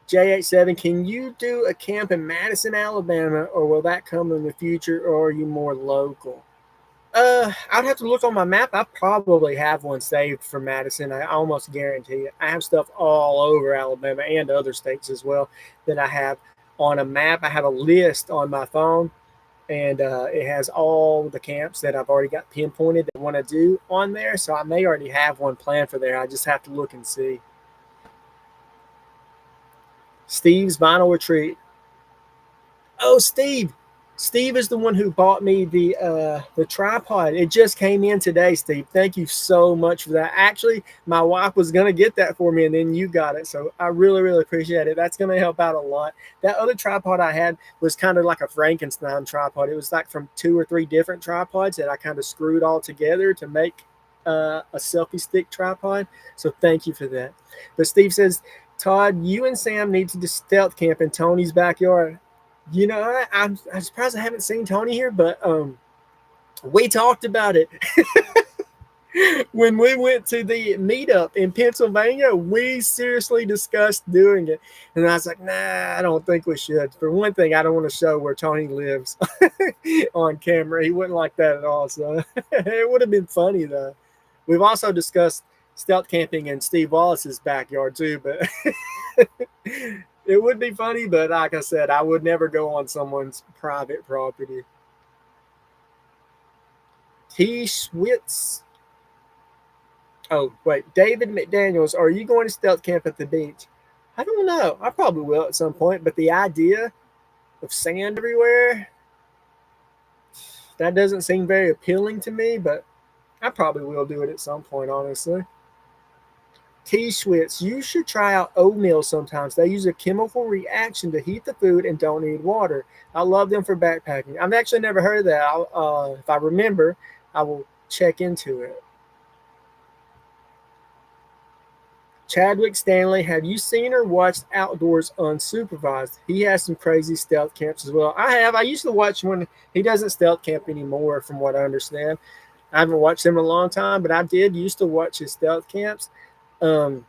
J87, can you do a camp in Madison, Alabama, or will that come in the future, or are you more local? I'd have to look on my map. I probably have one saved for Madison. I almost guarantee it. I have stuff all over Alabama and other states as well that I have on a map. I have a list on my phone, and it has all the camps that I've already got pinpointed that I want to do on there. So I may already have one planned for there. I just have to look and see. Steve's Vinyl Retreat. Oh, Steve. Steve is the one who bought me the tripod. It just came in today, Steve. Thank you so much for that. Actually, my wife was gonna get that for me, and then you got it. So I really, really appreciate it. That's gonna help out a lot. That other tripod I had was kind of like a Frankenstein tripod. It was like from 2 or 3 different tripods that I kind of screwed all together to make a selfie stick tripod. So thank you for that. But Steve says, Todd, you and Sam need to just stealth camp in Tony's backyard. You know, I'm surprised I haven't seen Tony here, but we talked about it when we went to the meetup in Pennsylvania. We seriously discussed doing it, and I was like, nah, I don't think we should. For one thing, I don't want to show where Tony lives on camera. He wouldn't like that at all. So it would have been funny though. We've also discussed stealth camping in Steve Wallace's backyard too, but it would be funny, but like I said, I would never go on someone's private property. T. Schwitz. Oh, wait. David McDaniels, are you going to stealth camp at the beach? I don't know. I probably will at some point, but the idea of sand everywhere, that doesn't seem very appealing to me, but I probably will do it at some point, honestly. T. Schwitz, you should try out oatmeal sometimes. They use a chemical reaction to heat the food and don't need water. I love them for backpacking. I've actually never heard of that. If I remember, I will check into it. Chadwick Stanley, have you seen or watched Outdoors Unsupervised? He has some crazy stealth camps as well. I have. I used to watch when he doesn't stealth camp anymore, from what I understand. I haven't watched him in a long time, but I did used to watch his stealth camps. I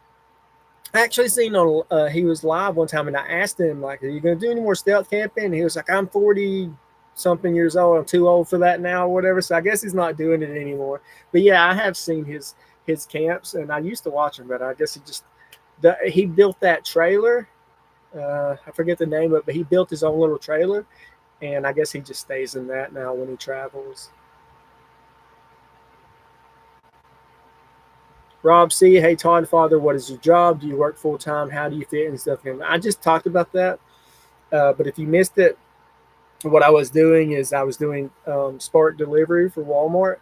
actually seen on he was live one time, and I asked him, like, are you going to do any more stealth camping? And he was like, I'm 40 something years old. I'm too old for that now or whatever. So I guess he's not doing it anymore. But yeah, I have seen his camps, and I used to watch him, but I guess he built that trailer. I forget the name of it, but he built his own little trailer, and I guess he just stays in that now when he travels. Rob C. Hey, Todd, Father, what is your job? Do you work full time? How do you fit and stuff? I just talked about that. But if you missed it, what I was doing is I was doing Spark delivery for Walmart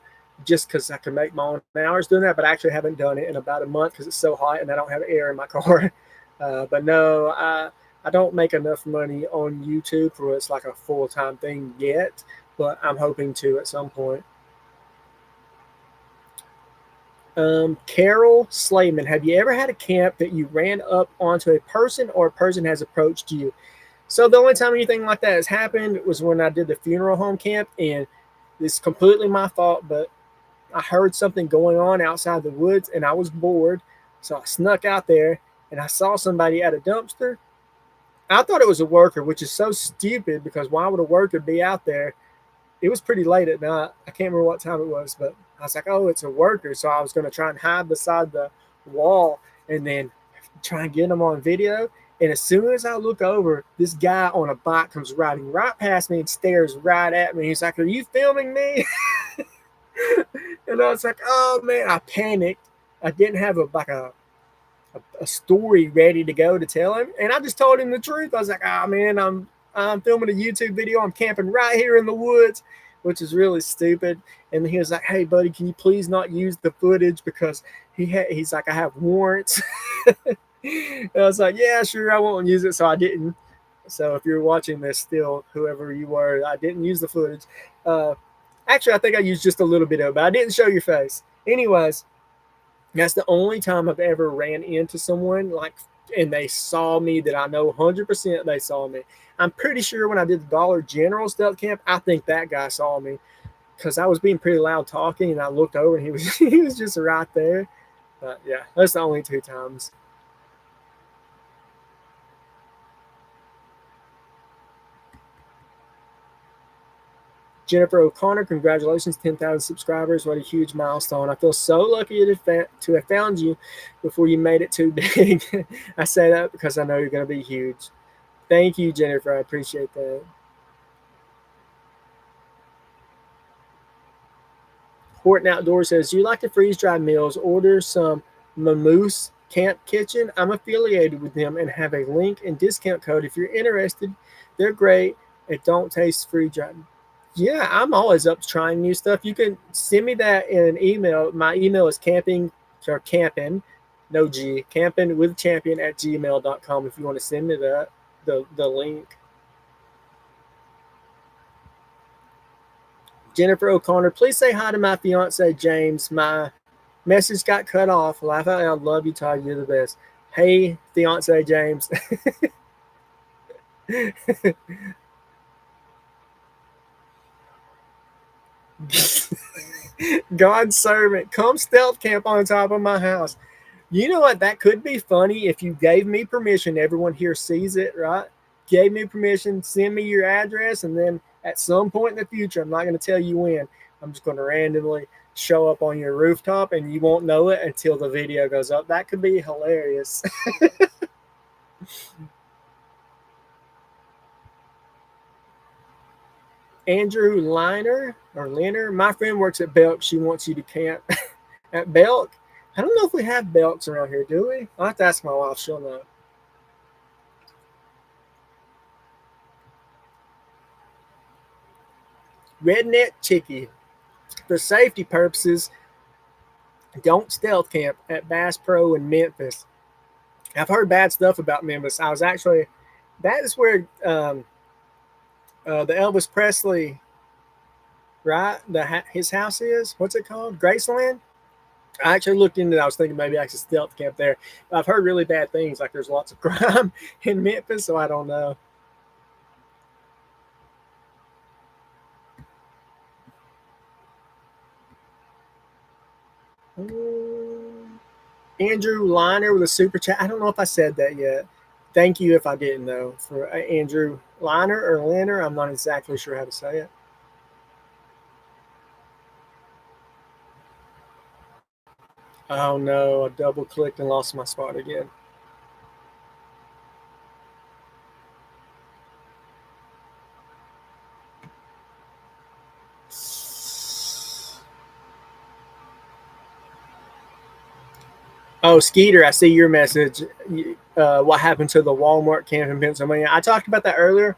just because I can make my own hours doing that. But I actually haven't done it in about a month because it's so hot and I don't have air in my car. But no, I don't make enough money on YouTube for it's like a full time thing yet. But I'm hoping to at some point. Carol Slayman, have you ever had a camp that you ran up onto a person or a person has approached you? So the only time anything like that has happened was when I did the funeral home camp, and it's completely my fault, but I heard something going on outside the woods and I was bored. So I snuck out there and I saw somebody at a dumpster. I thought it was a worker, which is so stupid because why would a worker be out there? It was pretty late at night. I can't remember what time it was, but I was like, oh, it's a worker. So I was going to try and hide beside the wall and then try and get them on video. And as soon as I look over, this guy on a bike comes riding right past me and stares right at me. He's like, are you filming me? And I was like, oh, man, I panicked. I didn't have a story ready to go to tell him. And I just told him the truth. I was like, oh, man, I'm filming a YouTube video. I'm camping right here in the woods, which is really stupid. And he was like, hey, buddy, can you please not use the footage because he's like, I have warrants. And I was like, yeah, sure, I won't use it. So I didn't. So if you're watching this still, whoever you were, I didn't use the footage. Actually, I think I used just a little bit of it, but I didn't show your face. Anyways, that's the only time I've ever ran into someone and they saw me that I know 100% they saw me. I'm pretty sure when I did the Dollar General stealth camp, I think that guy saw me because I was being pretty loud talking and I looked over and he was just right there. But yeah, that's the only 2 times. Jennifer O'Connor, congratulations, 10,000 subscribers. What a huge milestone. I feel so lucky to have found you before you made it too big. I say that because I know you're going to be huge. Thank you, Jennifer. I appreciate that. Horton Outdoors says, you like to freeze dry meals. Order some mousse Camp Kitchen. I'm affiliated with them and have a link and discount code if you're interested. They're great. It don't taste free. Yeah, I'm always up to trying new stuff. You can send me that in an email. My email is camping or campin, no G, campin with champion at gmail.com if you want to send me the link. Jennifer O'Connor, please say hi to my fiance James. My message got cut off. Laugh out loud. Love you, Todd. You're the best. Hey, fiance James. God's servant, come stealth camp on top of my house. You know what? That could be funny if you gave me permission. Everyone here sees it, right? Gave me permission, send me your address, and then at some point in the future, I'm not going to tell you when, I'm just going to randomly show up on your rooftop and you won't know it until the video goes up. That could be hilarious. Andrew Liner or Liner, my friend works at Belk. She wants you to camp at Belk. I don't know if we have Belks around here, do we? I'll have to ask my wife. She'll know. Redneck Chickie. For safety purposes, don't stealth camp at Bass Pro in Memphis. I've heard bad stuff about Memphis. I was actually, that is where the Elvis Presley, right? His house is. What's it called? Graceland? I actually looked into it. I was thinking maybe I should stealth camp there. I've heard really bad things, like there's lots of crime in Memphis, so I don't know. Andrew Liner with a super chat. I don't know if I said that yet. Thank you if I didn't, though. For Andrew Liner or Liner, I'm not exactly sure how to say it. Oh no, I double clicked and lost my spot again. Oh, Skeeter, I see your message. What happened to the Walmart camp in Pennsylvania? I talked about that earlier.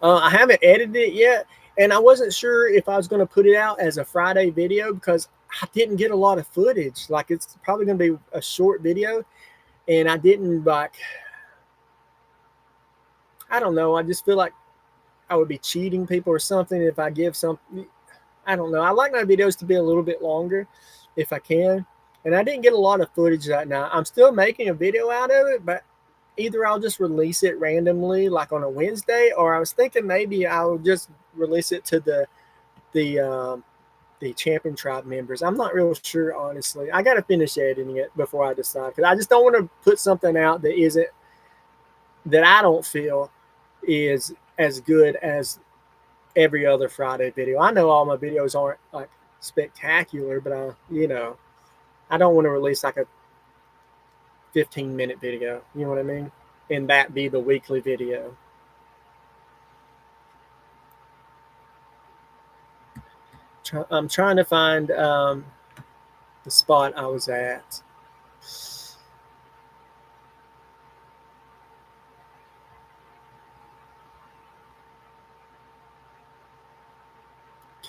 I haven't edited it yet, and I wasn't sure if I was going to put it out as a Friday video because I didn't get a lot of footage. Like, it's probably going to be a short video, and I didn't, like, I don't know. I just feel like I would be cheating people or something if I give something. I don't know. I like my videos to be a little bit longer if I can. And I didn't get a lot of footage that night. I'm still making a video out of it, but either I'll just release it randomly, like on a Wednesday, or I was thinking maybe I'll just release it to the Champion Tribe members. I'm not real sure, honestly. I got to finish editing it before I decide, because I just don't want to put something out that I don't feel is as good as every other Friday video. I know all my videos aren't like spectacular, but I don't want to release like a 15-minute video. You know what I mean? And that be the weekly video. I'm trying to find the spot I was at.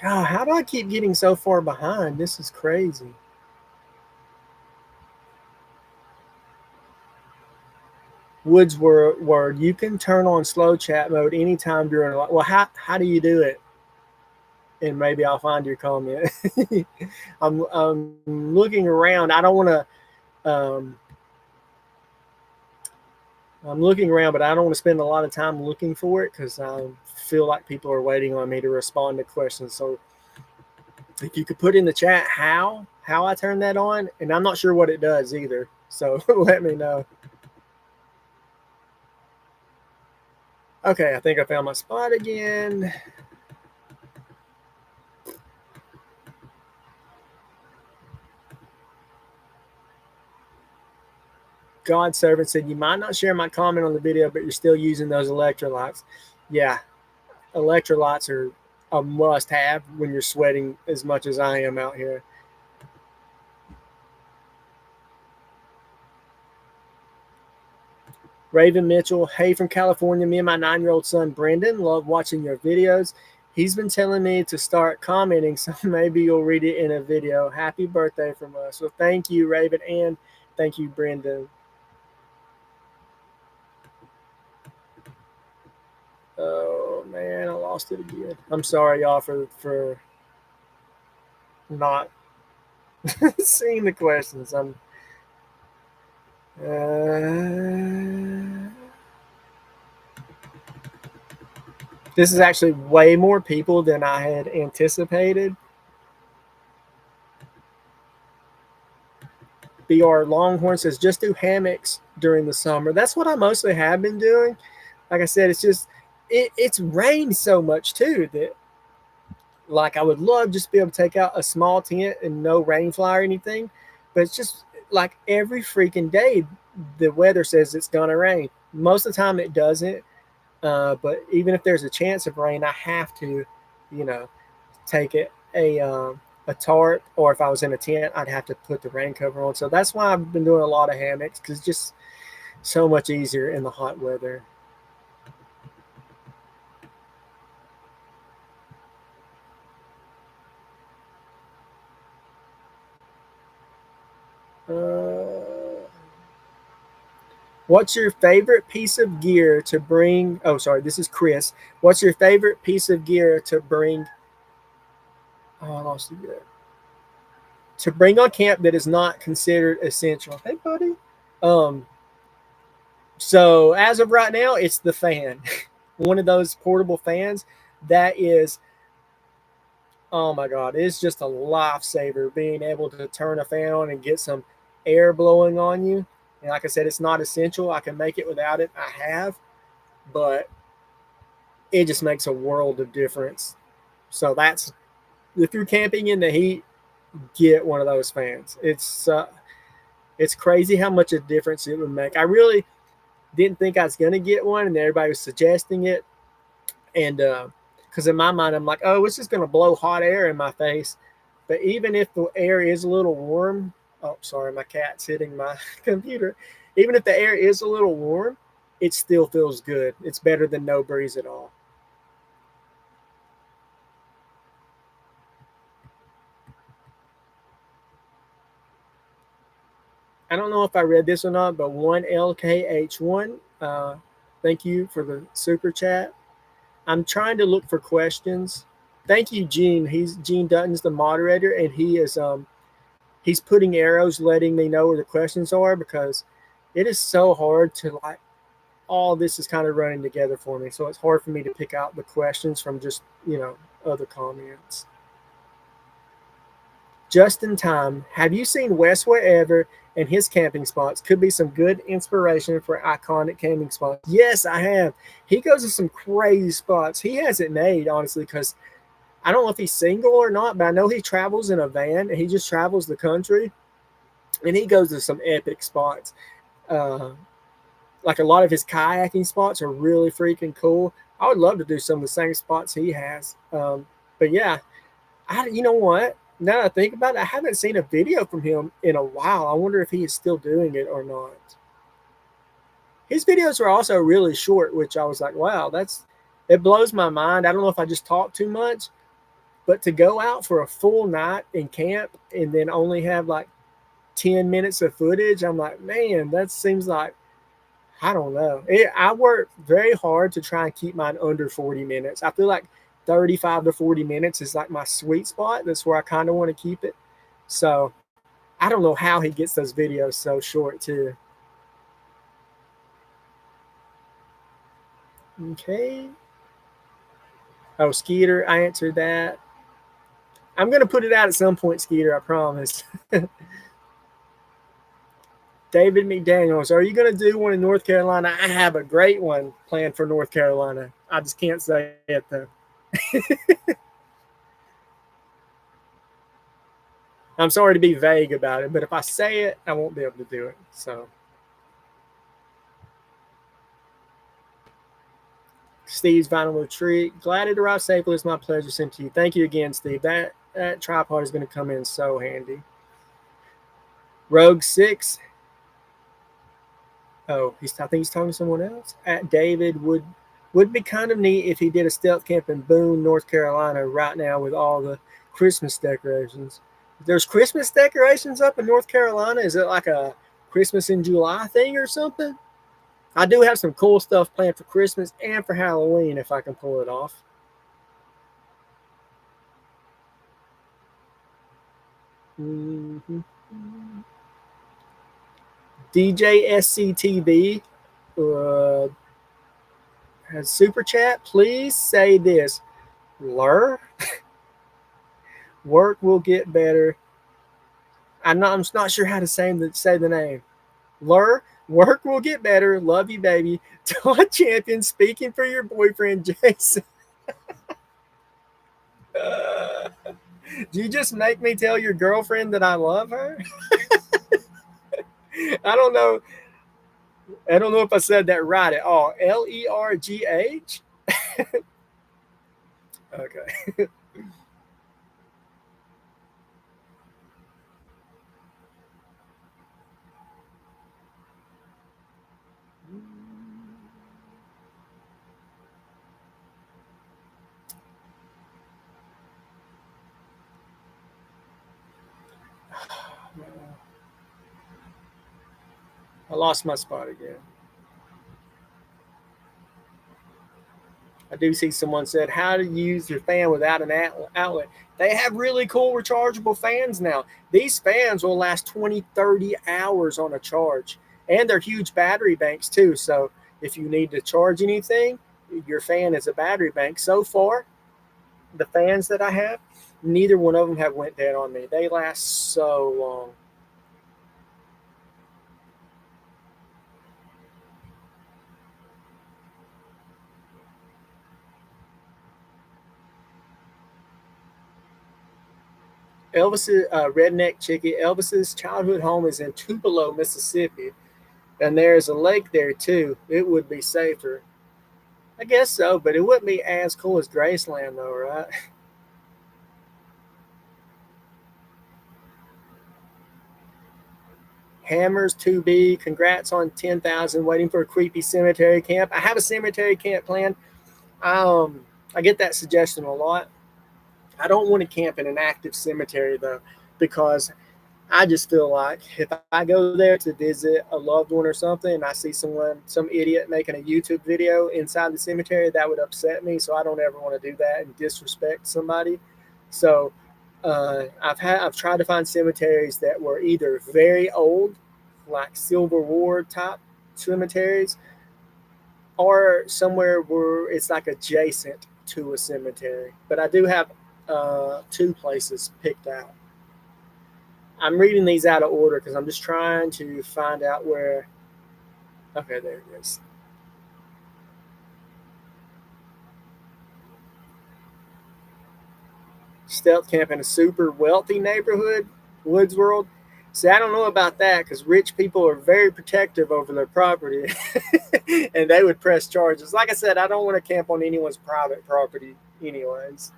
God, how do I keep getting so far behind? This is crazy. Woods word. You can turn on slow chat mode anytime during. Well, how do you do it? And maybe I'll find your comment. I'm looking around. I don't want to. I'm looking around, but I don't want to spend a lot of time looking for it because I feel like people are waiting on me to respond to questions. So if you could put in the chat how I turn that on, and I'm not sure what it does either. So let me know. Okay, I think I found my spot again. God servant said, you might not share my comment on the video, but you're still using those electrolytes. Yeah, electrolytes are a must have when you're sweating as much as I am out here. Raven Mitchell, hey from California. Me and my 9-year-old son Brendan love watching your videos. He's been telling me to start commenting, so maybe you'll read it in a video. Happy birthday from us. So thank you, Raven, and thank you, Brendan. Oh man, I lost it again. I'm sorry, y'all, for not seeing the questions. This is actually way more people than I had anticipated. BR Longhorn says, just do hammocks during the summer. That's what I mostly have been doing. Like I said, it's just, it's rained so much too that, like, I would love just to be able to take out a small tent and no rain fly or anything. But it's just like every freaking day, the weather says it's going to rain. Most of the time it doesn't. But even if there's a chance of rain, I have to, take it a tarp, or if I was in a tent, I'd have to put the rain cover on. So that's why I've been doing a lot of hammocks, because it's just so much easier in the hot weather. What's your favorite piece of gear to bring? Oh, sorry, this is Chris. What's your favorite piece of gear to bring? Oh, I lost it there. To bring on camp that is not considered essential. Hey, buddy. So as of right now, it's the fan. One of those portable fans that is, oh my God, it's just a lifesaver being able to turn a fan on and get some air blowing on you. And like I said, it's not essential. I can make it without it. I have, but it just makes a world of difference. So that's, if you're camping in the heat, get one of those fans. It's crazy how much a difference it would make. I really didn't think I was going to get one, and everybody was suggesting it. And because in my mind, I'm like, oh, it's just going to blow hot air in my face. But even if the air is a little warm, oh, sorry, my cat's hitting my computer. Even if the air is a little warm, it still feels good. It's better than no breeze at all. I don't know if I read this or not, but 1LKH1, thank you for the super chat. I'm trying to look for questions. Thank you, Gene. Gene Dutton's the moderator, and he's putting arrows letting me know where the questions are, because it is so hard to, like, all this is kind of running together for me. So it's hard for me to pick out the questions from just, other comments. Just in time, have you seen Wes Wherever and his camping spots? Could be some good inspiration for iconic camping spots. Yes, I have. He goes to some crazy spots. He has it made, honestly, because I don't know if he's single or not, but I know he travels in a van, and he just travels the country, and he goes to some epic spots. Like, a lot of his kayaking spots are really freaking cool. I would love to do some of the same spots he has. But yeah, you know what? Now that I think about it, I haven't seen a video from him in a while. I wonder if he is still doing it or not. His videos are also really short, which I was like, wow, it blows my mind. I don't know if I just talk too much, but to go out for a full night in camp and then only have like 10 minutes of footage, I'm like, man, that seems like, I don't know. I work very hard to try and keep mine under 40 minutes. I feel like 35 to 40 minutes is like my sweet spot. That's where I kind of want to keep it. So I don't know how he gets those videos so short too. Okay. Oh, Skeeter, I answered that. I'm going to put it out at some point, Skeeter, I promise. David McDaniels, are you going to do one in North Carolina? I have a great one planned for North Carolina. I just can't say it, though. I'm sorry to be vague about it, but if I say it, I won't be able to do it. So, Steve's Vinyl Retreat, glad it arrived safely. It's my pleasure sent to you. Thank you again, Steve. That tripod is going to come in so handy. Rogue 6, Oh, I think he's talking to someone else. At David would be kind of neat if he did a stealth camp in Boone, North Carolina, right now with all the Christmas decorations. There's Christmas decorations up in North Carolina. Is it like a Christmas in July thing or something? I do have some cool stuff planned for Christmas and for Halloween if I can pull it off. Mm-hmm. DJ SCTV uh, has super chat. Please say this. Lur, work will get better. I'm just not sure how to say the name. Lur, work will get better. Love you, baby. Todd Champion speaking for your boyfriend, Jason. Do you just make me tell your girlfriend that I love her? I don't know. I don't know if I said that right at all. Lergh? Okay. I lost my spot again. I do see someone said how to use your fan without an outlet. They have really cool rechargeable fans now. These fans will last 20, 30 hours on a charge. And they're huge battery banks too. So if you need to charge anything, your fan is a battery bank. So far, the fans that I have, neither one of them have went dead on me. They last so long. Elvis's redneck chickie. Elvis's childhood home is in Tupelo, Mississippi, and there's a lake there too. It would be safer, I guess so, but it wouldn't be as cool as Graceland, though, right? Hammers to be. Congrats on 10,000. Waiting for a creepy cemetery camp. I have a cemetery camp planned. I get that suggestion a lot. I don't want to camp in an active cemetery though, because I just feel like if I go there to visit a loved one or something, and I see some idiot making a YouTube video inside the cemetery, that would upset me. So I don't ever want to do that and disrespect somebody. So I've tried to find cemeteries that were either very old, like Civil War type cemeteries, or somewhere where it's like adjacent to a cemetery. But I do have two places picked out. I'm reading these out of order because I'm just trying to find out where. Okay, there it is. Stealth camp in a super wealthy neighborhood, Woods World. See, I don't know about that because rich people are very protective over their property and they would press charges. Like I said, I don't want to camp on anyone's private property, anyways.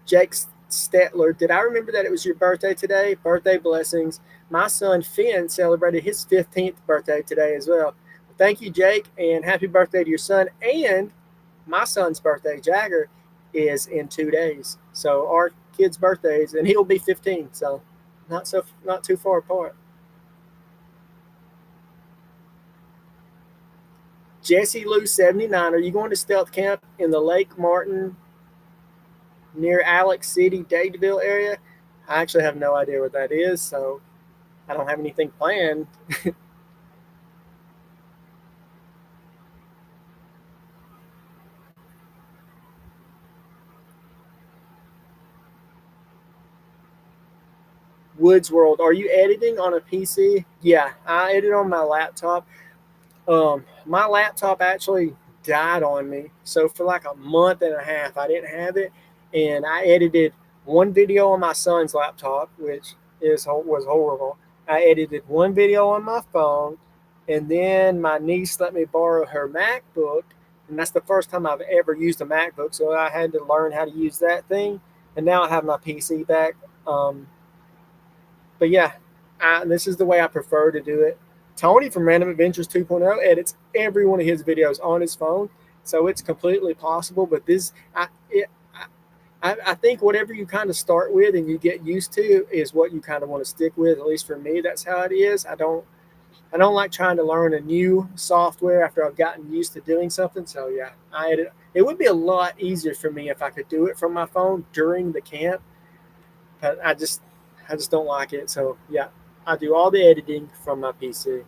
Jake Stetler, did I remember that it was your birthday today? Birthday blessings. My son Finn celebrated his 15th birthday today as well. Thank you, Jake, and happy birthday to your son. And my son's birthday, Jagger, is in 2 days. So our kids' birthdays, and he'll be 15. So not too far apart. Jesse Lou 79. Are you going to stealth camp in the Lake Martin near Alex City, Dadeville area? I actually have no idea what that is, so I don't have anything planned. Woods World. Are you editing on a PC? Yeah, I edit on my laptop. My laptop actually died on me, so for like a month and a half, I didn't have it, and I edited one video on my son's laptop, which was horrible. I edited one video on my phone, and then my niece let me borrow her MacBook, and that's the first time I've ever used a MacBook, so I had to learn how to use that thing. and now I have my PC back. But yeah, this is the way I prefer to do it. Tony from Random Adventures 2.0 edits every one of his videos on his phone, so it's completely possible. But I think whatever you kind of start with and you get used to is what you kind of want to stick with. At least for me, that's how it is. I don't like trying to learn a new software after I've gotten used to doing something. So yeah, I edit. It would be a lot easier for me if I could do it from my phone during the camp, but I just don't like it. So yeah, I do all the editing from my PC.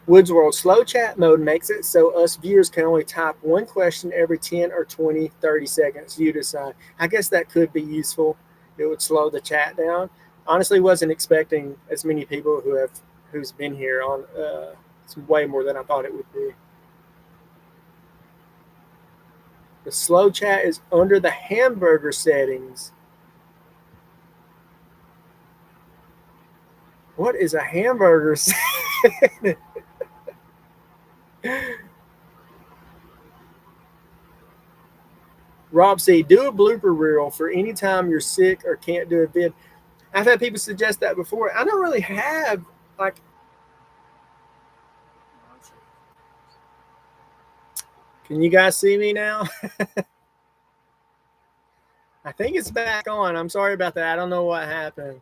Woods World slow chat mode makes it so us viewers can only type one question every 10 or 20, 30 seconds. You decide. I guess that could be useful. It would slow the chat down. Honestly, wasn't expecting as many people who's been here on. It's way more than I thought it would be. The slow chat is under the hamburger settings. What is a hamburger setting? Rob C, do a blooper reel for any time you're sick or can't do a vid. I've had people suggest that before. I don't really have like. Can you guys see me now? I think it's back on. I'm sorry about that. I don't know what happened.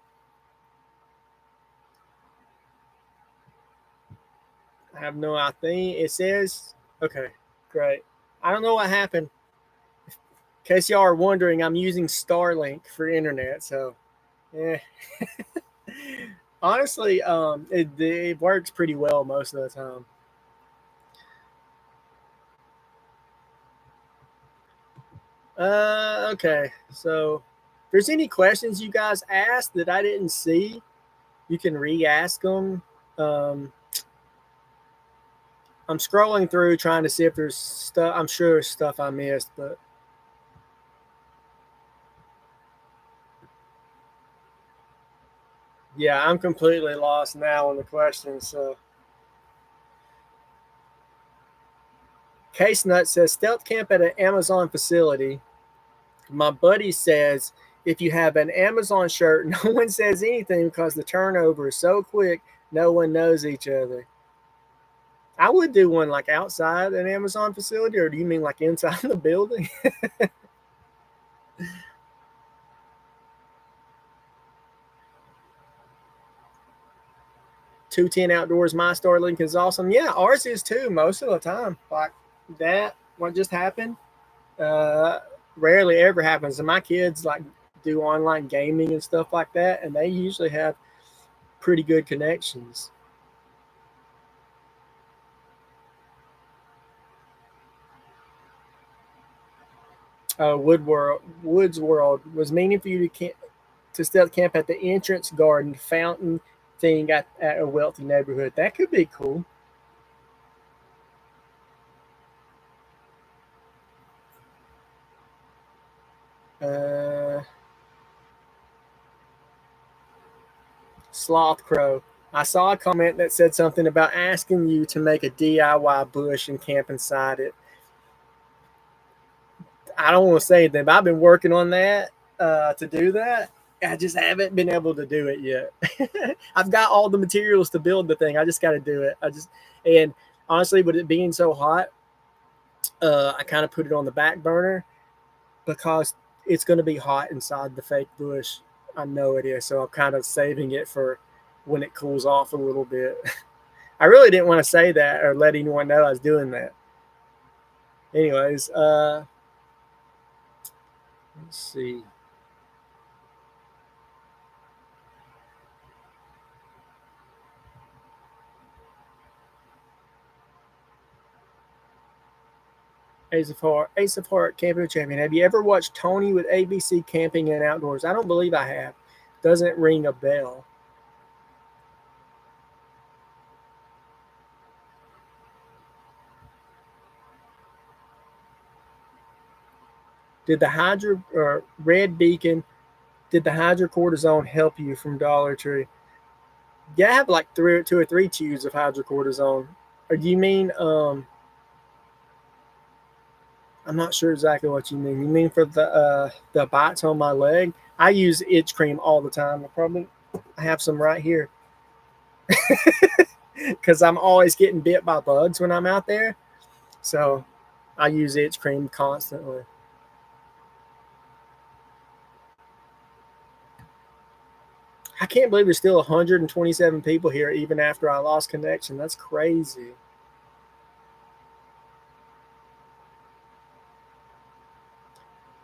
I have no idea. It says, okay, great. I don't know what happened. In case y'all are wondering, I'm using Starlink for internet. So, yeah. Honestly, it works pretty well most of the time. Okay. So, if there's any questions you guys asked that I didn't see, you can re-ask them. I'm scrolling through trying to see if there's stuff. I'm sure there's stuff I missed, but yeah, I'm completely lost now on the questions. So, Case Nut says stealth camp at an Amazon facility. My buddy says if you have an Amazon shirt, no one says anything because the turnover is so quick, no one knows each other. I would do one like outside an Amazon facility, or do you mean like inside the building? 210 Outdoors, my Starlink is awesome. Yeah, ours is too most of the time. Like that, what just happened, uh, rarely ever happens. And my kids like do online gaming and stuff like that, and they usually have pretty good connections. Woods World was meaning for you to stealth camp at the entrance garden fountain thing at a wealthy neighborhood. That could be cool. Uh, Sloth Crow. I saw a comment that said something about asking you to make a DIY bush and camp inside it. I don't want to say anything, but I've been working on that to do that. I just haven't been able to do it yet. I've got all the materials to build the thing. I just got to do it. And honestly, with it being so hot, I kind of put it on the back burner because it's going to be hot inside the fake bush. I know it is. So I'm kind of saving it for when it cools off a little bit. I really didn't want to say that or let anyone know I was doing that. Anyways, let's see. Ace of Heart, Camping Champion. Have you ever watched Tony with ABC Camping and Outdoors? I don't believe I have. Doesn't ring a bell. Did the hydro or red beacon? Did the hydrocortisone help you from Dollar Tree? Yeah, I have like two or three tubes of hydrocortisone. Or do you mean I'm not sure exactly what you mean. You mean for the bites on my leg? I use itch cream all the time. I have some right here because I'm always getting bit by bugs when I'm out there. So I use itch cream constantly. I can't believe there's still 127 people here even after I lost connection. That's crazy.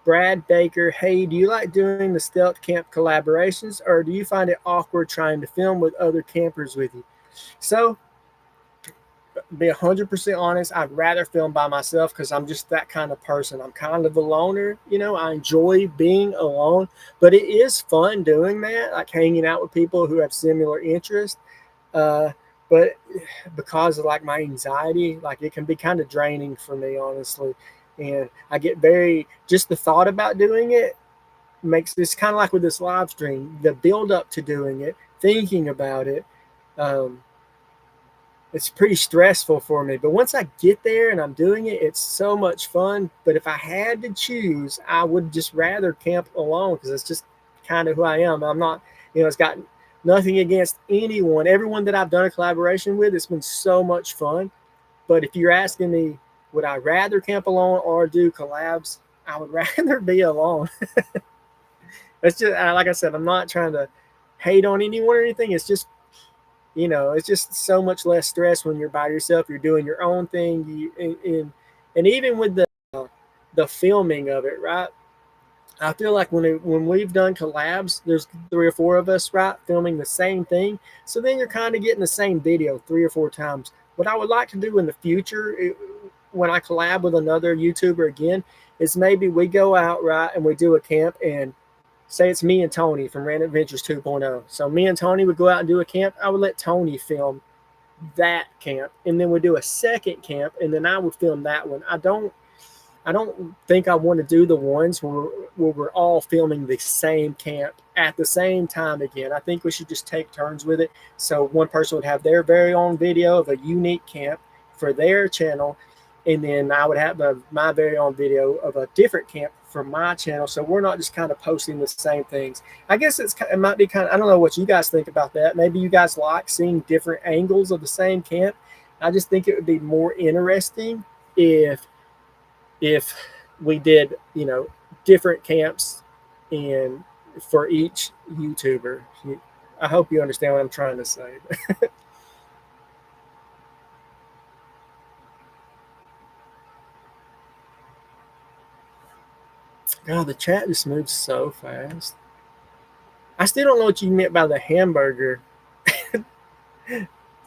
Brad Baker, hey, do you like doing the stealth camp collaborations or do you find it awkward trying to film with other campers with you? So, be 100% honest, I'd rather film by myself because I'm just that kind of person. I'm kind of a loner, you know. I enjoy being alone, but it is fun doing that, like hanging out with people who have similar interests. Uh, but because of like my anxiety, like it can be kind of draining for me, honestly. And I get very just the thought about doing it makes this kind of like with this live stream, the build up to doing it, thinking about it. Um, it's pretty stressful for me. But once I get there and I'm doing it, it's so much fun. But if I had to choose, I would just rather camp alone because it's just kind of who I am. I'm not, you know, it's got nothing against anyone. Everyone that I've done a collaboration with, it's been so much fun. But if you're asking me, would I rather camp alone or do collabs? I would rather be alone. It's just, like I said, I'm not trying to hate on anyone or anything. It's just, you know, it's just so much less stress when you're by yourself. You're doing your own thing. And even with the filming of it, right? I feel like when we've done collabs, there's 3 or 4 of us, right, filming the same thing. So then you're kind of getting the same video 3 or 4 times. What I would like to do in the future, when I collab with another YouTuber again, is maybe we go out, right, and we do a camp and say it's me and Tony from Random Adventures 2.0. So me and Tony would go out and do a camp. I would let Tony film that camp, and then we do a second camp, and then I would film that one. I don't think I want to do the ones where we're all filming the same camp at the same time again. I think we should just take turns with it. So one person would have their very own video of a unique camp for their channel, and then I would have my very own video of a different camp for my channel. So we're not just kind of posting the same things. I guess it might be kind of, I don't know what you guys think about that. Maybe you guys like seeing different angles of the same camp. I just think it would be more interesting if we did, you know, different camps and for each YouTuber. I hope you understand what I'm trying to say. God, the chat just moves so fast. I still don't know what you meant by the hamburger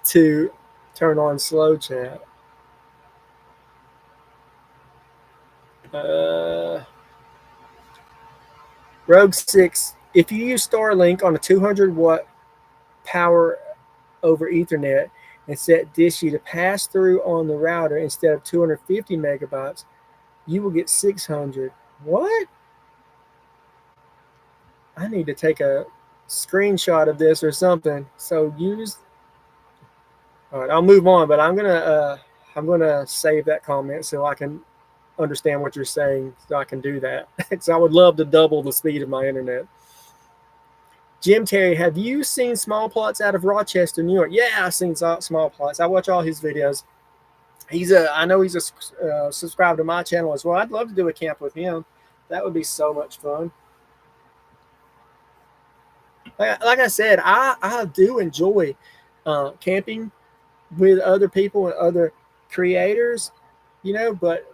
to turn on slow chat. Rogue 6, if you use Starlink on a 200-watt power over Ethernet and set Dishy to pass through on the router instead of 250 megabytes, you will get 600. What? I need to take a screenshot of this or something. So use. All right, I'll move on, but I'm gonna save that comment so I can understand what you're saying, so I can do that. So I would love to double the speed of my internet. Jim Terry, have you seen Small Plots out of Rochester, New York? Yeah, I've seen Small Plots. I watch all his videos. I know he's subscribed to my channel as well. I'd love to do a camp with him. That would be so much fun. Like I said, I do enjoy camping with other people and other creators, you know, but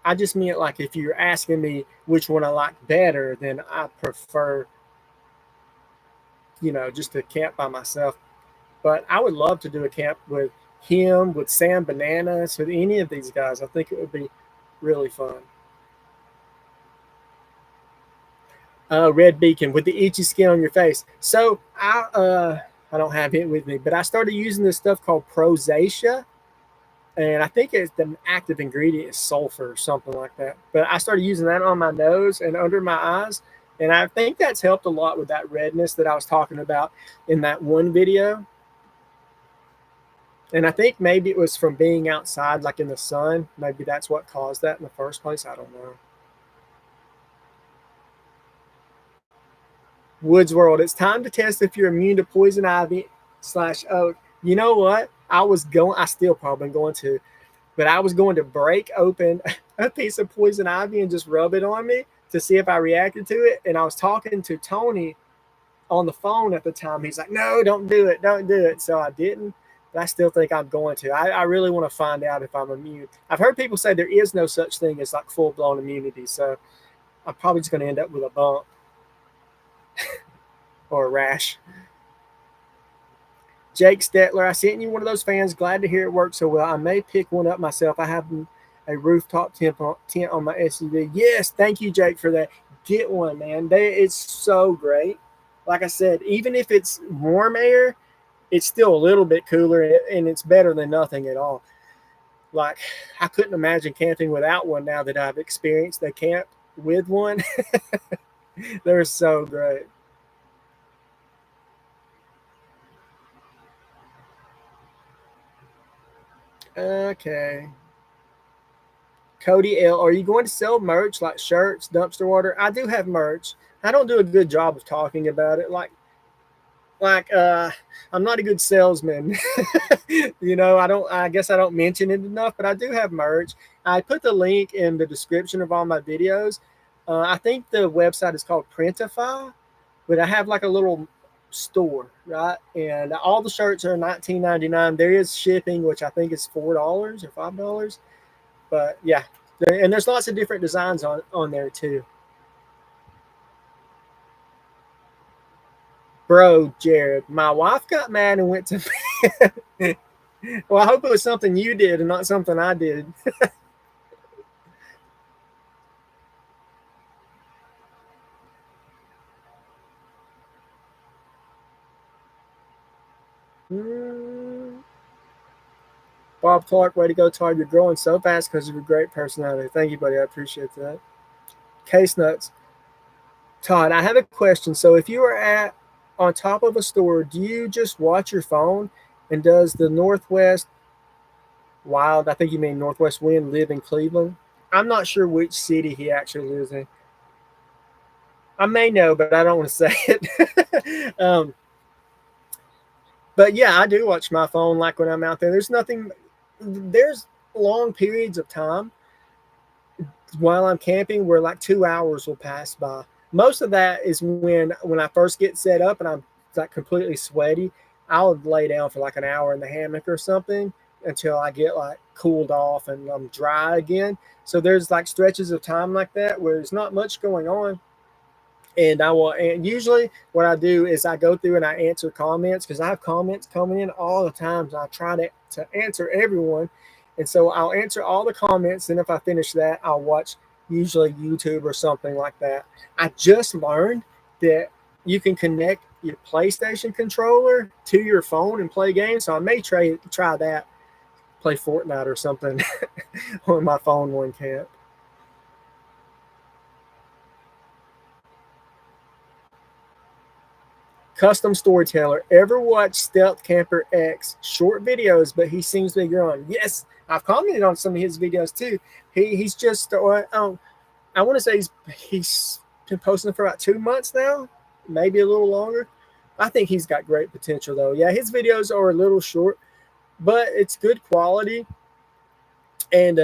I just meant like if you're asking me which one I like better, then I prefer, you know, just to camp by myself. But I would love to do a camp with him, with Sam Bananas, with any of these guys. I think it would be really fun. Red Beacon with the itchy skin on your face. So I don't have it with me, but I started using this stuff called Prozacia, and I think it's the active ingredient is sulfur or something like that. But I started using that on my nose and under my eyes, and I think that's helped a lot with that redness that I was talking about in that one video. And I think maybe it was from being outside, like in the sun. Maybe that's what caused that in the first place. I don't know. Woods World, it's time to test if you're immune to poison ivy slash oak. You know what? I still probably going to, but I was going to break open a piece of poison ivy and just rub it on me to see if I reacted to it. And I was talking to Tony on the phone at the time. He's like, no, don't do it. Don't do it. So I didn't, but I still think I'm going to. I really want to find out if I'm immune. I've heard people say there is no such thing as like full blown immunity. So I'm probably just going to end up with a bump or a rash. Jake Stetler, I sent you one of those fans. Glad to hear it worked so well. I may pick one up myself. I have a rooftop tent on my SUV. Yes, thank you, Jake, for that. Get one, man. It's so great. Like I said, even if it's warm air, it's still a little bit cooler, and it's better than nothing at all. Like, I couldn't imagine camping without one now that I've experienced a camp with one. They're so great. Okay. Cody L, are you going to sell merch like shirts, dumpster water? I do have merch. I don't do a good job of talking about it. Like I'm not a good salesman. I guess I don't mention it enough, but I do have merch. I put the link in the description of all my videos. I think the website is called Printify, but I have like a little store, right? And all the shirts are $19.99. There is shipping, which I think is $4 or $5. But yeah, and there's lots of different designs on there too. Bro, Jared, my wife got mad and went to bed. Well, I hope it was something you did and not something I did. Bob Clark, way to go, Todd. You're growing so fast because of your great personality. Thank you, buddy. I appreciate that. Case nuts. Todd, I have a question. So if you are at on top of a store, do you just watch your phone? And does the Northwest Wild, I think you mean Northwest Wind, live in Cleveland? I'm not sure which city he actually lives in. I may know, but I don't want to say it. But yeah, I do watch my phone like when I'm out there. There's long periods of time while I'm camping where like 2 hours will pass by. Most of that is when I first get set up and I'm like completely sweaty. I'll lay down for like an hour in the hammock or something until I get like cooled off and I'm dry again. So there's like stretches of time like that where there's not much going on. And usually what I do is I go through and I answer comments because I have comments coming in all the time. So I try to answer everyone. And so I'll answer all the comments. And if I finish that, I'll watch usually YouTube or something like that. I just learned that you can connect your PlayStation controller to your phone and play games. So I may try that, play Fortnite or something on my phone one camp. Custom Storyteller. Ever watch Stealth Camper X short videos, but he seems to be growing? Yes, I've commented on some of his videos too. He's just I want to say he's been posting for about 2 months now, maybe a little longer. I think he's got great potential though. Yeah, his videos are a little short, but it's good quality. And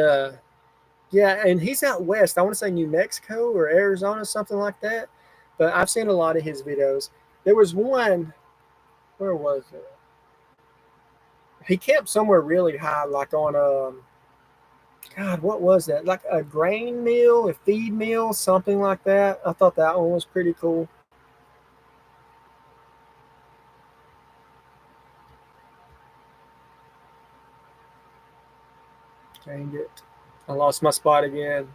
yeah, and he's out west. I want to say New Mexico or Arizona, something like that. But I've seen a lot of his videos. There was one, where was it? He camped somewhere really high, like on God, what was that? Like a grain mill, a feed mill, something like that. I thought that one was pretty cool. Dang it. I lost my spot again.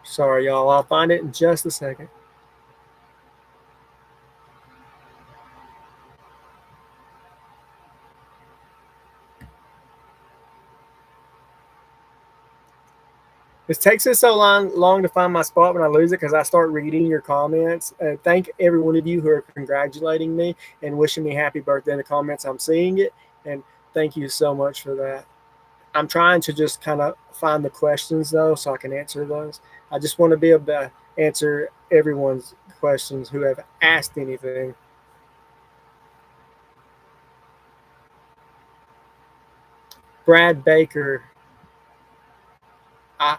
Sorry, y'all. I'll find it in just a second. It takes us so long to find my spot when I lose it because I start reading your comments. Thank every one of you who are congratulating me and wishing me happy birthday in the comments. I'm seeing it, and thank you so much for that. I'm trying to just kind of find the questions though, so I can answer those. I just want to be able to answer everyone's questions who have asked anything. Brad Baker.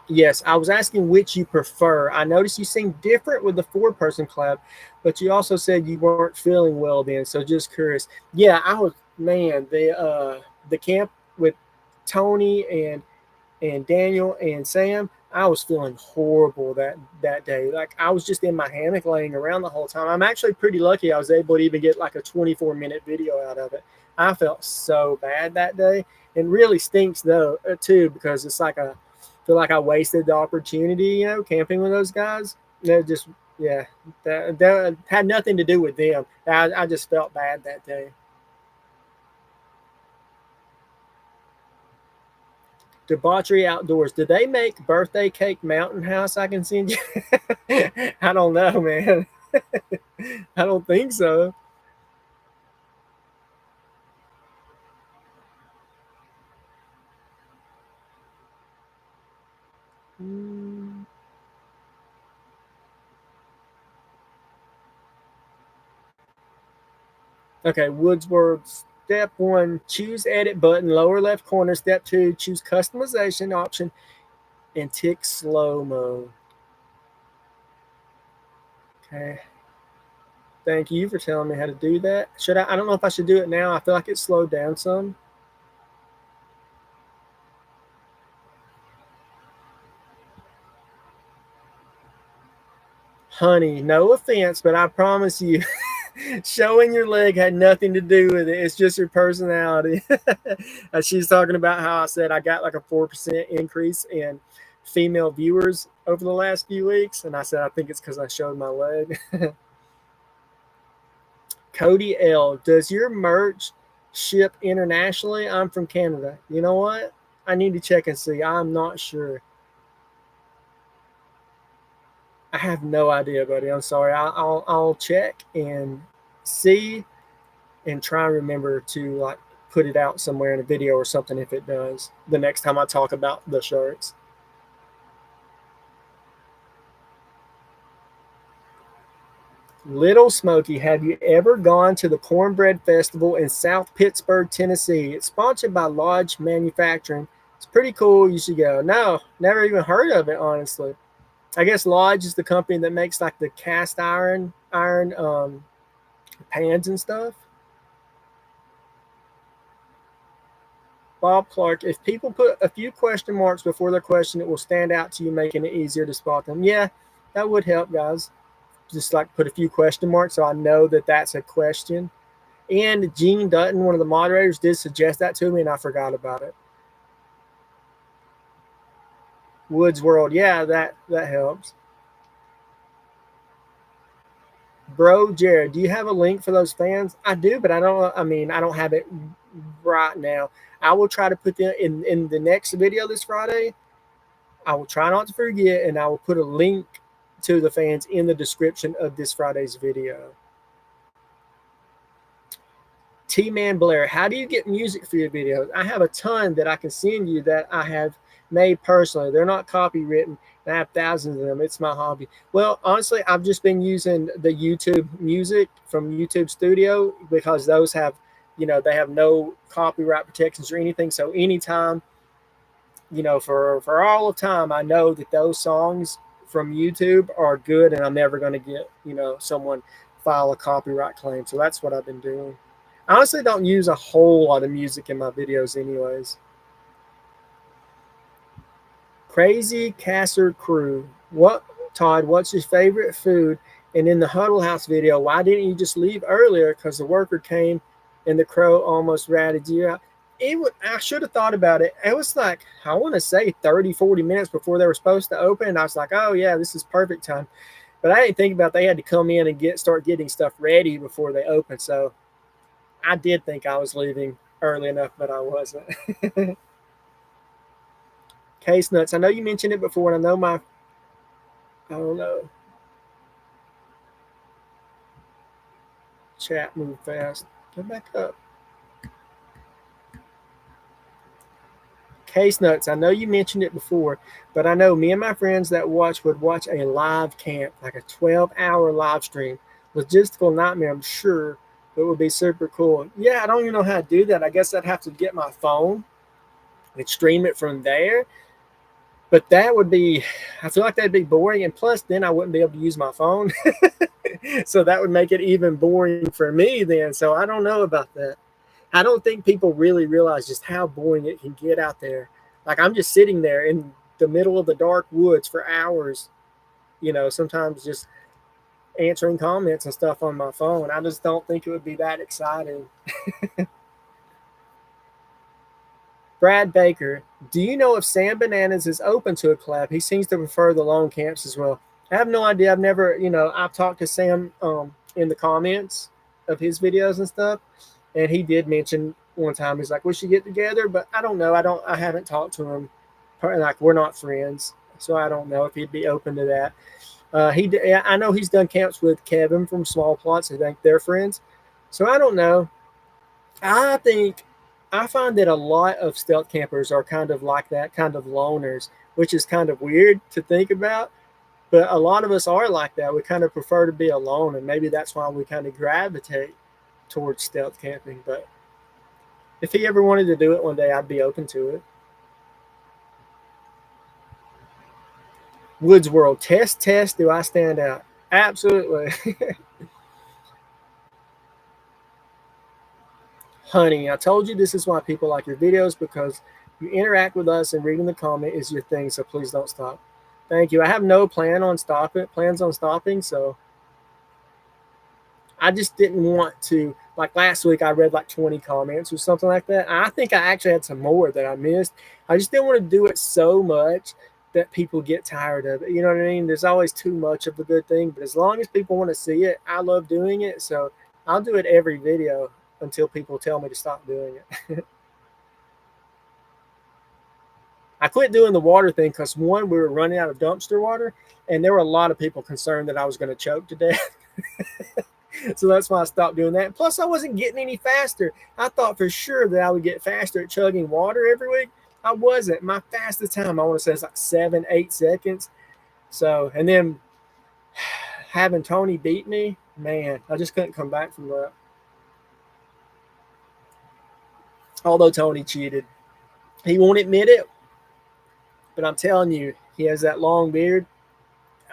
Yes, I was asking which you prefer. I noticed you seemed different with the four-person club, but you also said you weren't feeling well then. So just curious. Yeah, I was. Man, the camp with Tony and Daniel and Sam, I was feeling horrible that day. Like I was just in my hammock laying around the whole time. I'm actually pretty lucky I was able to even get like a 24-minute video out of it. I felt so bad that day, and really stinks though too because it's like a feel like I wasted the opportunity, camping with those guys. They're just yeah, that had nothing to do with them. I just felt bad that day. Debauchery Outdoors. Did they make birthday cake Mountain House? I can send you. I don't know, man. I don't think so. Mm. Okay, Woodsworth. Step one, choose edit button, lower left corner. Step two, choose customization option and tick slow mo. Okay. Thank you for telling me how to do that. Should I? I don't know if I should do it now. I feel like it slowed down some. Honey, no offense, but I promise you, showing your leg had nothing to do with it. It's just your personality. She's talking about how I said I got like a 4% increase in female viewers over the last few weeks. And I said, I think it's because I showed my leg. Cody L, does your merch ship internationally? I'm from Canada. You know what? I need to check and see. I'm not sure. I have no idea, buddy. I'm sorry. I'll check and see and try and remember to like put it out somewhere in a video or something if it does the next time I talk about the shirts. Little Smoky, have you ever gone to the Cornbread Festival in South Pittsburgh, Tennessee? It's sponsored by Lodge Manufacturing. It's pretty cool. You should go. No, never even heard of it, honestly. I guess Lodge is the company that makes like the cast iron pans and stuff. Bob Clark, if people put a few question marks before their question, it will stand out to you, making it easier to spot them. Yeah, that would help, guys. Just like put a few question marks so I know that that's a question. And Gene Dutton, one of the moderators, did suggest that to me, and I forgot about it. Woods World, yeah, that helps. Bro, Jared, do you have a link for those fans? I do, but I don't. I mean, I don't have it right now. I will try to put them in the next video this Friday. I will try not to forget, and I will put a link to the fans in the description of this Friday's video. T-Man Blair, how do you get music for your videos? I have a ton that I can send you that I have made personally. They're not copywritten. I have thousands of them. It's my hobby. Well, honestly, I've just been using the YouTube music from YouTube Studio because those have, they have no copyright protections or anything. So anytime, for all of time, I know that those songs from YouTube are good and I'm never going to get, someone file a copyright claim. So that's what I've been doing. I honestly don't use a whole lot of music in my videos anyways. Crazy Casser Crew. Todd, what's your favorite food? And in the Huddle House video, why didn't you just leave earlier? Because the worker came and the crow almost ratted you out. I should have thought about it. It was like, I want to say 30, 40 minutes before they were supposed to open. And I was like, oh, yeah, this is perfect time. But I didn't think about they had to come in and start getting stuff ready before they open. So I did think I was leaving early enough, but I wasn't. Case nuts. I know you mentioned it before, and I know I don't know. Chat moved fast. Go back up. Case nuts. I know you mentioned it before, but I know me and my friends that would watch a live camp, like a 12-hour live stream. Logistical nightmare, I'm sure, but it would be super cool. Yeah, I don't even know how to do that. I guess I'd have to get my phone and stream it from there. But that would be, I feel like that'd be boring. And plus, then I wouldn't be able to use my phone. So that would make it even boring for me then. So I don't know about that. I don't think people really realize just how boring it can get out there. Like I'm just sitting there in the middle of the dark woods for hours, sometimes just answering comments and stuff on my phone. I just don't think it would be that exciting. Brad Baker, do you know if Sam Bananas is open to a collab? He seems to prefer the lone camps as well. I have no idea. I've never, I've talked to Sam in the comments of his videos and stuff, and he did mention one time he's like, we should get together, but I don't know. I haven't talked to him. Like we're not friends, so I don't know if he'd be open to that. I know he's done camps with Kevin from Small Plots. I think they're friends, so I don't know. I find that a lot of stealth campers are kind of like that, kind of loners, which is kind of weird to think about. But a lot of us are like that. We kind of prefer to be alone, and maybe that's why we kind of gravitate towards stealth camping. But if he ever wanted to do it one day, I'd be open to it. Woods World, test. Do I stand out? Absolutely. Honey, I told you this is why people like your videos, because you interact with us and reading the comment is your thing. So please don't stop. Thank you. I have no plans on stopping. So I just didn't want to, like last week, I read like 20 comments or something like that. I think I actually had some more that I missed. I just didn't want to do it so much that people get tired of it. You know what I mean? There's always too much of a good thing, but as long as people want to see it, I love doing it. So I'll do it every video until people tell me to stop doing it. I quit doing the water thing because one, we were running out of dumpster water, and there were a lot of people concerned that I was going to choke to death. So that's why I stopped doing that. Plus, I wasn't getting any faster. I thought for sure that I would get faster at chugging water every week. I wasn't. My fastest time, I want to say, is like 7-8 seconds. So, and then having Tony beat me, man, I just couldn't come back from that. Although Tony cheated, he won't admit it, but I'm telling you, he has that long beard.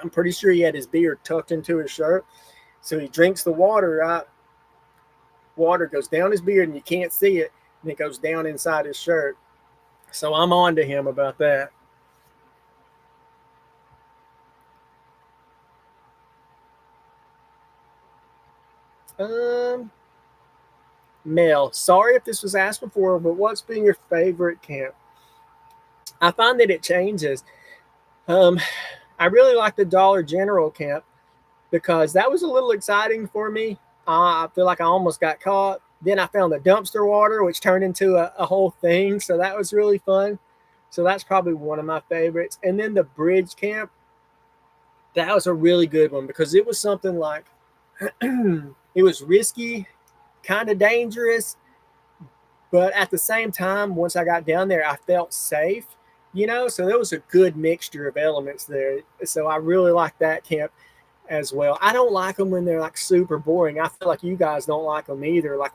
I'm pretty sure he had his beard tucked into his shirt. So he drinks the water, right? Water goes down his beard and you can't see it, and it goes down inside his shirt. So I'm on to him about that. Mel, sorry if this was asked before, but what's been your favorite camp? I find that it changes. I really like the Dollar General camp because that was a little exciting for me. I feel like I almost got caught. Then I found the dumpster water, which turned into a whole thing. So that was really fun. So that's probably one of my favorites. And then the bridge camp, that was a really good one because it was something like it was risky, kind of dangerous, but at the same time, once I got down there, I felt safe, so there was a good mixture of elements there. So I really like that camp as well. I don't like them when they're like super boring. I feel like you guys don't like them either. Like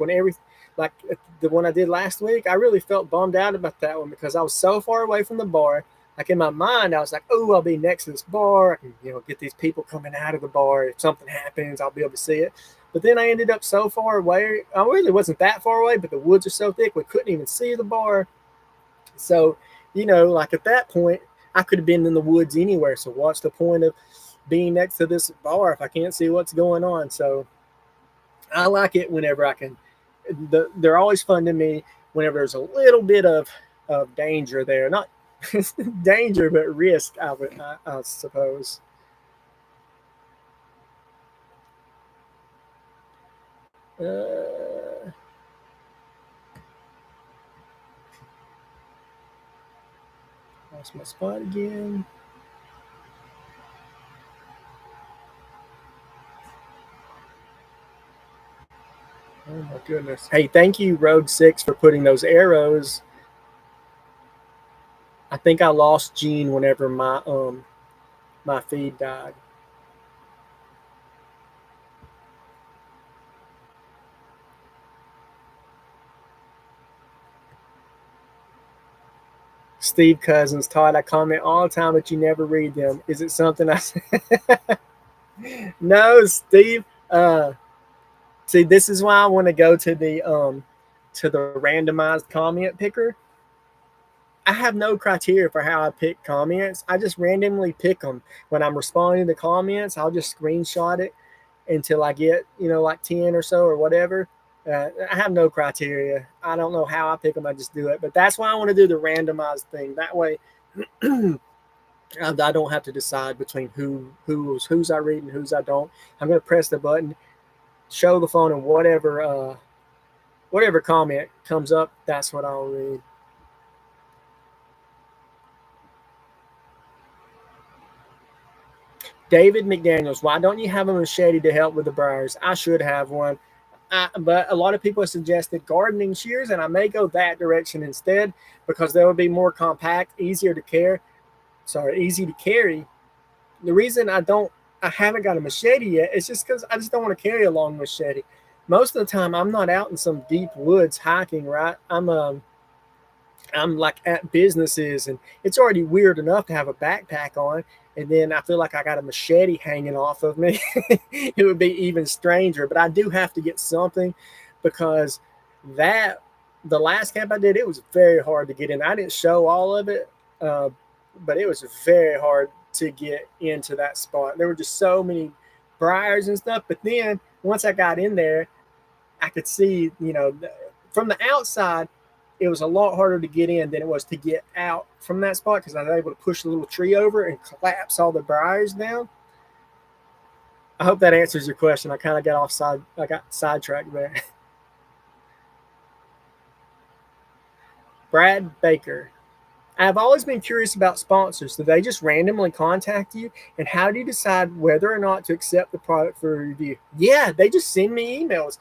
like the one I did last week, I really felt bummed out about that one because I was so far away from the bar. Like in my mind, I was like, oh, I'll be next to this bar. I can, get these people coming out of the bar. If something happens, I'll be able to see it. But then I ended up so far away. I really wasn't that far away, but the woods are so thick, we couldn't even see the bar. So, like at that point, I could have been in the woods anywhere. So what's the point of being next to this bar if I can't see what's going on? So I like it whenever I can. They're always fun to me whenever there's a little bit of danger there. Not danger, but risk, I suppose. Lost my spot again. Oh my goodness. Hey, thank you, Road 6, for putting those arrows. I think I lost Gene whenever my feed died. Steve Cousins, Todd, I comment all the time, but you never read them. Is it something I say? No, Steve. See, this is why I want to go to the randomized comment picker. I have no criteria for how I pick comments. I just randomly pick them. When I'm responding to comments, I'll just screenshot it until I get, like 10 or so or whatever. I have no criteria. I don't know how I pick them. I just do it. But that's why I want to do the randomized thing. That way, I don't have to decide between who's I read and who's I don't. I'm going to press the button, show the phone, and whatever comment comes up, that's what I'll read. David McDaniels, why don't you have a machete to help with the briars? I should have one. But a lot of people have suggested gardening shears, and I may go that direction instead because they would be more compact, easy to carry. The reason I haven't got a machete yet is just because I just don't want to carry a long machete. Most of the time, I'm not out in some deep woods hiking, right? I'm like at businesses, and it's already weird enough to have a backpack on, and then I feel like I got a machete hanging off of me. It would be even stranger. But I do have to get something because the last camp I did, it was very hard to get in. I didn't show all of it, but it was very hard to get into that spot. There were just so many briars and stuff. But then once I got in there, I could see, from the outside, it was a lot harder to get in than it was to get out from that spot because I was able to push the little tree over and collapse all the briars down. I hope that answers your question. I kind of got sidetracked there. Brad Baker. I've always been curious about sponsors. Do they just randomly contact you? And how do you decide whether or not to accept the product for a review? Yeah, they just send me emails.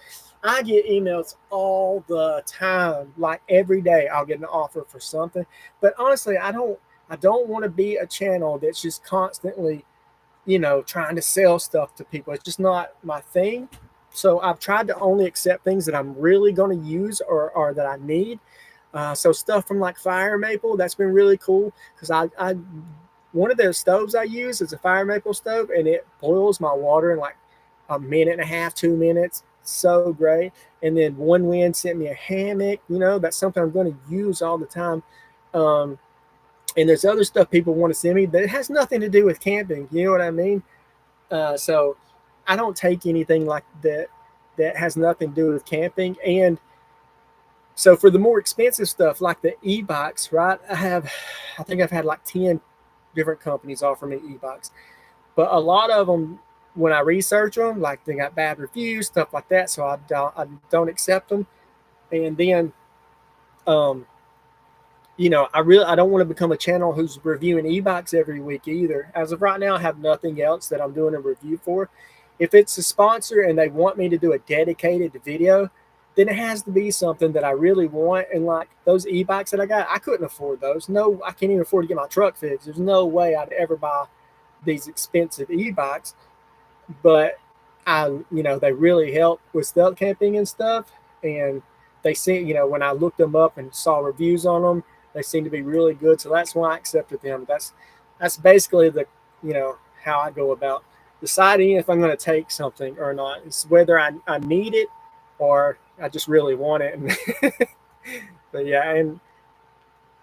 I get emails all the time, like every day I'll get an offer for something. But honestly, I don't want to be a channel that's just constantly, trying to sell stuff to people. It's just not my thing. So I've tried to only accept things that I'm really going to use or that I need. So stuff from like Fire Maple, that's been really cool because I one of those stoves I use is a Fire Maple stove, and it boils my water in like a minute and a half, 2 minutes. So great. And then One Wind sent me a hammock. That's something I'm going to use all the time. And there's other stuff people want to send me that has nothing to do with camping. You know what I mean? So I don't take anything like that has nothing to do with camping. And so for the more expensive stuff, like the e-bikes, right? I think I've had like 10 different companies offer me e-bikes, but a lot of them, when I research them, like they got bad reviews, stuff like that. So I don't accept them. And then, I don't want to become a channel who's reviewing e-bikes every week either. As of right now, I have nothing else that I'm doing a review for. If it's a sponsor and they want me to do a dedicated video, then it has to be something that I really want. And like those e-bikes that I got, I couldn't afford those. No, I can't even afford to get my truck fixed. There's no way I'd ever buy these expensive e-bikes. But they really help with stealth camping and stuff. And they seem, when I looked them up and saw reviews on them, they seem to be really good. So that's why I accepted them. That's basically how I go about deciding if I'm going to take something or not. It's whether I need it or I just really want it. But yeah, and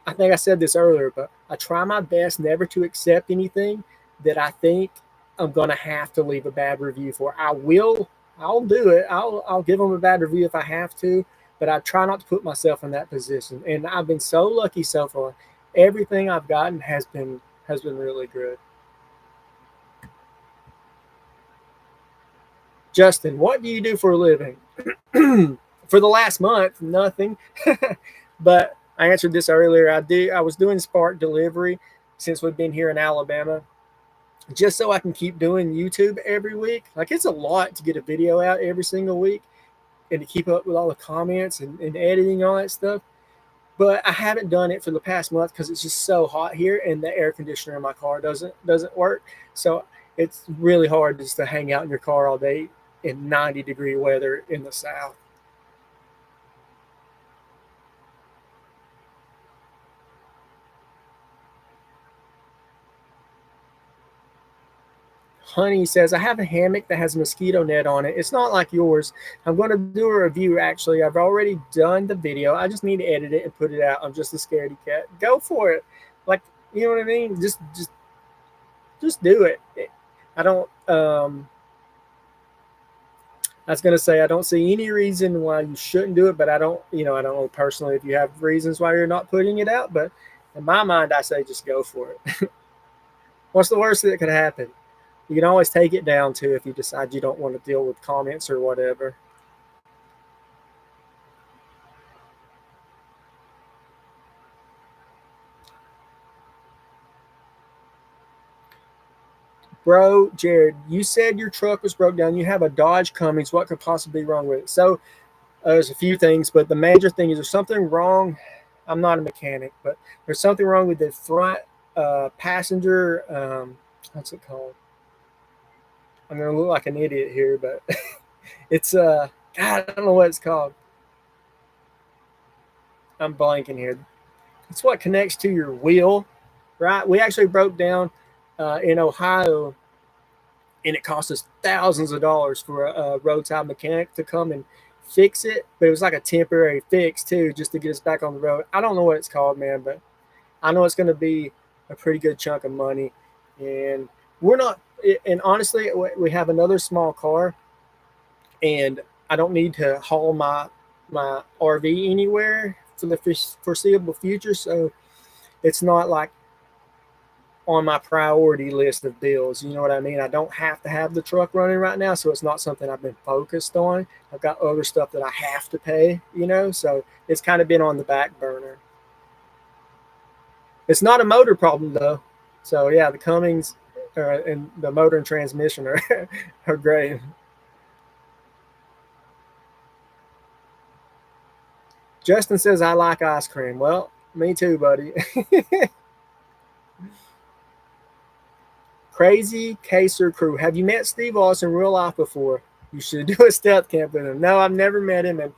I think I said this earlier, but I try my best never to accept anything that I think I'm going to have to leave a bad review for. I'll do it. I'll give them a bad review if I have to, but I try not to put myself in that position. And I've been so lucky so far. Everything I've gotten has been really good. Justin, what do you do for a living? For the last month, nothing. But I answered this earlier. I was doing Spark delivery since we've been here in Alabama, just so I can keep doing YouTube every week. Like, it's a lot to get a video out every single week and to keep up with all the comments and editing all that stuff. But I haven't done it for the past month because it's just so hot here, and the air conditioner in my car doesn't work. So it's really hard just to hang out in your car all day in 90-degree weather in the South. Honey says, I have a hammock that has a mosquito net on it. It's not like yours. I'm going to do a review, actually. I've already done the video. I just need to edit it and put it out. I'm just a scaredy cat. Go for it. Like, you know what I mean? Just do it. I don't, I was going to say, I don't see any reason why you shouldn't do it, but I don't know personally if you have reasons why you're not putting it out. But in my mind, I say just go for it. What's the worst that could happen? You can always take it down too if you decide you don't want to deal with comments or whatever. Bro, Jared, you said your truck was broke down. You have a Dodge Cummins. What could possibly be wrong with it? So there's a few things, but the major thing is there's something wrong. I'm not a mechanic, but there's something wrong with the front passenger. What's it called? I'm going to look like an idiot here, but it's, God, I don't know what it's called. I'm blanking here. It's what connects to your wheel, right? We actually broke down in Ohio, and it cost us thousands of dollars for a roadside mechanic to come and fix it. But it was like a temporary fix, too, just to get us back on the road. I don't know what it's called, man, but I know it's going to be a pretty good chunk of money. And we're not, and honestly, we have another small car, and I don't need to haul my RV anywhere for the foreseeable future. So it's not like on my priority list of bills. You know what I mean? I don't have to have the truck running right now, so it's not something I've been focused on. I've got other stuff that I have to pay, so it's kind of been on the back burner. It's not a motor problem, though. So, yeah, the Cummins and the motor and transmission are great. Justin says, I like ice cream. Well, me too, buddy. Crazy Caser Crew. Have you met Steve Austin in real life before? You should do a stealth camp with him. No, I've never met him. And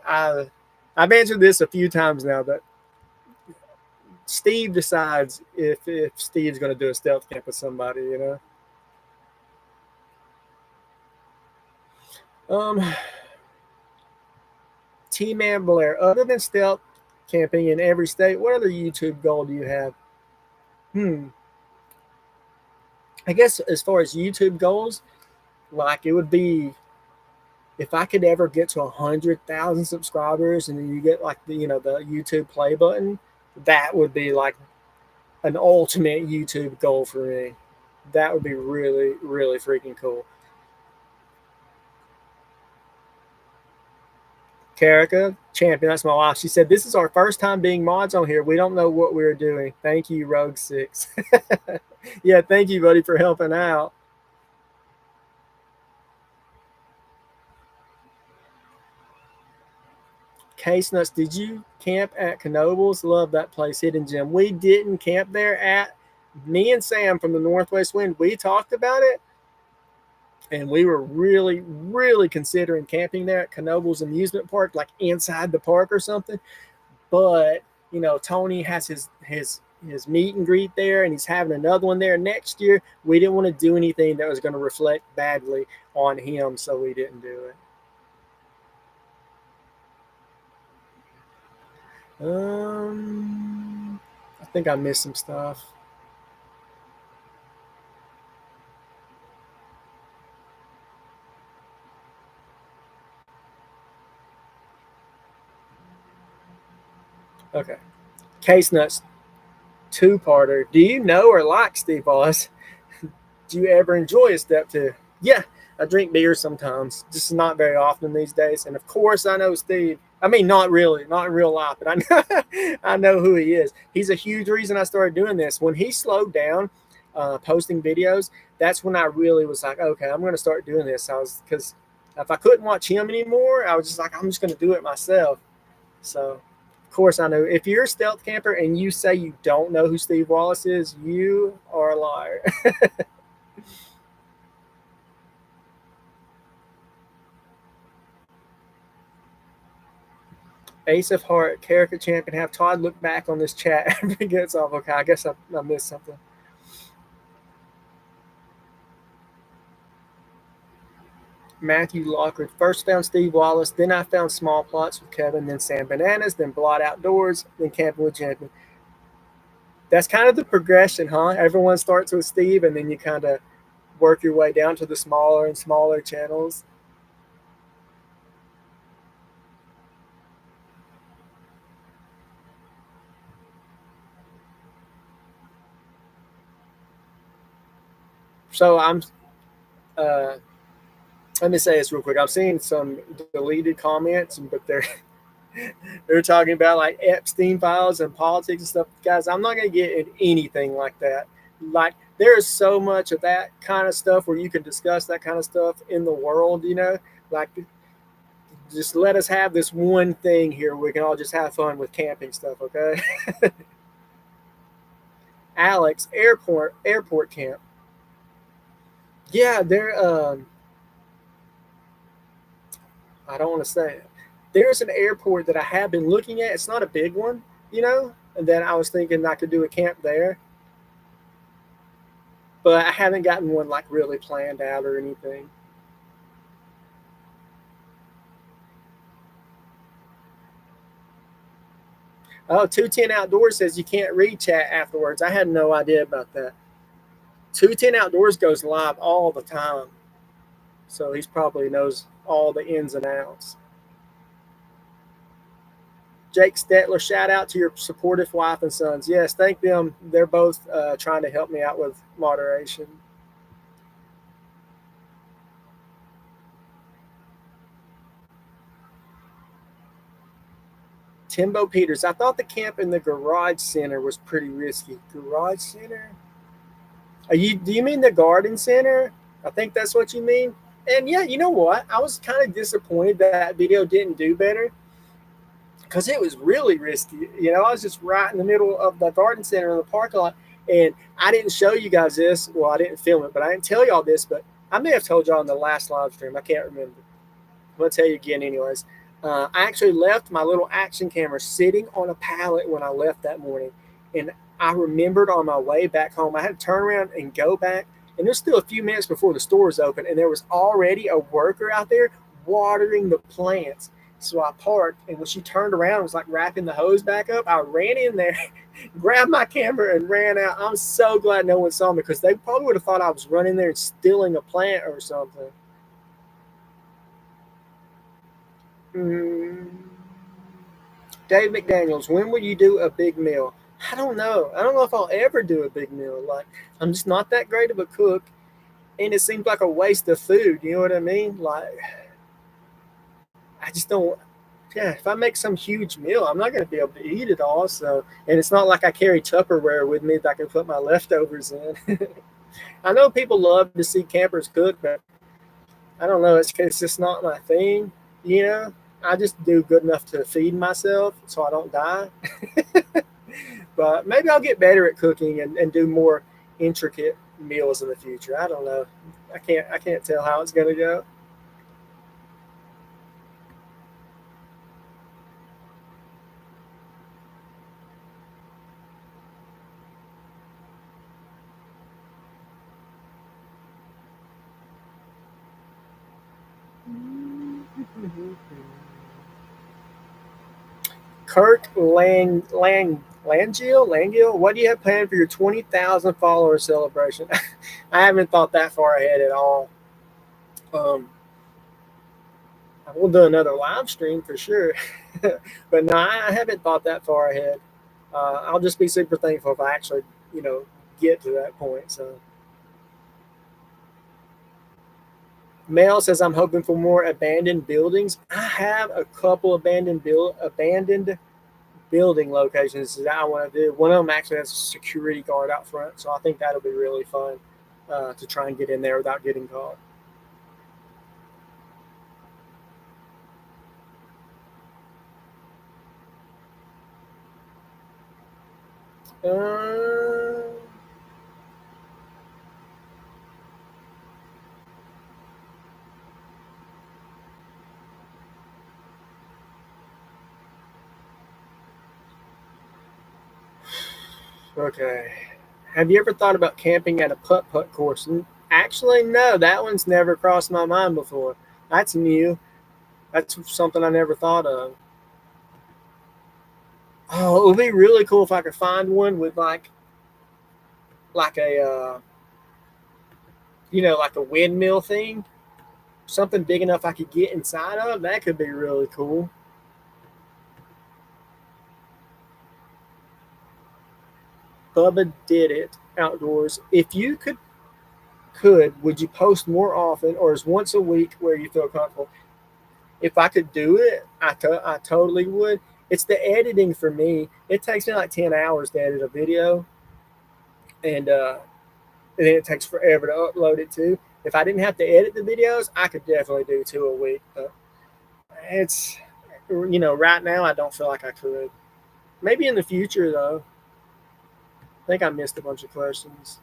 I've answered this a few times now, but Steve decides if Steve's going to do a stealth camp with somebody, T-Man Blair, other than stealth camping in every state, what other YouTube goal do you have? I guess as far as YouTube goals, like, it would be if I could ever get to 100,000 subscribers and then you get like the YouTube play button, that would be like an ultimate YouTube goal for me. That would be really, really freaking cool. Karika Champion, that's my wife. She said, this is our first time being mods on here. We don't know what we're doing. Thank you, Rogue 6. Yeah, thank you, buddy, for helping out. Case Nuts, did you camp at Knoebels? Love that place, hidden gem. We didn't camp there. At me and Sam from the Northwest Wind, we talked about it, and we were really, really considering camping there at Knoebels Amusement Park, like inside the park or something. But Tony has his meet and greet there, and he's having another one there next year. We didn't want to do anything that was going to reflect badly on him, so we didn't do it. I think I missed some stuff. Okay. Case Nuts, two-parter. Do you know or like Steve Boss? Do you ever enjoy a step two? Yeah, I drink beer sometimes, just not very often these days. And of course, I know Steve. I mean, not really, not in real life, but I know, I know who he is. He's a huge reason I started doing this. When he slowed down posting videos, that's when I really was like, okay, I'm going to start doing this. I was, because if I couldn't watch him anymore, I was just like, I'm just going to do it myself. So, of course, I know if you're a stealth camper and you say you don't know who Steve Wallace is, you are a liar. Ace of Heart, character champion. Have Todd look back on this chat after he gets off. Okay, I guess I missed something. Matthew Lockwood. First found Steve Wallace, then I found Small Plots with Kevin, then Sam Bananas, then Blot Outdoors, then Campin with Champion. That's kind of the progression, huh? Everyone starts with Steve, and then you kind of work your way down to the smaller and smaller channels. So I'm, uh, let me say this real quick. I'm seeing some deleted comments, but they're talking about like Epstein files and politics and stuff. Guys, I'm not going to get in anything like that. Like, there is so much of that kind of stuff where you can discuss that kind of stuff in the world, you know? Like, just let us have this one thing here. We can all just have fun with camping stuff, okay? Alex, airport camp. Yeah, they're, I don't want to say it. There's an airport that I have been looking at. It's not a big one, you know, and then I was thinking I could do a camp there, but I haven't gotten one like really planned out or anything. Oh, 210 Outdoors says you can't read chat afterwards. I had no idea about that. 210 Outdoors goes live all the time, so he's probably knows all the ins and outs. Jake Stetler, shout out to your supportive wife and sons. Yes, thank them. They're both trying to help me out with moderation. Timbo Peters, I thought the camp in the garage center was pretty risky. Garage center? Do you mean the garden center? I think that's what you mean. And yeah, you know what? I was kind of disappointed that video didn't do better because it was really risky. You know, I was just right in the middle of the garden center in the parking lot, and I didn't show you guys this. Well, I didn't film it, but I didn't tell y'all this. But I may have told y'all in the last live stream. I can't remember. I'm gonna tell you again, anyways. I actually left my little action camera sitting on a pallet when I left that morning, and I remembered on my way back home I had to turn around and go back. And there's still a few minutes before the stores open, and there was already a worker out there watering the plants. So I parked, and when she turned around and was like wrapping the hose back up, I ran in there, grabbed my camera, and ran out. I'm so glad no one saw me because they probably would have thought I was running there and stealing a plant or something. Mm. Dave McDaniels, when will you do a big meal? I don't know. I don't know if I'll ever do a big meal. Like, I'm just not that great of a cook, and it seems like a waste of food. You know what I mean? Like, I just don't. Yeah, if I make some huge meal, I'm not going to be able to eat it all. So, and it's not like I carry Tupperware with me that I can put my leftovers in. I know people love to see campers cook, but I don't know. It's just not my thing. You know, I just do good enough to feed myself so I don't die. But maybe I'll get better at cooking and do more intricate meals in the future. I don't know. I can't tell how it's gonna go. Kirk Langill, what do you have planned for your 20,000 follower celebration? I haven't thought that far ahead at all. Um, I will do another live stream for sure, but no, I haven't thought that far ahead. I'll just be super thankful if I actually, you know, get to that point. So Mel says, I'm hoping for more abandoned buildings. I have a couple abandoned building locations that I want to do. One of them actually has a security guard out front, so I think that'll be really fun to try and get in there without getting caught. Okay. Have you ever thought about camping at a putt-putt course? Actually, no. That one's never crossed my mind before. That's new. That's something I never thought of. Oh, it would be really cool if I could find one with like a like a windmill thing, something big enough I could get inside of. That could be really cool. Bubba did it outdoors. If you would you post more often, or is once a week where you feel comfortable? If I could do it, I totally would. It's the editing for me. It takes me like 10 hours to edit a video, and then it takes forever to upload it too. If I didn't have to edit the videos, I could definitely do 2 a week. But it's, right now I don't feel like I could. Maybe in the future though. I think I missed a bunch of questions.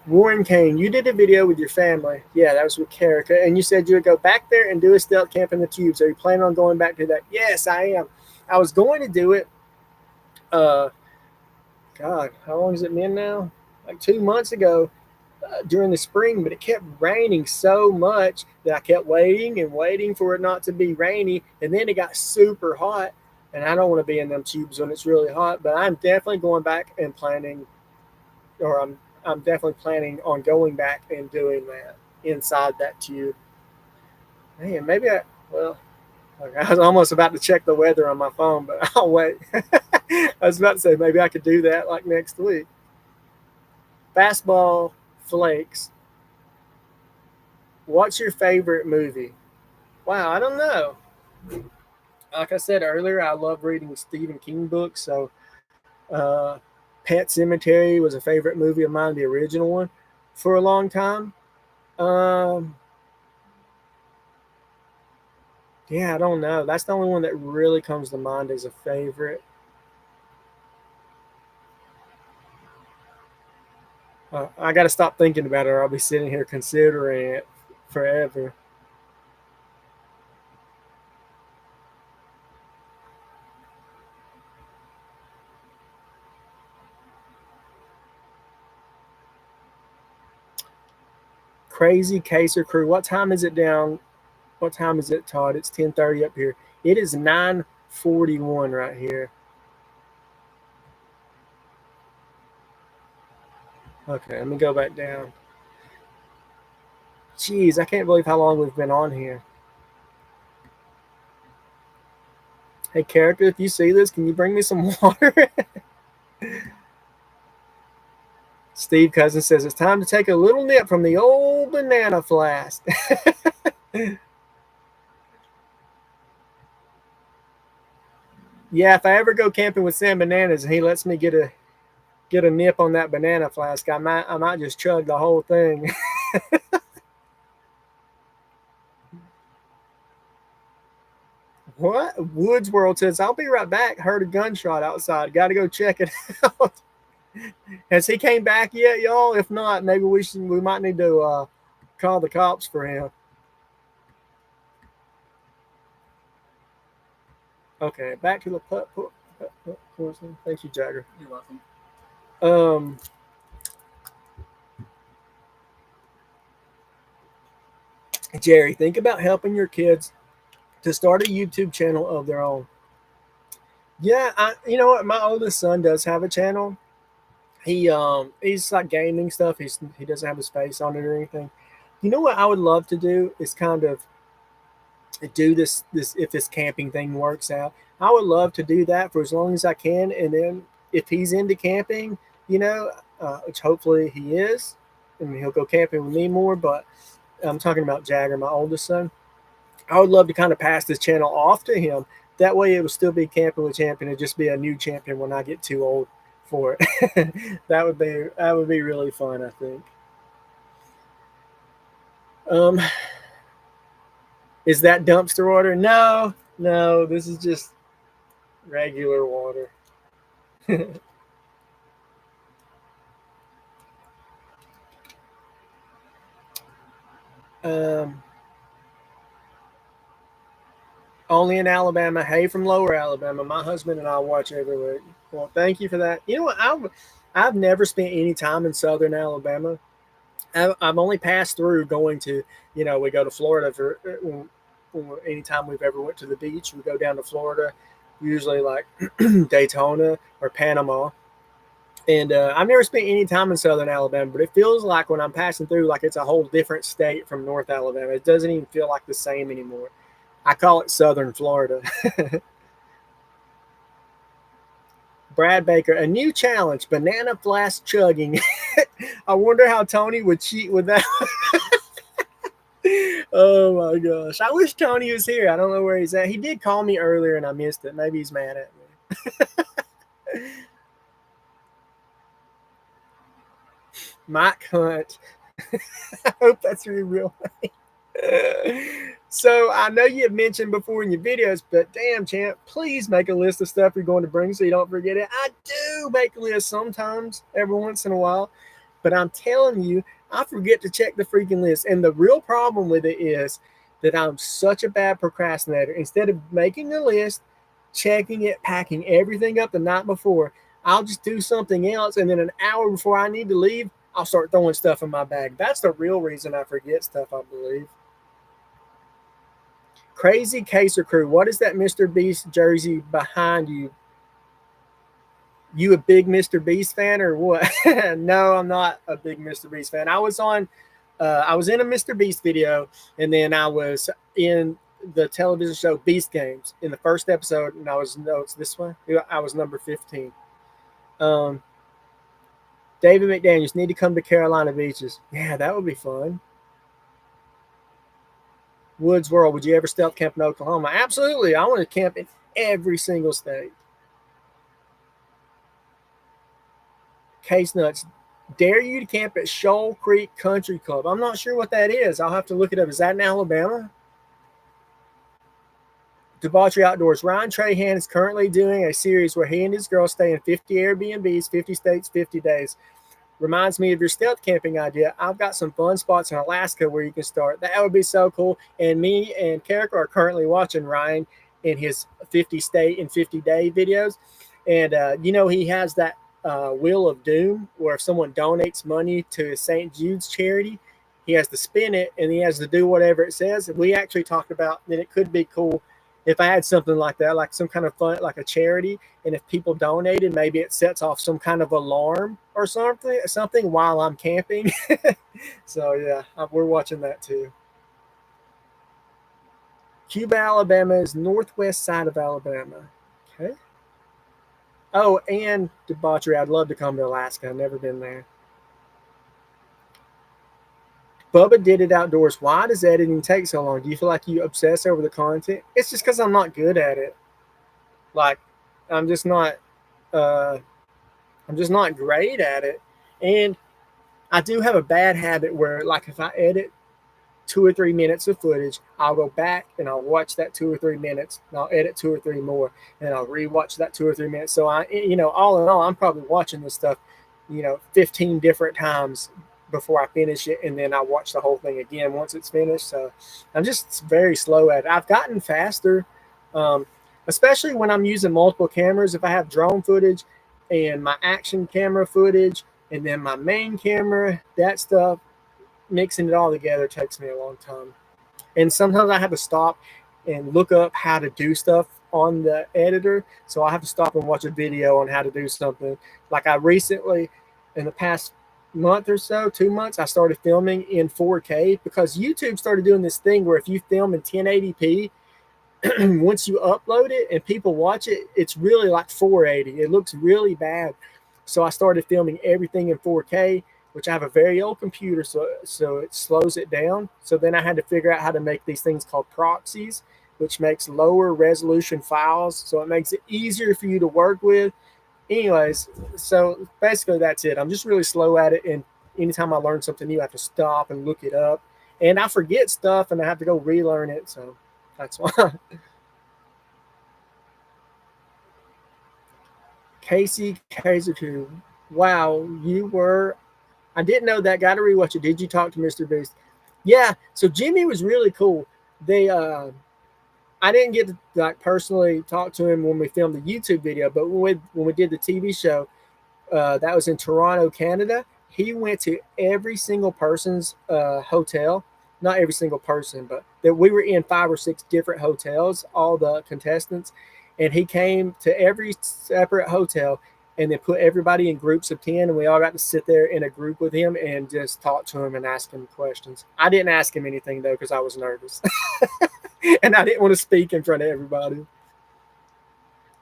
Warren Kane, you did a video with your family. Yeah, that was with Karika. And you said you would go back there and do a stealth camp in the tubes. Are you planning on going back to that? Yes, I am. I was going to do it. God, how long has it been now? Like 2 months ago during the spring, but it kept raining so much that I kept waiting and waiting for it not to be rainy. And then it got super hot. And I don't want to be in them tubes when it's really hot. But I'm definitely going back and planning, or I'm definitely planning on going back and doing that inside that tube. Man, maybe I was almost about to check the weather on my phone, but I'll wait. I was about to say maybe I could do that like next week. Fastball Flakes. What's your favorite movie? Wow, I don't know. Like I said earlier, I love reading Stephen King books, so Pet Sematary was a favorite movie of mine, the original one, for a long time. Yeah, I don't know. That's the only one that really comes to mind as a favorite. I got to stop thinking about it, or I'll be sitting here considering it forever. Crazy Caser Crew. What time is it down? What time is it, Todd? It's 10:30 up here. It is 9:41 right here. Okay, let me go back down. Jeez, I can't believe how long we've been on here. Hey, character, if you see this, can you bring me some water? Steve Cousin says it's time to take a little nip from the old banana flask. Yeah, if I ever go camping with Sam Bananas and he lets me get a nip on that banana flask, I might just chug the whole thing. What? Woods World says, I'll be right back. Heard a gunshot outside. Got to go check it out. Has he came back yet, y'all? If not, maybe we might need to call the cops for him. Okay, back to the putt. Thank you, Jagger. You're welcome. Jerry, think about helping your kids to start a YouTube channel of their own. Yeah, you know what? My oldest son does have a channel. He's like gaming stuff. He doesn't have his face on it or anything. You know what I would love to do is kind of do this if this camping thing works out. I would love to do that for as long as I can. And then if he's into camping, you know, which hopefully he is, I mean, he'll go camping with me more. But I'm talking about Jagger, my oldest son. I would love to kind of pass this channel off to him. That way, it would still be Camping with Champion. It'd just be a new champion when I get too old for it. That would be really fun, I think. Is that dumpster water? No, no. This is just regular water. um, Only in Alabama. Hey, from Lower Alabama. My husband and I watch every week. Well, thank you for that. You know what? I've never spent any time in Southern Alabama. I've only passed through going to, you know, we go to Florida for anytime we've ever went to the beach. We go down to Florida, usually like Daytona or Panama. And I've never spent any time in Southern Alabama, but it feels like when I'm passing through, like it's a whole different state from North Alabama. It doesn't even feel like the same anymore. I call it Southern Florida. Brad Baker, a new challenge, banana flask chugging. I wonder how Tony would cheat with that. Oh my gosh. I wish Tony was here. I don't know where he's at. He did call me earlier and I missed it. Maybe he's mad at me. Mike Hunt. I hope that's your real name. So I know you have mentioned before in your videos, but damn, champ, please make a list of stuff you're going to bring so you don't forget it. I do make a list sometimes, every once in a while, but I'm telling you, I forget to check the freaking list. And the real problem with it is that I'm such a bad procrastinator. Instead of making a list, checking it, packing everything up the night before, I'll just do something else. And then an hour before I need to leave, I'll start throwing stuff in my bag. That's the real reason I forget stuff, I believe. Crazy Caser Crew. What is that Mr. Beast jersey behind you? You a big Mr. Beast fan or what? No, I'm not a big Mr. Beast fan. I was in a Mr. Beast video, and then I was in the television show Beast Games in the first episode, and it's this one. I was number 15. David McDaniels, need to come to Carolina Beaches. Yeah, that would be fun. Woods World, would you ever stealth camp in Oklahoma? Absolutely. I want to camp in every single state. Case Nuts, dare you to camp at Shoal Creek Country Club. I'm not sure what that is. I'll have to look it up. Is that in Alabama? Debauchery Outdoors. Ryan Trahan is currently doing a series where he and his girl stay in 50 Airbnbs, 50 states, 50 days. Reminds me of your stealth camping idea. I've got some fun spots in Alaska where you can start. That would be so cool. And me and Carrick are currently watching Ryan in his 50 state and 50 day videos. And, you know, he has that Wheel of Doom where if someone donates money to St. Jude's charity, he has to spin it and he has to do whatever it says. We actually talked about that it could be cool if I had something like that, like some kind of fun, like a charity, and if people donated, maybe it sets off some kind of alarm or something while I'm camping. So yeah, we're watching that too. Cuba, Alabama is northwest side of Alabama. Okay. Oh, and Debauchery. I'd love to come to Alaska. I've never been there. Bubba did it outdoors. Why does editing take so long? Do you feel like you obsess over the content? It's just because I'm not good at it. Like, I'm just not great at it. And I do have a bad habit where, like, if I edit 2 or 3 minutes of footage, I'll go back and I'll watch that 2 or 3 minutes, and I'll edit 2 or 3 more, and I'll rewatch that 2 or 3 minutes. So all in all, I'm probably watching this stuff, 15 different times before I finish it, and then I watch the whole thing again once it's finished. So I'm just very slow at it. I've gotten faster, especially when I'm using multiple cameras. If I have drone footage and my action camera footage and then my main camera, that stuff, mixing it all together takes me a long time. And sometimes I have to stop and look up how to do stuff on the editor. So I have to stop and watch a video on how to do something. Like I recently, in the past month or so, 2 months, I started filming in 4K because YouTube started doing this thing where if you film in 1080p, once you upload it and people watch it, it's really like 480. It looks really bad. So I started filming everything in 4K, which I have a very old computer, so it slows it down. So then I had to figure out how to make these things called proxies, which makes lower resolution files. So it makes it easier for you to work with. Anyways, so basically that's it. I'm just really slow at it, and anytime I learn something new, I have to stop and look it up. And I forget stuff, and I have to go relearn it. So that's why. Casey Kaiser, wow, you were. I didn't know that. Got to rewatch it. Did you talk to Mr. Beast? Yeah. So Jimmy was really cool. They, I didn't get to like personally talk to him when we filmed the YouTube video, but when we did the TV show, that was in Toronto, Canada. He went to every single person's hotel. Not every single person, but that we were in 5 or 6 different hotels, all the contestants, and he came to every separate hotel and then put everybody in groups of 10, and we all got to sit there in a group with him and just talk to him and ask him questions. I didn't ask him anything though because I was nervous and I didn't want to speak in front of everybody.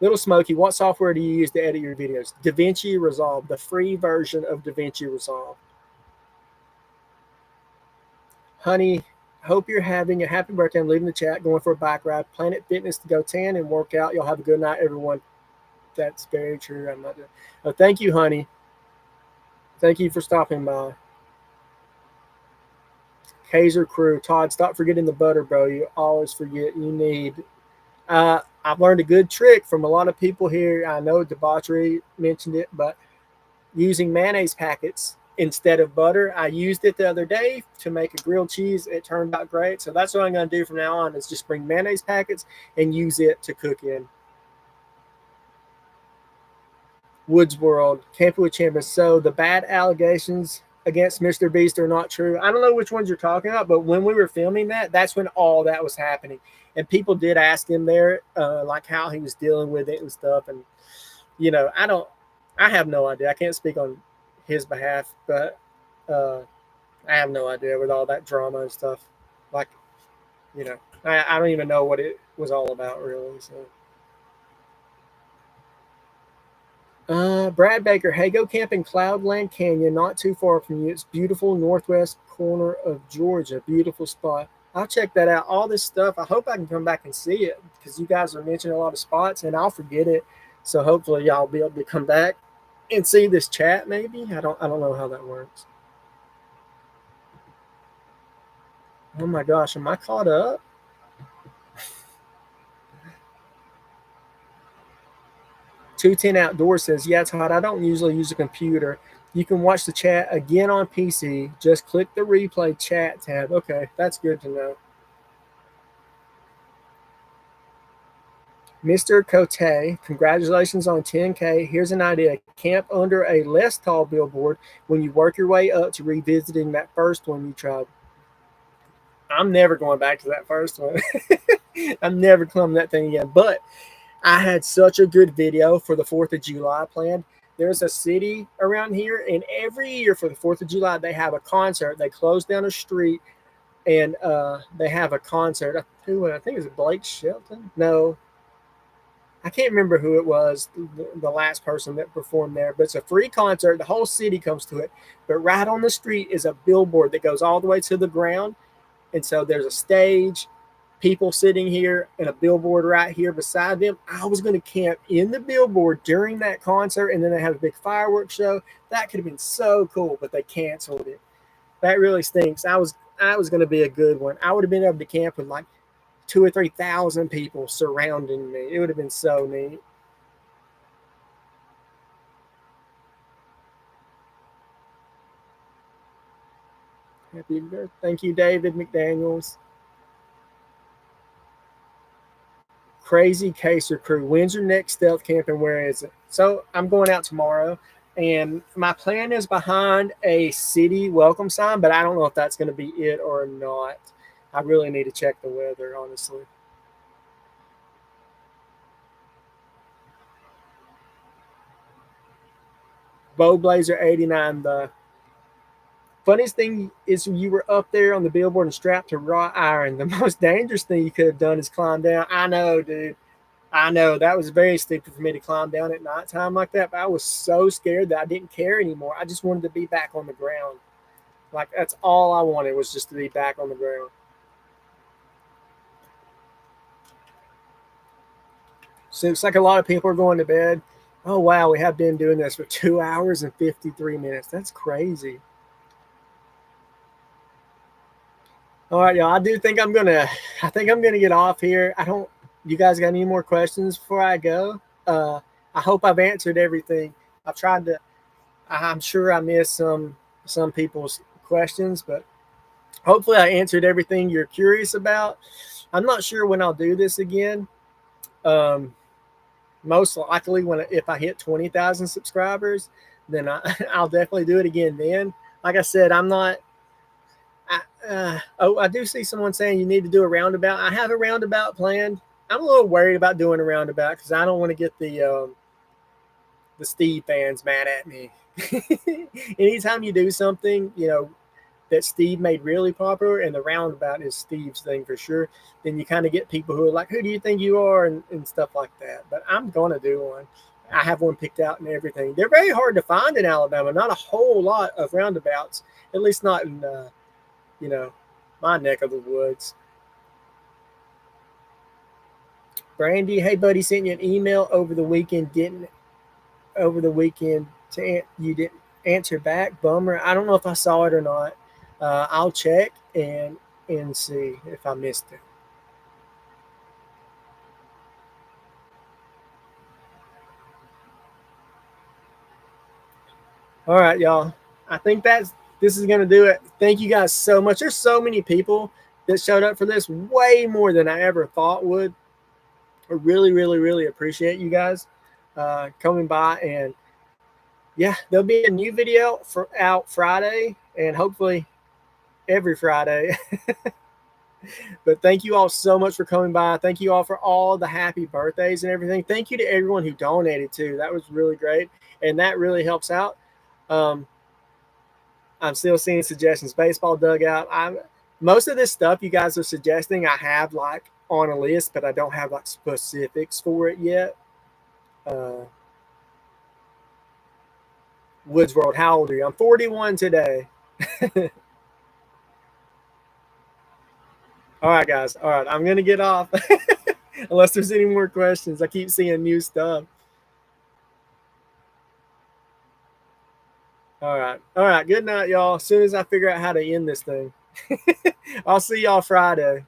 Little Smokey, what software do you use to edit your videos? DaVinci Resolve, the free version of DaVinci Resolve. Honey, hope you're having a happy birthday. I'm leaving the chat, going for a bike ride. Planet Fitness to go tan and work out. Y'all have a good night, everyone. That's very true. I'm not doing. Oh, thank you, honey. Thank you for stopping by. Kaiser Crew, Todd, stop forgetting the butter, bro. You always forget. You need. I've learned a good trick from a lot of people here. I know Debauchery mentioned it, but using mayonnaise packets instead of butter. I used it the other day to make a grilled cheese. It turned out great. So that's what I'm going to do from now on is just bring mayonnaise packets and use it to cook in. Woods World, Campin with Champion. So the bad allegations against Mr. Beast are not true. I don't know which ones you're talking about, but when we were filming that, that's when all that was happening. And people did ask him there, like how he was dealing with it and stuff. And, you know, I have no idea. I can't speak on his behalf, but I have no idea with all that drama and stuff. Like, you know, I don't even know what it was all about, really. So. Brad Baker, hey, go camping Cloudland Canyon, not too far from you. It's beautiful, northwest corner of Georgia. Beautiful spot. I'll check that out. All this stuff, I hope I can come back and see it because you guys are mentioning a lot of spots and I'll forget it. So hopefully y'all be able to come back and see this chat maybe. I don't know how that works. Oh my gosh, am I caught up? $210 Outdoors says, yeah, Todd, I don't usually use a computer. You can watch the chat again on PC. Just click the replay chat tab. Okay, that's good to know. Mr. Cote, congratulations on 10K. Here's an idea. Camp under a less tall billboard when you work your way up to revisiting that first one you tried. I'm never going back to that first one. I'm never climbing that thing again. But I had such a good video for the 4th of July planned. There's a city around here, and every year for the 4th of July, they have a concert. They close down a street, and they have a concert. I think it was Blake Shelton. No, I can't remember who it was, the last person that performed there. But it's a free concert. The whole city comes to it. But right on the street is a billboard that goes all the way to the ground. And so there's a stage, people sitting here, and a billboard right here beside them. I was going to camp in the billboard during that concert, and then they have a big fireworks show. That could have been so cool, but they canceled it. That really stinks. I was going to be a good one. I would have been able to camp with like 2,000 or 3,000 people surrounding me. It would have been so neat. Happy birthday. Thank you, David McDaniels. Crazy Caser Crew. When's your next stealth camp and where is it? So I'm going out tomorrow, and my plan is behind a city welcome sign, but I don't know if that's going to be it or not. I really need to check the weather, honestly. Bow Blazer 89, the funniest thing is you were up there on the billboard and strapped to wrought iron. The most dangerous thing you could have done is climb down. I know, dude. I know that was very stupid for me to climb down at nighttime like that, but I was so scared that I didn't care anymore. I just wanted to be back on the ground. Like, that's all I wanted, was just to be back on the ground. So it's like a lot of people are going to bed. Oh, wow, we have been doing this for 2 hours and 53 minutes. That's crazy. All right, y'all. I think I'm gonna get off here. You guys got any more questions before I go? I hope I've answered everything. I've tried to. I'm sure I missed some people's questions, but hopefully I answered everything you're curious about. I'm not sure when I'll do this again. Most likely if I hit 20,000 subscribers, then I'll definitely do it again then. Like I said, I'm not. I do see someone saying you need to do a roundabout. I have a roundabout planned. I'm a little worried about doing a roundabout because I don't want to get the Steve fans mad at me. Anytime you do something, that Steve made really popular, and the roundabout is Steve's thing for sure, then you kind of get people who are like, who do you think you are, and stuff like that. But I'm going to do one. I have one picked out and everything. They're very hard to find in Alabama. Not a whole lot of roundabouts, at least not in, my neck of the woods. Brandy, hey, buddy, sent you an email over the weekend. You didn't answer back. Bummer. I don't know if I saw it or not. I'll check and see if I missed it. All right, y'all. I think this is going to do it. Thank you guys so much. There's so many people that showed up for this, way more than I ever thought would. I really, really, really appreciate you guys coming by. And yeah, there'll be a new video out Friday, and hopefully every Friday. But thank you all so much for coming by. Thank you all for all the happy birthdays and everything. Thank you to everyone who donated too. That was really great, and that really helps out. I'm still seeing suggestions. Baseball dugout. Most of this stuff you guys are suggesting, I have like on a list, but I don't have like specifics for it yet. Woods World, how old are you? I'm 41 today. All right, guys. All right, I'm gonna get off. Unless there's any more questions. I keep seeing new stuff. All right. Good night, y'all. As soon as I figure out how to end this thing. I'll see y'all Friday.